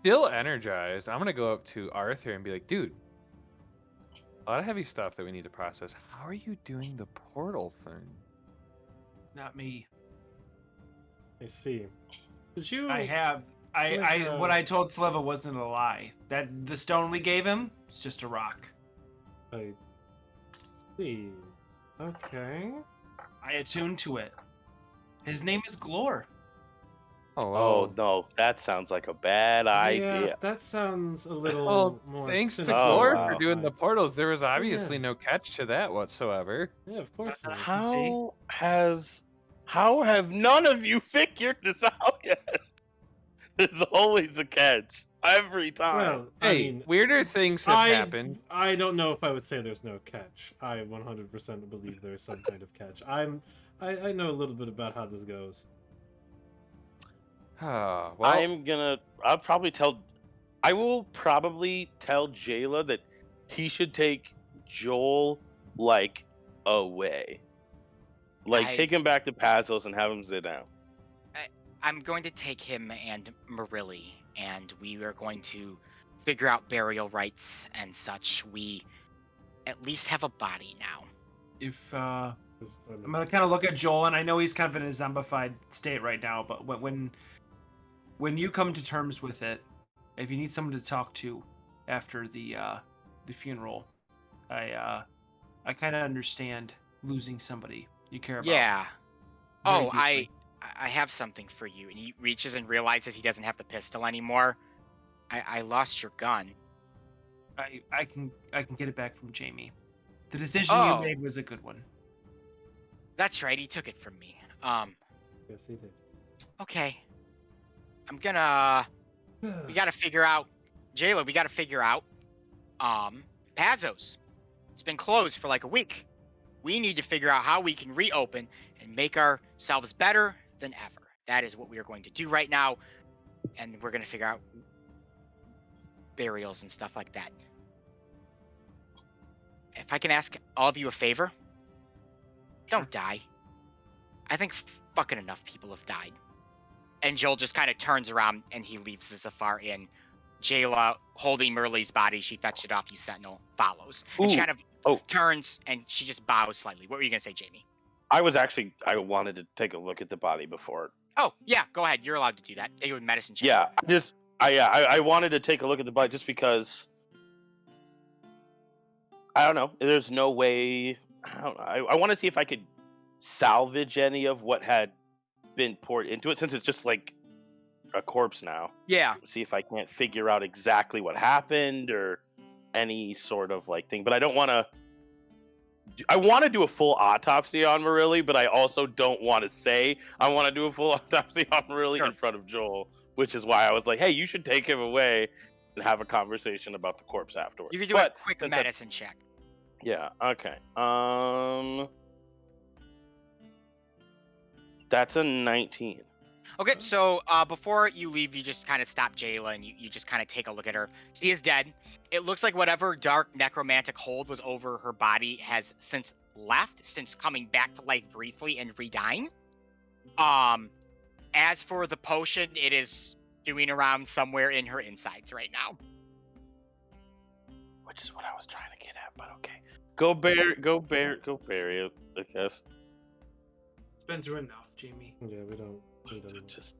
Still energized. I'm gonna go up to Arthur and be like, dude, a lot of heavy stuff that we need to process. How are you doing the portal thing? Not me. I see. Did you? What I told Sliva wasn't a lie. That the stone we gave him is just a rock. I see. Okay. I attuned to it. His name is Glor. Oh no, that sounds like a bad Yeah, idea. that sounds a little Well, more. thanks to cynical. Glor wow. for doing the portals. There was obviously Yeah. no catch to that whatsoever. Yeah, of course. not. How have none of you figured this out yet? There's always a catch every time. Well, Hey, I mean, weirder things have happened. I don't know if I would say there's no catch. I 100% believe there's some kind of catch. I know a little bit about how this goes. Well, I will probably tell Jayla that he should take Joel away. Take him back to Pazos and have him sit down. I'm going to take him and Marilli, and we are going to figure out burial rites and such. We at least have a body now. I'm gonna kind of look at Joel, and I know he's kind of in a zombified state right now, but when you come to terms with it, if you need someone to talk to after the funeral, I kind of understand losing somebody you care about. Yeah. very Oh, deeply. I have something for you. And he reaches and realizes he doesn't have the pistol anymore. I lost your gun. I can get it back from Jamie. The decision Oh. you made was a good one. That's right. He took it from me. Yes, he did. Okay. I'm gonna. We gotta figure out. Jayla, we gotta figure out. Pazos. It's been closed for like a week. We need to figure out how we can reopen and make ourselves better than ever. That is what we are going to do right now. And we're gonna figure out burials and stuff like that. If I can ask all of you a favor, don't die. I think fucking enough people have died. And Joel just kind of turns around and he leaves the Zafar Inn. Jayla, holding Merle's body, she fetched it off you, Sentinel, follows. And she Ooh. kind of turns and she just bows slightly. What were you going to say, Jamie? I wanted to take a look at the body before. Oh, yeah, go ahead. You're allowed to do that. You would medicine check. Yeah, I wanted to take a look at the body just because I don't know. There's no way. I don't know. I want to see if I could salvage any of what had been poured into it, since it's just like a corpse now. Yeah. See if I can't figure out exactly what happened or any sort of like thing. But I don't want to. I want to do a full autopsy on Marilli, but I also don't want to say I want to do a full autopsy on Marilli in front of Joel, which is why I was like, hey, you should take him away and have a conversation about the corpse afterwards. You can do a quick medicine check. Yeah, okay. That's a 19. Okay, so before you leave, you just kind of stop Jayla and you just kind of take a look at her. She is dead. It looks like whatever dark necromantic hold was over her body has since left, since coming back to life briefly and redying. As for the potion, it is doing around somewhere in her insides right now. Which is what I was trying to get at, but okay. Go bury it, I guess. It's been through enough, Jamie. Yeah, we don't. Just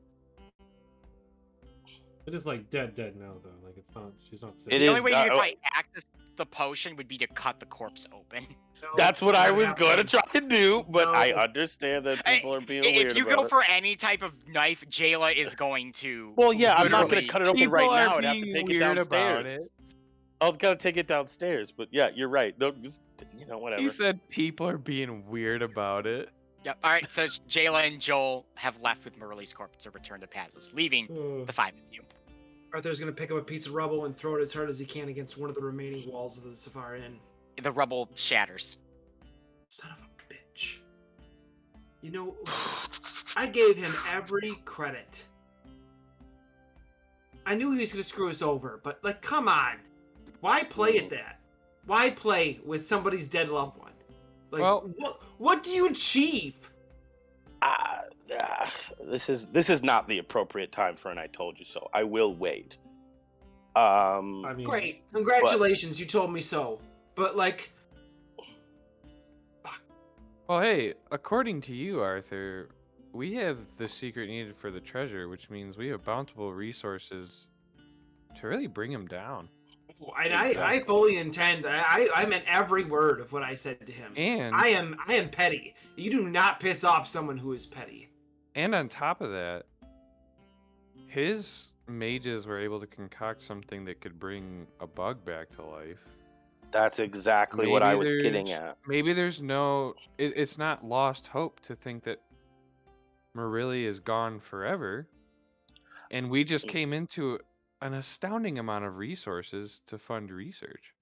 It is like dead now though. Like it's not. She's not sick. It The is, only way you could oh. probably access the potion would be to cut the corpse open. No, that's what I not was going to happening. try to do, but No. I understand that people are being weird If you about go it. for any type of knife, Jayla is going to. Well, yeah, I'm not going literally- to cut it open People right are now. I'd have to being take it weird about downstairs. it. I've got to take it downstairs, but yeah, you're right. No, just whatever. He said people are being weird about it. Yep. All right. So Jayla and Joel have left with Marilli's corpse to return to Pazos, leaving the five of you. Arthur's gonna pick up a piece of rubble and throw it as hard as he can against one of the remaining walls of the Zafar Inn. The rubble shatters. Son of a bitch. You know, I gave him every credit. I knew he was gonna screw us over, but like, come on. Why play at that? Why play with somebody's dead loved one? Like, Well- what do you achieve? This is not the appropriate time for an I told you so. I will wait. I mean, Great, congratulations, you told me so. But like, Well, hey, according to you, Arthur, we have the secret needed for the treasure, which means we have bountiful resources to really bring him down. and I fully intend. I meant every word of what I said to him. And I am petty. You do not piss off someone who is petty. and on top of that, his mages were able to concoct something that could bring a bug back to life. That's exactly what I was getting at. Maybe there's no. It's not lost hope to think that Marilli is gone forever, and we just came into an astounding amount of resources to fund research.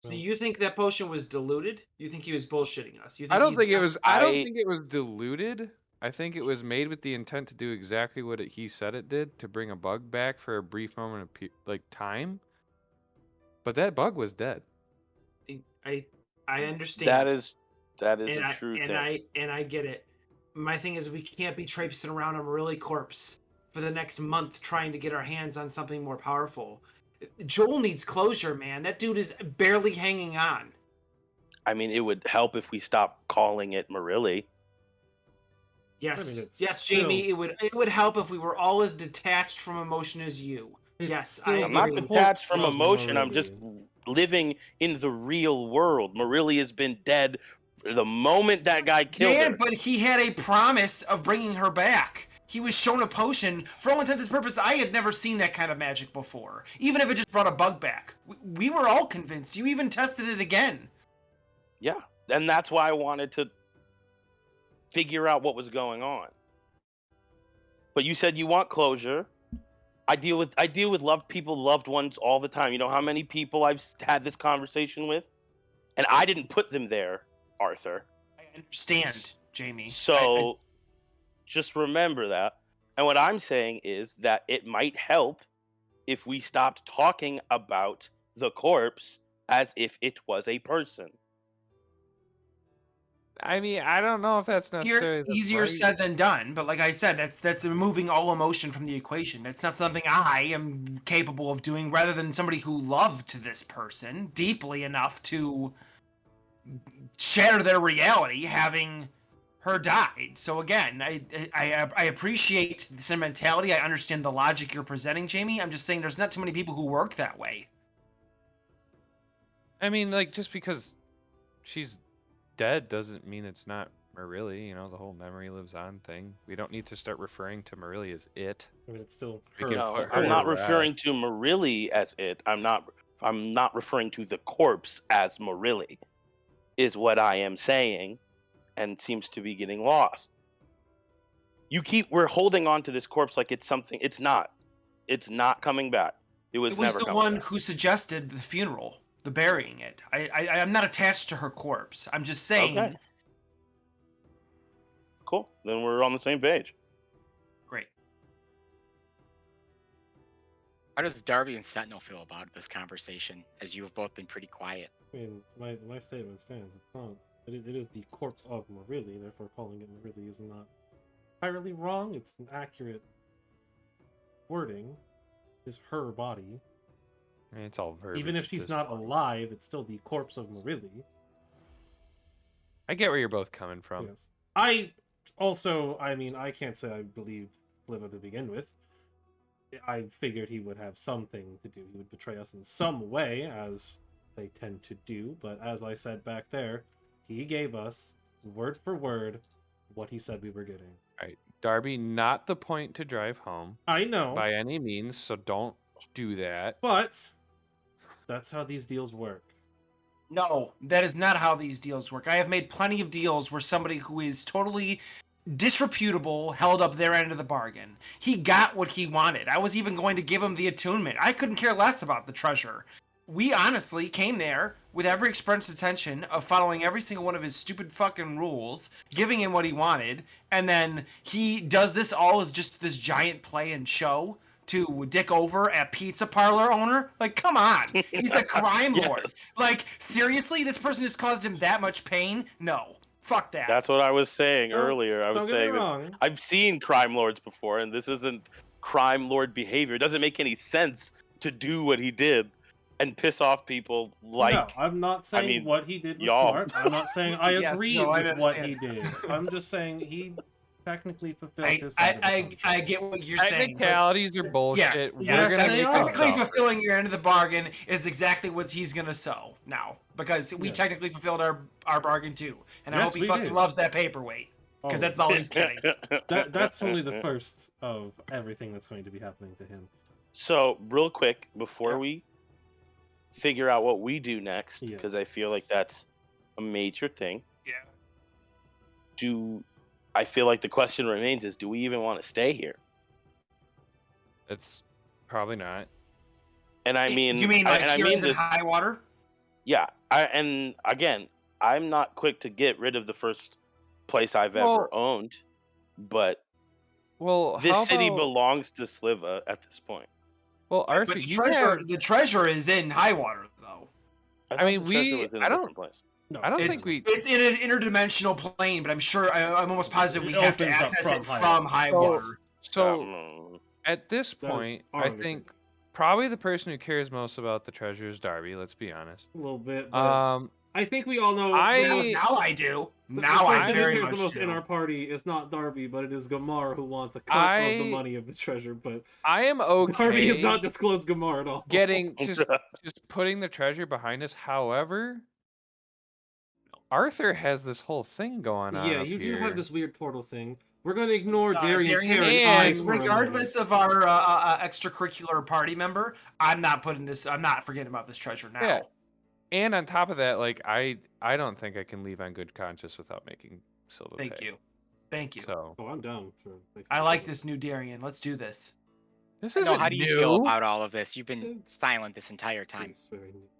So you think that potion was diluted? You think he was bullshitting us? You think I don't he's think it got- was. I don't think it was diluted. I think it was made with the intent to do exactly what he said it did, to bring a bug back for a brief moment of time. But that bug was dead. I understand. That is and a true thing. I get it. My thing is, we can't be traipsing around a really corpse for the next month trying to get our hands on something more powerful. Joel needs closure, man. That dude is barely hanging on. I mean, it would help if we stopped calling it Marilli. Yes, it's yes, still- Jamie. It would help if we were all as detached from emotion as you. It's Yes, still I I'm not agree. detached from Love emotion. I'm Marilli. just living in the real world. Marilli has been dead the moment that guy killed Dan, her. but he had a promise of bringing her back. He was shown a potion. For all intents and purposes, I had never seen that kind of magic before. Even if it just brought a bug back. We were all convinced. You even tested it again. Yeah, and that's why I wanted to figure out what was going on. But you said you want closure. I deal with loved ones all the time. You know how many people I've had this conversation with? And I didn't put them there, Arthur. I understand, Jamie. So just remember that. And what I'm saying is that it might help if we stopped talking about the corpse as if it was a person. I mean, I don't know if that's necessarily the Easier right- said than done, but like I said, that's removing all emotion from the equation. That's not something I am capable of doing, rather than somebody who loved this person deeply enough to shatter their reality, having her died. So again, I appreciate the sentimentality. I understand the logic you're presenting, Jamie. I'm just saying there's not too many people who work that way. I mean, like, just because she's dead doesn't mean it's not Marilli. You know, the whole memory lives on thing. We don't need to start referring to Marilli as it. I mean, it's still We her. can No, put her I'm not to rest. referring to Marilli as it. I'm not referring to the corpse as Marilli, is what I am saying, and seems to be getting lost. We're holding on to this corpse like it's something. It's not. It's not coming back. It was never the coming one back. who suggested the funeral, the burying it. I'm not attached to her corpse. I'm just saying. Okay. Cool. Then we're on the same page. Great. How does Darby and Sentinel feel about this conversation, as you have both been pretty quiet? I mean, my statement stands. It's not. It is the corpse of Marilli, therefore calling it Marilli is not entirely wrong. It's an accurate wording. It's her body. I mean, it's all verbiage. Even if at she's this not point. alive, it's still the corpse of Marilli. I get where you're both coming from. Yes. I also, I mean, I can't say I believed Sliva to begin with. I figured he would have something to do. He would betray us in some way, as they tend to do. But as I said back there, he gave us, word for word, what he said we were getting. Right. Darby, not the point to drive home I know, by any means, so don't do that. but that's how these deals work. No, that is not how these deals work. I have made plenty of deals where somebody who is totally disreputable held up their end of the bargain. He got what he wanted. I was even going to give him the attunement. I couldn't care less about the treasure. We honestly came there with every express intention of following every single one of his stupid fucking rules, giving him what he wanted, and then he does this all as just this giant play and show to dick over a pizza parlor owner. Like, come on. He's a crime lord. Yes. Like, seriously? This person has caused him that much pain? No. Fuck that. That's what I was saying Don't- earlier. I was Don't get me saying that wrong. I've seen crime lords before, and this isn't crime lord behavior. It doesn't make any sense to do what he did and piss off people like. No, I'm not saying mean, what he did was y'all. smart. I'm not saying I Yes, agree no, I with what he understand. did. I'm just saying he technically fulfilled his side of the I contract. get what you're saying. but- Technicalities are bullshit. Yeah, We're yes, gonna they make are. you technically suffer. fulfilling your end of the bargain is exactly what he's gonna sow now, because we Yes. technically fulfilled our bargain too, and I Yes, hope he we fucking did. loves that paperweight, because Oh, that's all he's getting. that's only the first of everything that's going to be happening to him. So, real quick, before Yeah. we figure out what we do next, because I feel like Yes. that's a major thing, Yeah. I feel like the question remains is, do we even want to stay here? It's probably not. And I mean, Do you mean like and I here mean is in this, high water? yeah. And again, I'm not quick to get rid of the first place I've ever owned, but Well, this how city about, belongs to Sliva at this point. well, Arthur, But you have. the treasure is in high water though. I mean, thought the treasure we- was in I a don't- different place. No, I don't It's, think we. it's in an interdimensional plane, but I'm sure I'm almost positive we It have to opens up access from it high from water. high So- water. So at this That is point, our I understanding. think probably the person who cares most about the treasure is Darby. Let's be honest. a little bit. But I think we all know. Now I do. the Now I person who very cares the much most do. in our party is not Darby, but it is Gamar who wants a cut of the money of the treasure. But am Darby has okay not disclosed Gamar at all. getting just putting the treasure behind us. However, Arthur has this whole thing going on. Yeah, up you do here. have this weird portal thing. We're going to ignore Darian's Darian, hair and and eyes for a moment. regardless of our extracurricular party member, I'm not forgetting about this treasure now. Yeah. And on top of that, like I don't think I can leave on good conscience without making Silva Thank pay. you. Thank you. So Oh, I'm down for. I like this new Darian. Let's do this. this No, isn't how do you feel new. about all of this? You've been silent this entire time. It's very neat.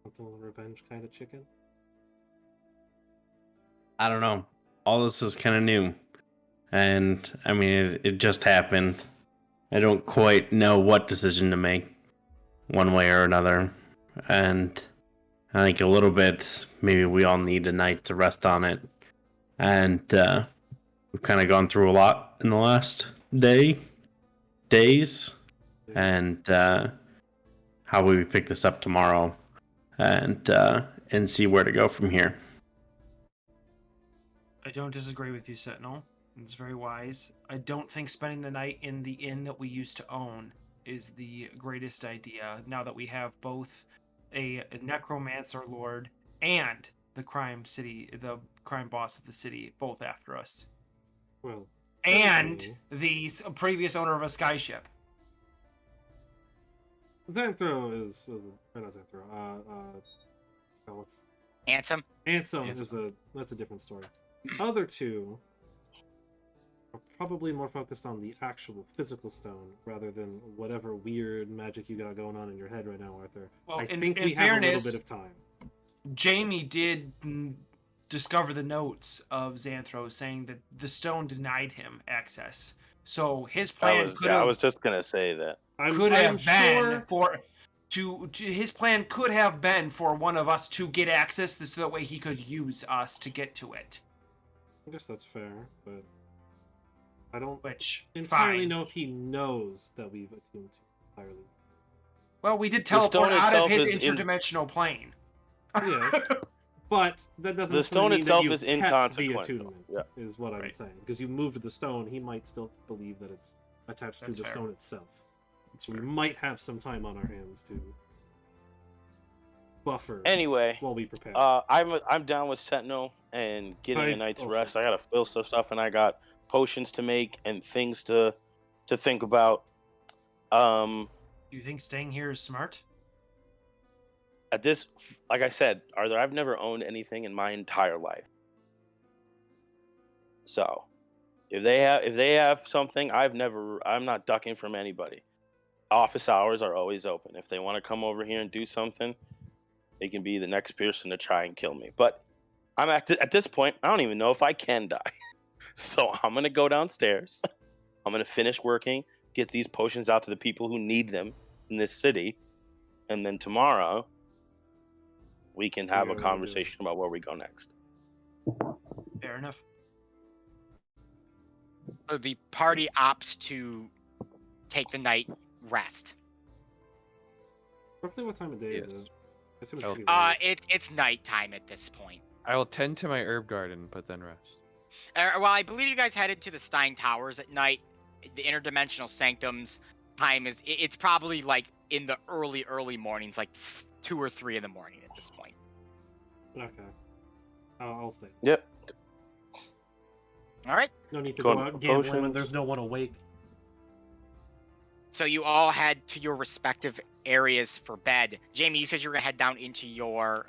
Something revenge kind of chicken. I don't know. All this is kind of new, and I mean, it just happened, I don't quite know what decision to make, one way or another. And I think a little bit, maybe we all need a night to rest on it. And we've kind of gone through a lot in the last days. And how will we pick this up tomorrow? And see where to go from here. I don't disagree with you, Sentinel. It's very wise. I don't think spending the night in the inn that we used to own is the greatest idea, now that we have both a necromancer lord and the crime boss of the city, both after us. Well, And the previous owner of a skyship. Xanthro is not Xanthro. What's Ansem. Ansem that's a different story. The other two are probably more focused on the actual physical stone rather than whatever weird magic you got going on in your head right now, Arthur. Well, I in think we have a fairness, little bit of time. Jamie did discover the notes of Xanthro saying that the stone denied him access. So his plan I was just gonna say that. His plan could have been for one of us to get access, so that way he could use us to get to it. I guess that's fair, but I don't entirely know if he knows that we've attuned to entirely. Well, we did teleport out of his interdimensional plane. Yes, but that doesn't the stone mean itself that you is kept inconsequential. the attunement, is what I'm saying. Because you moved the stone, he might still believe that it's attached to the stone itself. So we might have some time on our hands to buffer. Anyway, while we prepare. I'm down with Sentinel and getting a night's rest. I gotta fill some stuff, and I got potions to make and things to think about. You think staying here is smart? At this, like I said, Arthur, I've never owned anything in my entire life. So, if they have something, I'm not ducking from anybody. Office hours are always open. If they want to come over here and do something, they can be the next person to try and kill me. But I'm at this point, I don't even know if I can die. So I'm gonna go downstairs. I'm gonna finish working, get these potions out to the people who need them in this city, and then tomorrow we can have a conversation about where we go next. Fair enough. So the party opts to take the night rest. Roughly what time of day is it? It's nighttime at this point. I will tend to my herb garden, but then rest. Well, I believe you guys headed to the Stein Towers at night. The interdimensional sanctums time it's probably like in the early mornings, like 2 or 3 in the morning at this point. Okay. I'll stay. Yep. All right. No need to go out gambling when there's no one awake. So you all head to your respective areas for bed. Jamie, you said you were gonna head down into your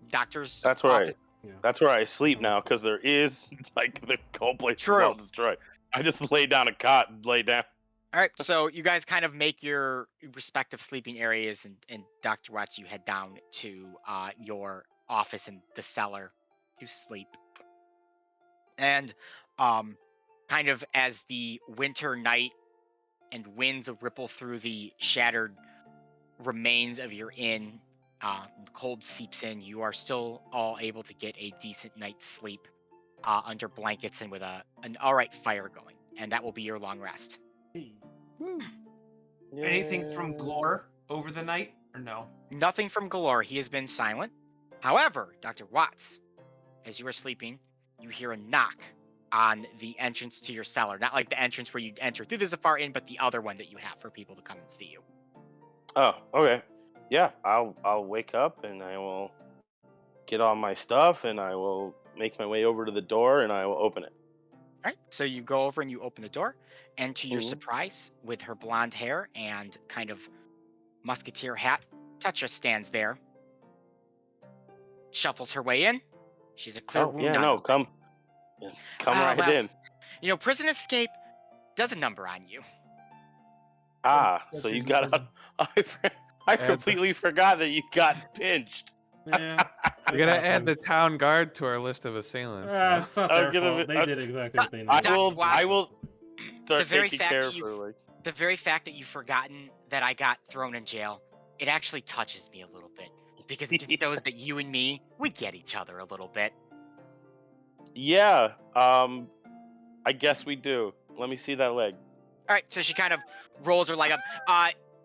doctor's That's where office. That's where I sleep now, because there is the whole place is all destroyed. I just lay down a cot and lay down. All right, so you guys kind of make your respective sleeping areas, and Dr. Watts, you head down to your office in the cellar to sleep. And kind of as the winter night and winds ripple through the shattered remains of your inn, the cold seeps in. You are still all able to get a decent night's sleep under blankets and with an all right fire going, and that will be your long rest. Anything from Glor over the night, or no? Nothing from Galore. He has been silent. However, Dr. Watts, as you are sleeping, you hear a knock on the entrance to your cellar. Not like the entrance where you enter through the Zafar Inn, but the other one that you have for people to come and see you. Oh, okay. Yeah, I'll wake up and I will get all my stuff and I will make my way over to the door and I will open it. All right, so you go over and you open the door, and to your surprise, with her blonde hair and kind of musketeer hat, Tetra stands there, shuffles her way in. She's a clear wound. Yeah, no, come right in. You know, prison escape does a number on you. So you got I completely forgot that you got pinched. Yeah. We're gonna add the town guard to our list of assailants. It's not their fault. They did exactly what they needed. I will start The very taking fact care that of her. the very fact that you've forgotten that I got thrown in jail, it actually touches me a little bit because it just shows that you and me, we get each other a little bit. Yeah. I guess we do. Let me see that leg. All right, so she kind of rolls her leg up.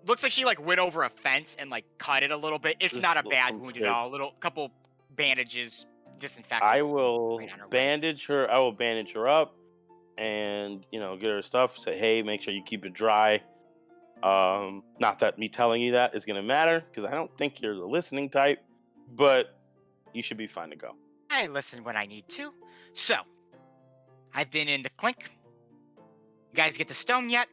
Looks like she like went over a fence and like cut it a little bit. It's Just not a some bad wound at scrape. all. A little couple bandages, disinfectant. I will right on her leg. bandage her. I will bandage her up, and get her stuff. Say, hey, make sure you keep it dry. Not that me telling you that is gonna matter because I don't think you're the listening type, but you should be fine to go. I listen when I need to. So, I've been in the clink. You guys get the stone yet?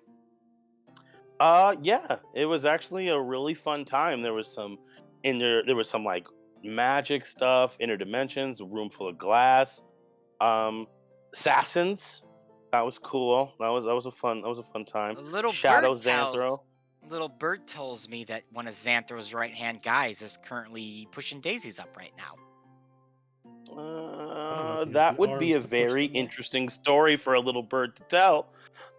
Yeah, it was actually a really fun time. There was some there was some like magic stuff, interdimensions, a room full of glass, assassins. That was cool. That was a fun time. A little Shadow bird tells. Xanthro. Little bird tells me that one of Xanthro's right-hand guys is currently pushing daisies up right now. know if he has That the would be a arms to push very them, though. interesting story for a little bird to tell.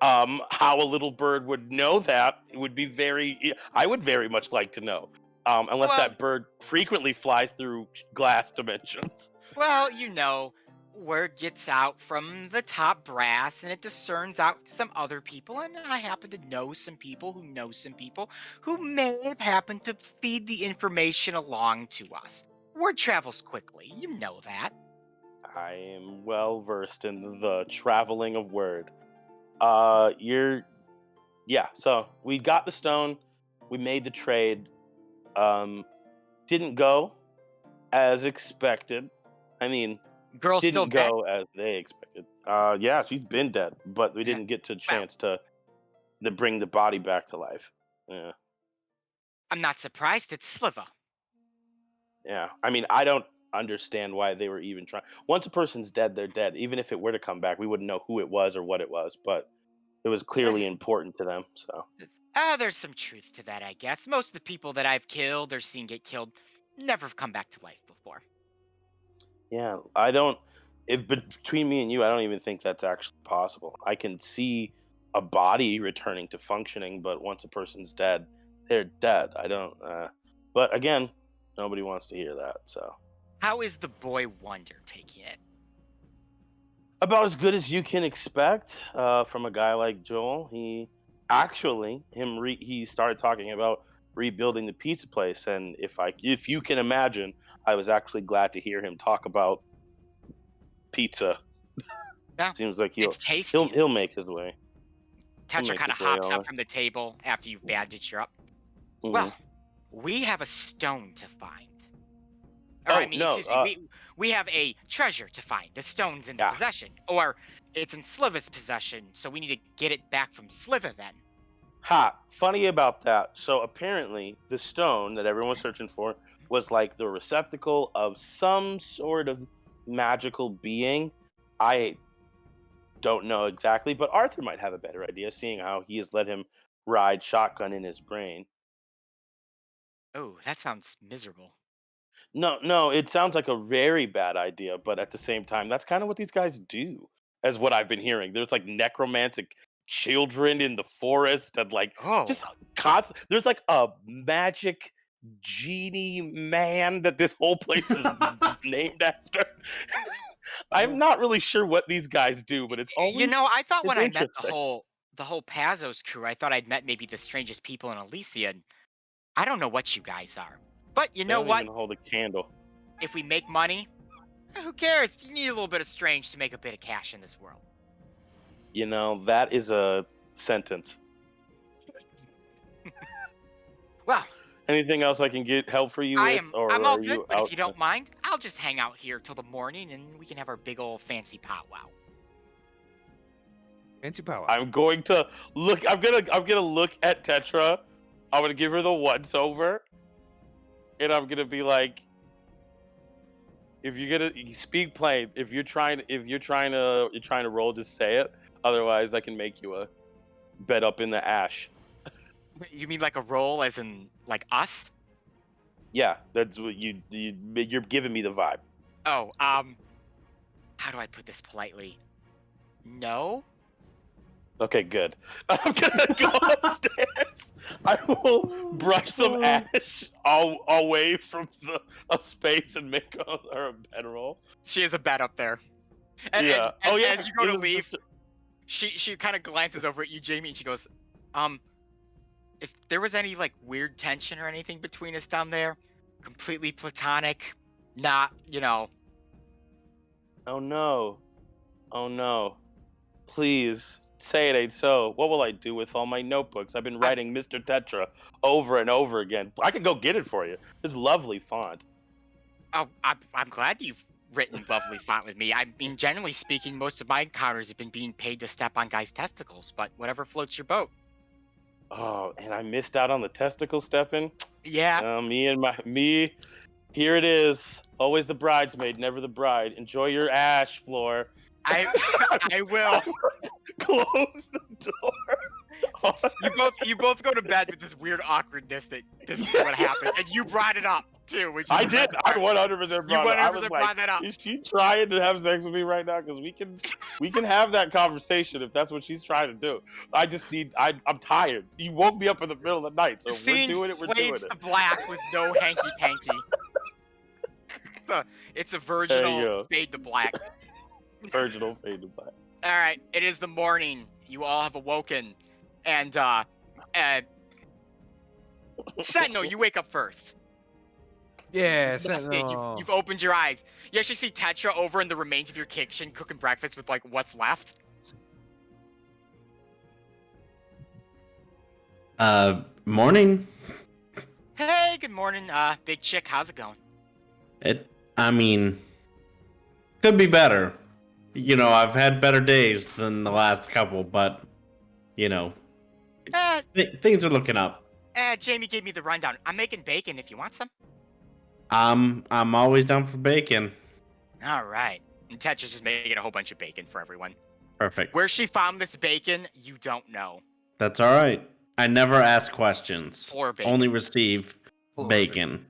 How a little bird would know that, it would be I would very much like to know. Unless Well- that bird frequently flies through glass dimensions. Well, word gets out from the top brass and it discerns out some other people, and I happen to know some people who know some people who may have happened to feed the information along to us. Word travels quickly, you know that. I am well versed in the traveling of word. So we got the stone, we made the trade. Didn't go as expected. I mean, Girl's still didn't dead? go as they expected. Yeah, she's been dead, but we Yeah. didn't get to chance to bring the body back to life. Yeah. I'm not surprised, it's Sliva. Yeah. I mean, I don't understand why they were even trying. Once a person's dead, they're dead. Even if it were to come back, we wouldn't know who it was or what it was, but it was clearly important to them. So, There's some truth to that, I guess. Most of the people that I've killed or seen get killed never have come back to life before. yeah, I don't. If between me and you, I don't even think that's actually possible. I can see a body returning to functioning, but once a person's dead, they're dead. I don't. But again, nobody wants to hear that. So, How is the boy Wonder taking it? about as good as you can expect from a guy like Joel. He actually he started talking about rebuilding the pizza place, and if you can imagine, I was actually glad to hear him talk about pizza. Yeah, Seems like it's tasty. at he'll make least. his way. Tetra make kind of his way hops over. up from the table after you've bandaged her up. Mhm. Well, we have a stone to find. Oh, Excuse me, we have a treasure to find. The stone's in the Yeah. possession. Or it's in Sliva's possession, so we need to get it back from Sliva then. Funny about that. So apparently, the stone that everyone's searching for was like the receptacle of some sort of magical being. I don't know exactly, but Arthur might have a better idea, seeing how he has let him ride shotgun in his brain. Oh, that sounds miserable. No, it sounds like a very bad idea, but at the same time, that's kind of what these guys do, as what I've been hearing. There's like necromantic children in the forest, and like Oh, just there's like a magic genie man that this whole place is named after. I'm not really sure what these guys do, but it's always I thought it's when I met interesting. the whole Pazos crew, I thought I'd met maybe the strangest people in Elyssia, and I don't know what you guys are. But you They know don't what? even hold a candle. If we make money, who cares? You need a little bit of strange to make a bit of cash in this world. That is a sentence. Well, Anything else I can get help for you with, or I'm all are good, you but out? if you don't mind, I'll just hang out here till the morning and we can have our big old fancy powwow. Fancy power. I'm going to look. I'm gonna look at Tetra. I'm gonna give her the once over, and I'm gonna be like, if you're gonna speak plain, if you're trying to roll, just say it. Otherwise, I can make you a bed up in the ash. You mean like a roll as in like us? Yeah, that's what you're giving me the vibe. Oh, how do I put this politely? No? Okay, good. I'm gonna go upstairs. I will brush some ash away from a space and make her a bedroll. She has a bed up there. And, Yeah. and as you go to leave, she kind of glances over at you, Jamie, and she goes, if there was any like weird tension or anything between us down there, completely platonic, not, Oh no. Oh no. Please say it ain't so. What will I do with all my notebooks? I've been writing Mr. Tetra over and over again. I can go get it for you. It's lovely font. Oh, I'm glad you've written lovely font with me. I mean, generally speaking, most of my encounters have been being paid to step on guys' testicles, but whatever floats your boat. Oh, and I missed out on the testicle stepping. Yeah. Me. Here it is. Always the bridesmaid, never the bride. Enjoy your ash, Floor. I will. Close the door. You both go to bed with this weird awkwardness that this is what happened, and you brought it up too. Which is I did. I 100% brought You it up. 100% brought that up. Is she trying to have sex with me right now? Because we can have that conversation if that's what she's trying to do. I just need. I'm tired. You woke me up in the middle of the night, so we're doing it. We're doing fades it. to black with no hanky panky. It's a virginal fade to black. Virginal fade to black. All right, it is the morning. You all have awoken, and Sentinel, you wake up first. Yeah, You've opened your eyes. You actually see Tetra over in the remains of your kitchen cooking breakfast with like what's left. Morning. Hey, good morning, big chick. How's it going? I mean, could be better. I've had better days than the last couple, but things are looking up. Jamie gave me the rundown. I'm making bacon if you want some. I'm always down for bacon. All right. And Tetra's just making a whole bunch of bacon for everyone. Perfect. Where she found this bacon, you don't know. That's all right. I never ask questions. Poor bacon. Only receive bacon.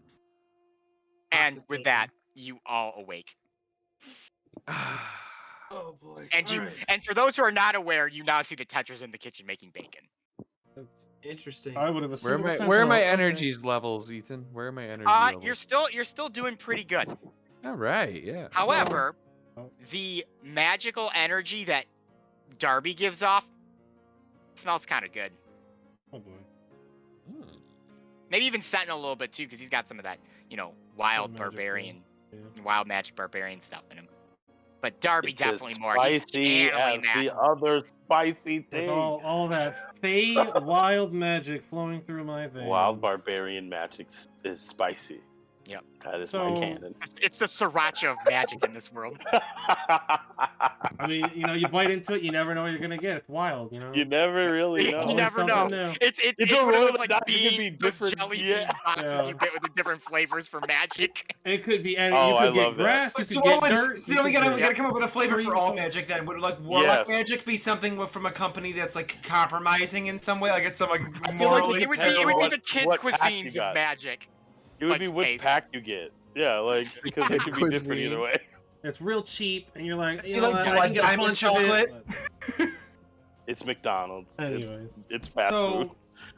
And with that, you all awake. Oh boy. And for those who are not aware, you now see the Tetra's in the kitchen making bacon. Interesting. I would have assumed. Where are my energies levels, Ethan? Where are my energy levels? You're still doing pretty good. All right, yeah. However, the magical energy that Darby gives off smells kind of good. Oh boy. Maybe even Sentinel a little bit too, because he's got some of that, wild barbarian, wild magic barbarian stuff in him. But Darby It's definitely as more. He's spicy channeling as that. the other spicy With thing. all that fey wild magic flowing through my veins. Wild barbarian magic is spicy. Yep. That is So- my canon. It's the sriracha of magic in this world. I mean, you bite into it, you never know what you're gonna get. It's wild, You never really know. You never know. Something new. It's a one of roll those, of like the dice. It could beans, be those different. jelly Yeah. bean boxes Yeah. you get with the different flavors for magic. It could be any. Oh, you I could get love that. grass. You So could get what would- dirt. so you then we could gotta get- come up with a flavor for all magic. Then would like warlock Yes. magic be something from a company that's like compromising in some way? Like it's some like feel like morally. It would depends be on the kid what pack you cuisines of got. magic. It would Like be which taste. pack you get. Yeah, because it could be different Cuisine. either way. It's real cheap, and you're like, You like what, I blood can get a diamond bunch of it. chocolate? It's McDonald's. Anyways. It's fast food.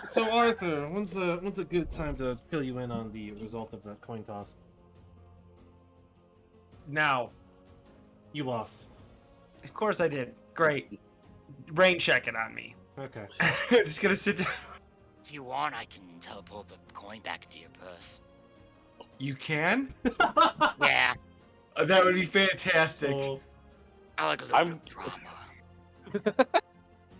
So Arthur, when's a good time to fill you in on the result of that coin toss? Now, You lost. of course I did. Great. Rain checking on me. Okay. Just gonna sit down. If you want, I can teleport the coin back to your purse. You can? Yeah, That would be fantastic. Oh, I like a little I'm- drama.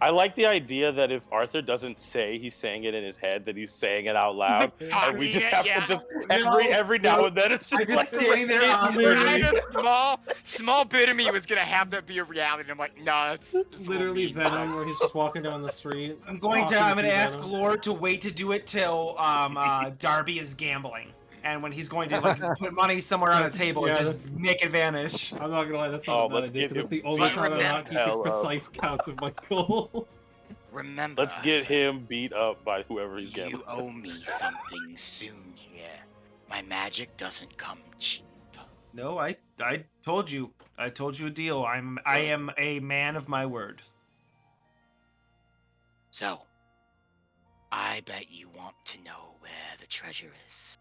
I like the idea that if Arthur doesn't say he's saying it in his head, that he's saying it out loud, and we just have to just every now and then it's I'm just just like standing there it awkwardly. Kind of small bit of me was gonna have that be a reality. And I'm like, no, it's literally mean. Venom, where he's just walking down the street. I'm gonna talking ask Venom. Lord to wait to do it till Darby is gambling. And when he's going to like put money somewhere on a table and Yeah, just that's- make it vanish. I'm not gonna lie, that's not Oh, a bad let's idea, get 'cause that's him- the only But time I'm not remember- keeping Hell, precise counts of my goal. Remember, Let's get him beat up by whoever he's you gambling. owe me something soon here. My magic doesn't come cheap. No, I told you. I told you a deal. I am a man of my word. So, I bet you want to know where the treasure is.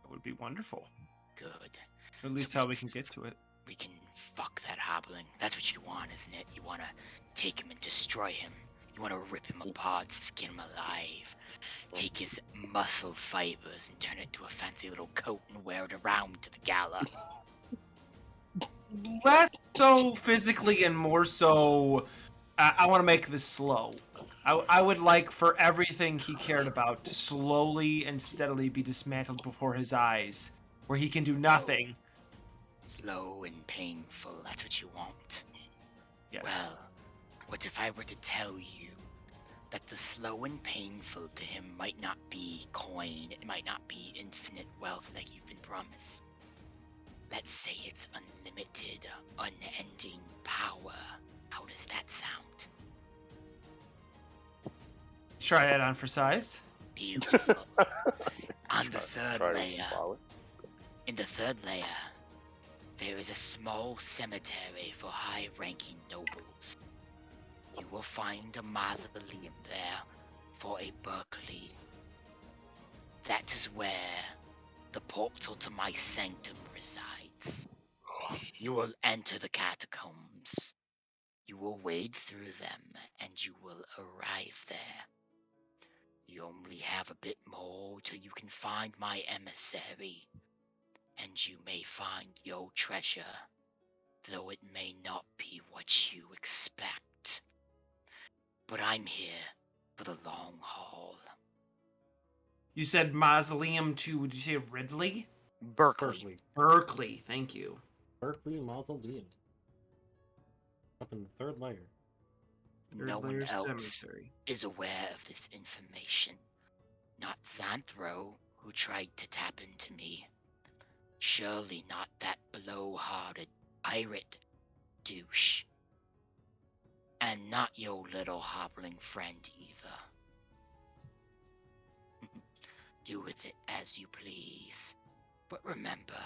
That would be wonderful. Good. At least how we can get to it. We can fuck that hobbling. That's what you want, isn't it? You want to take him and destroy him. You want to rip him apart, skin him alive. Take his muscle fibers and turn it into a fancy little coat and wear it around to the gala. Less so physically and more so, I want to make this slow. I would like for everything he cared about to slowly and steadily be dismantled before his eyes, where he can do nothing. Slow and painful, that's what you want. Yes. Well, what if I were to tell you that the slow and painful to him might not be coin, it might not be infinite wealth like you've been promised. Let's say it's unlimited, unending power. How does that sound? Try that on for size. Beautiful. On the third Try to layer, follow it. in the third layer, there is a small cemetery for high-ranking nobles. You will find a mausoleum there for a Berkeley. That is where the portal to my sanctum resides. You will enter the catacombs. You will wade through them, and you will arrive there. You only have a bit more till you can find my emissary, and you may find your treasure, though it may not be what you expect. But I'm here for the long haul. You said mausoleum to, did you say Ridley? Berkeley. Berkeley, thank you. Berkeley Mausoleum. Up in the third layer. No Third one layer else cemetery. is aware of this information. Not Xanthro, who tried to tap into me. Surely not that blow-hearted pirate douche. And not your little hobbling friend either. Do with it as you please. But remember,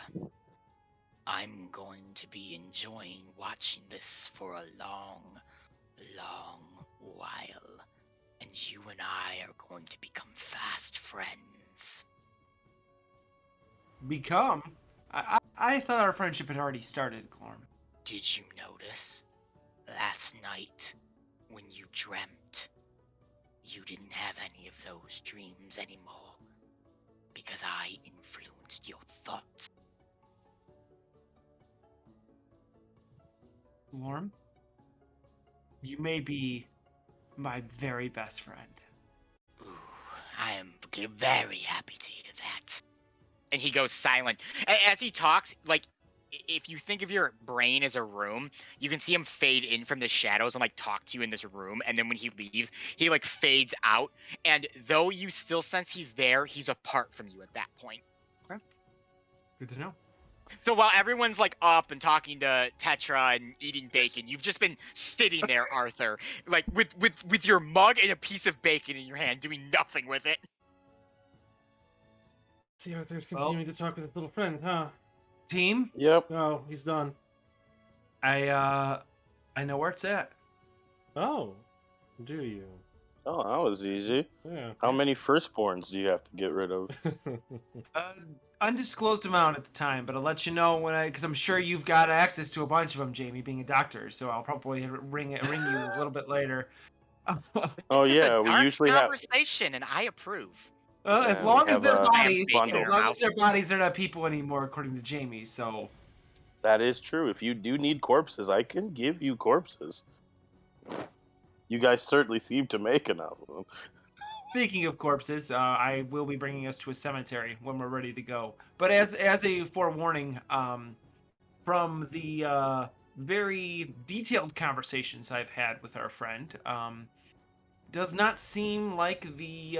I'm going to be enjoying watching this for a long, long while. And you and I are going to become fast friends. Become? I thought our friendship had already started, Glorm. Did you notice? Last night, when you dreamt, you didn't have any of those dreams anymore. Because I influenced your thoughts. Glorm? You may be my very best friend. Ooh, I am very happy to hear that. And he goes silent. As he talks, like, if you think of your brain as a room, you can see him fade in from the shadows and, like, talk to you in this room. And then when he leaves, he, like, fades out. And though you still sense he's there, he's apart from you at that point. Okay. Good to know. So while everyone's, like, up and talking to Tetra and eating bacon, you've just been sitting there, Arthur, like, with your mug and a piece of bacon in your hand, doing nothing with it. See, Arthur's continuing to talk with his little friend, huh? Team, Yep. Oh, he's done. I know where it's at. Oh, do you? Oh, that was easy. Yeah. How many firstborns do you have to get rid of? Undisclosed amount at the time, but I'll let you know when because I'm sure you've got access to a bunch of them, Jamie, being a doctor. So I'll probably ring you a little bit later. Oh This is yeah, a we dark usually have. conversation, and I approve. As Yeah, long we as have their a bodies, bacon in as your long mouth. as their bodies are not people anymore, according to Jamie. So That is true. If you do need corpses, I can give you corpses. You guys certainly seem to make enough of them. speaking of corpses, I will be bringing us to a cemetery when we're ready to go. But as a forewarning, from the very detailed conversations I've had with our friend, does not seem like the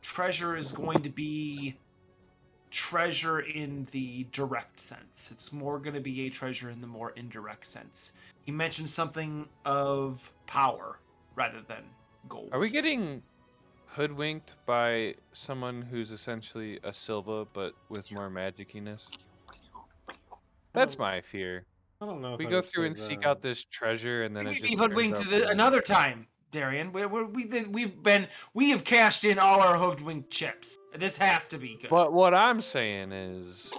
treasure is going to be treasure in the direct sense. It's more going to be a treasure in the more indirect sense. He mentioned something of power rather than gold. Are we getting hoodwinked by someone who's essentially a Sliva but with more magiciness? That's my fear. I don't know if We I go would through say and seek that. out this treasure and then it Maybe just hoodwinked turns out another time. Darian. We have cashed in all our hoodwink chips. This has to be good. But what I'm saying is,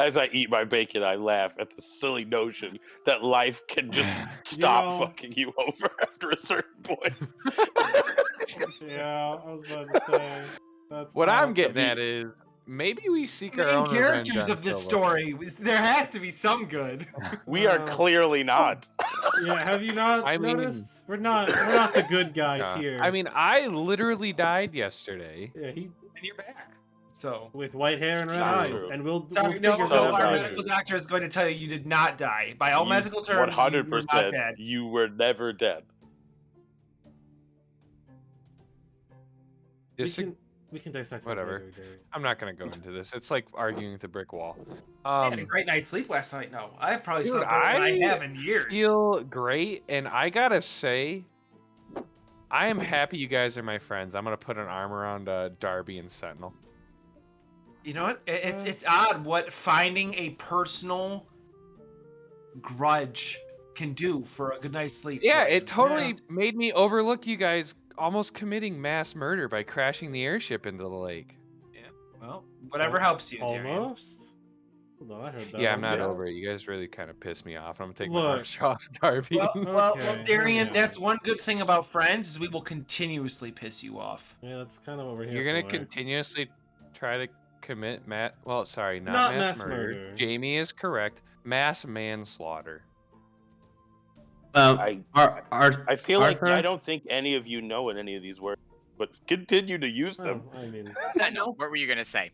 As I eat my bacon, I laugh at the silly notion that life can just stop fucking you over after a certain point. Yeah, I was about to say. That's what I'm not- getting at is, maybe we seek our Main own revenge characters on of this Sliva. story. There has to be some good. We are clearly not. Yeah, have you not I mean- noticed? We're not the good guys Yeah. here. I mean, I literally died yesterday. yeah, he And you're back. So. with white hair and red True. eyes, and we'll Sorry, figure no, that So out our later. medical doctor is going to tell you did not die. By all medical terms, you were not 100%. dead. You were never dead. We can dissect that Whatever. later, Gary. I'm not gonna go into this. It's like arguing with a brick wall. I had a great night's sleep last night. No, I've probably Dude, slept better than I have in years. feel great, and I gotta say, I am happy you guys are my friends. I'm gonna put an arm around Darby and Sentinel. You know what? It's odd what finding a personal grudge can do for a good night's sleep. Yeah, for you. it totally made me overlook you guys almost committing mass murder by crashing the airship into the lake. Well, whatever helps you, Darian. Almost. Hold on, I heard that. Yeah, I'm one. not Yeah. over it. You guys really kind of pissed me off. I'm gonna take my Look. arms off Darby. Well, Okay, Darian, yeah. that's one good thing about friends is we will continuously piss you off. Yeah, that's kind of over here. You're gonna for. continuously try to commit not Not mass mass murder. murder. Jamie is correct. Mass manslaughter. I feel like Arthur? I don't think any of you know what any of these words, but continue to use them. Oh, I mean, Sentinel, what were you gonna say?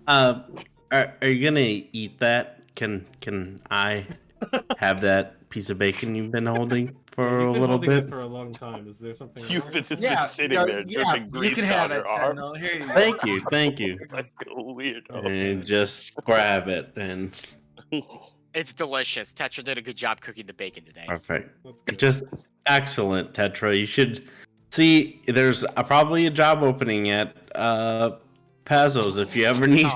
Are you gonna eat that? Can I have that piece of bacon you've been holding for you've a been little holding bit? it for a long time. Is there something? You've wrong? been, just Yeah, been sitting there dripping you grease can have down it, your arm. Sentinel. Here you go. Thank you. Like a weirdo. Okay. And just grab it and It's delicious. Tetra did a good job cooking the bacon today. perfect. That's good. Just excellent, Tetra. You should see. There's probably a job opening at Pazos if you ever need.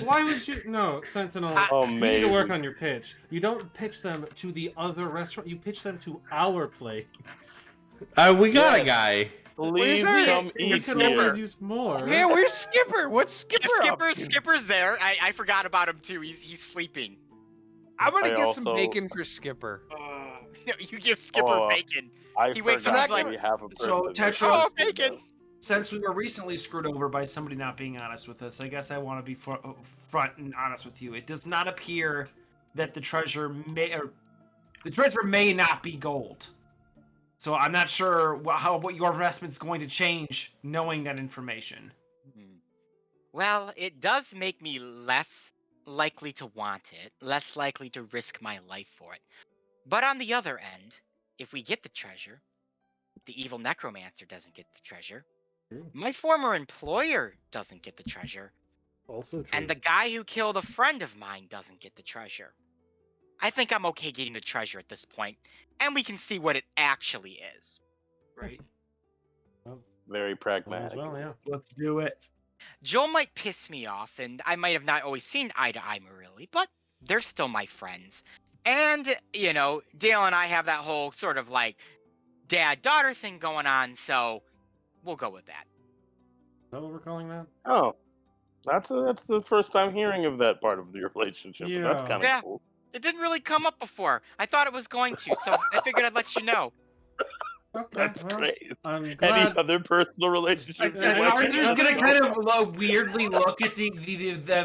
Why would you? No, Sentinel. Oh, You need to work man. on your pitch. You don't pitch them to the other restaurant. You pitch them to our place. We got a Yes. guy. Please that? come We eat could always here. use more. Man, where's Skipper? What's Skipper up to? Skipper's there. I forgot about him too. He's sleeping. I'm gonna I get some also- bacon for Skipper. No, you give Skipper Oh, bacon. I He wakes up, forgot he's like, that we have a So, person. Tetra- Oh, bacon. Since we were recently screwed over by somebody not being honest with us, I guess I want to be front and honest with you. It does not appear that the treasure may not be gold. So I'm not sure what your investment's going to change knowing that information. Well, it does make me less likely to want it, less likely to risk my life for it. But on the other end, if we get the treasure, the evil necromancer doesn't get the treasure. True. My former employer doesn't get the treasure. Also true. And the guy who killed a friend of mine doesn't get the treasure. I think I'm okay getting the treasure at this point, and we can see what it actually is. Right. Very Might as pragmatic. well, yeah. Let's do it. Joel might piss me off, and I might have not always seen eye to eye Marilli, but they're still my friends. And, you know, Dale and I have that whole sort of like dad-daughter thing going on, so we'll go with that. Is that what we're calling that? Oh, that's the first time hearing of that part of the relationship. But that's Yeah. kind of Yeah. cool. It didn't really come up before. I thought it was going to, so I figured I'd let you know. Okay, That's well, great. I'm Any glad. other personal relationships? Yeah, Arthur's I- gonna kind of weirdly look at the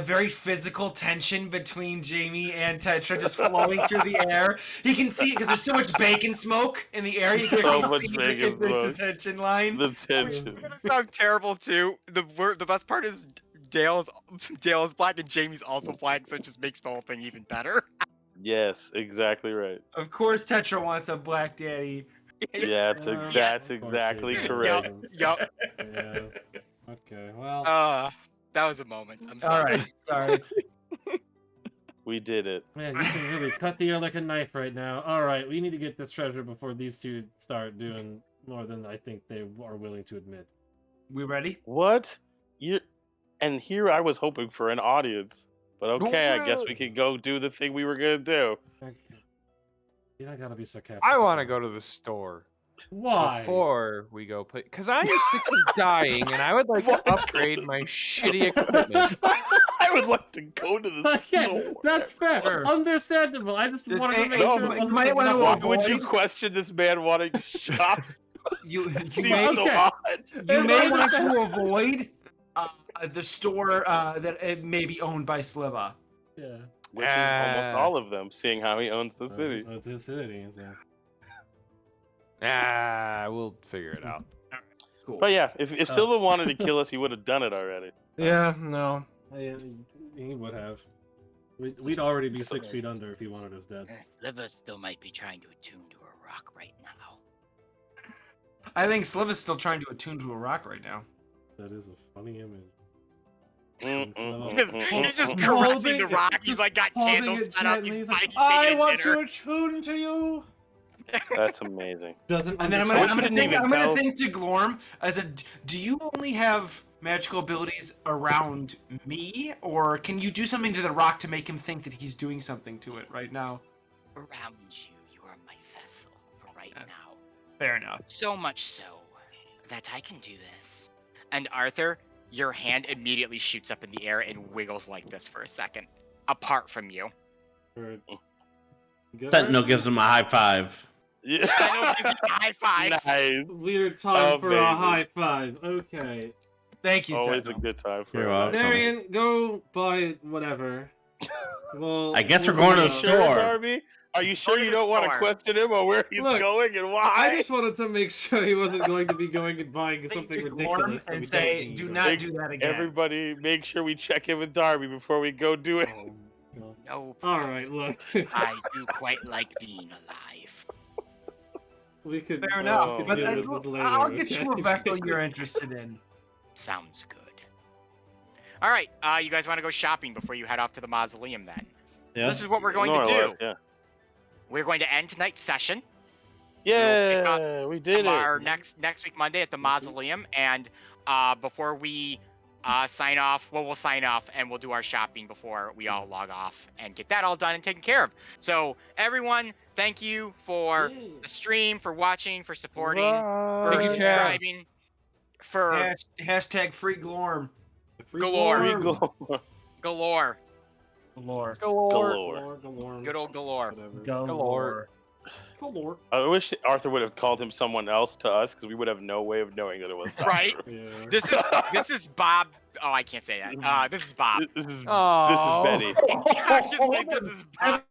very physical tension between Jamie and Tetra just flowing through the air. He can see it because there's so much bacon smoke in the air. You can So actually much see bacon the smoke. detention line. The tension. It's gonna sound terrible too. The best part is Dale is black and Jamie's also black, so it just makes the whole thing even better. Yes, exactly right. Of course, Tetra wants a black daddy. Yeah, Yeah, that's of course exactly she correct. does. Yup. Yeah. Okay. Well. That was a moment. I'm All sorry. right, sorry. We did it. Man, you can really cut the air like a knife right now. All right, we need to get this treasure before these two start doing more than I think they are willing to admit. We ready? What? And here I was hoping for an audience. But okay, I guess we can go do the thing we were gonna do. Okay. You don't gotta be sarcastic. I want to go to the store. Why? Before we go play, because I am sick of dying, and I would like to upgrade my shitty equipment. I would like to go to the Yeah, store. that's fair. Sure. Understandable. I just Just- wanted to make no, sure but it you wasn't might wanna enough. Why would you avoid- question this man wanting to shop? You Seems may, so okay. odd. you may I want just- to avoid the store that it may be owned by Sliva. Yeah. Which is almost all of them, seeing how he owns the city. It's his city. So. We'll figure it out. Cool. But yeah, if Silva wanted to kill us, he would have done it already. Yeah, no. Yeah, he would have. We'd already be 6 feet under if he wanted us dead. Sliva still might be trying to attune to a rock right now. I think Sliva's still trying to attune to a rock right now. That is a funny image. He's just Holding caressing the it- rock. He's just like got holding candles it set up. gently. He's He's like, like, I want to attune to you. That's amazing. Doesn't And then I'm I wish gonna you didn't even tell- think to Glorm as a. Do you only have magical abilities around me, or can you do something to the rock to make him think that he's doing something to it right now? Around you, you are my vessel for right Yeah. now. Fair enough. So much so that I can do this. And Arthur, your hand immediately shoots up in the air and wiggles like this for a second, apart from you. Good, Sentinel right? gives him a high five. Yeah. I know, gives you a high five. Nice. Weird time for a Amazing. high five. Okay. Thank you, Always a Sentinel. good time for You're a welcome. Darian, go buy whatever. Well, I guess we're we'll going to go. the Sure, store. Darby? Are you sure to you the don't want to store. question him on where he's Look, going and why? I just wanted to make sure he wasn't going to be going and buying Think something to Glorm ridiculous. that we and don't say, need. do not Make do that again. Everybody, make sure we check in with Darby before we go do it. Oh, God. No All right, promises. look. I do quite like being alive. We could. Fair Oh. enough. we could But deal with it later, I'll get you a okay? vessel you're interested in. Sounds good. All right, you guys want to go shopping before you head off to the mausoleum then? So Yeah. this is what we're going More to or do. less, yeah. We're going to end tonight's session. Yeah, we did Tomorrow, it. next week Monday at the mausoleum, and before we sign off, well, we'll sign off and we'll do our shopping before we all log off and get that all done and taken care of. So everyone, thank you for Yay. the stream, for watching, for supporting, for Thank you, Chad. subscribing, for Hashtag free Glorm. Free Galore. Free Glorm. goal. galore. Galore. Galore. Galore. Good old galore. Whatever. Galore. Galore. I wish Arthur would have called him someone else to us because we would have no way of knowing that it was Right? Arthur. Yeah. This is Bob. Oh, I can't say that. This is Bob. This is Oh. Betty. I was gonna say, this is Bob.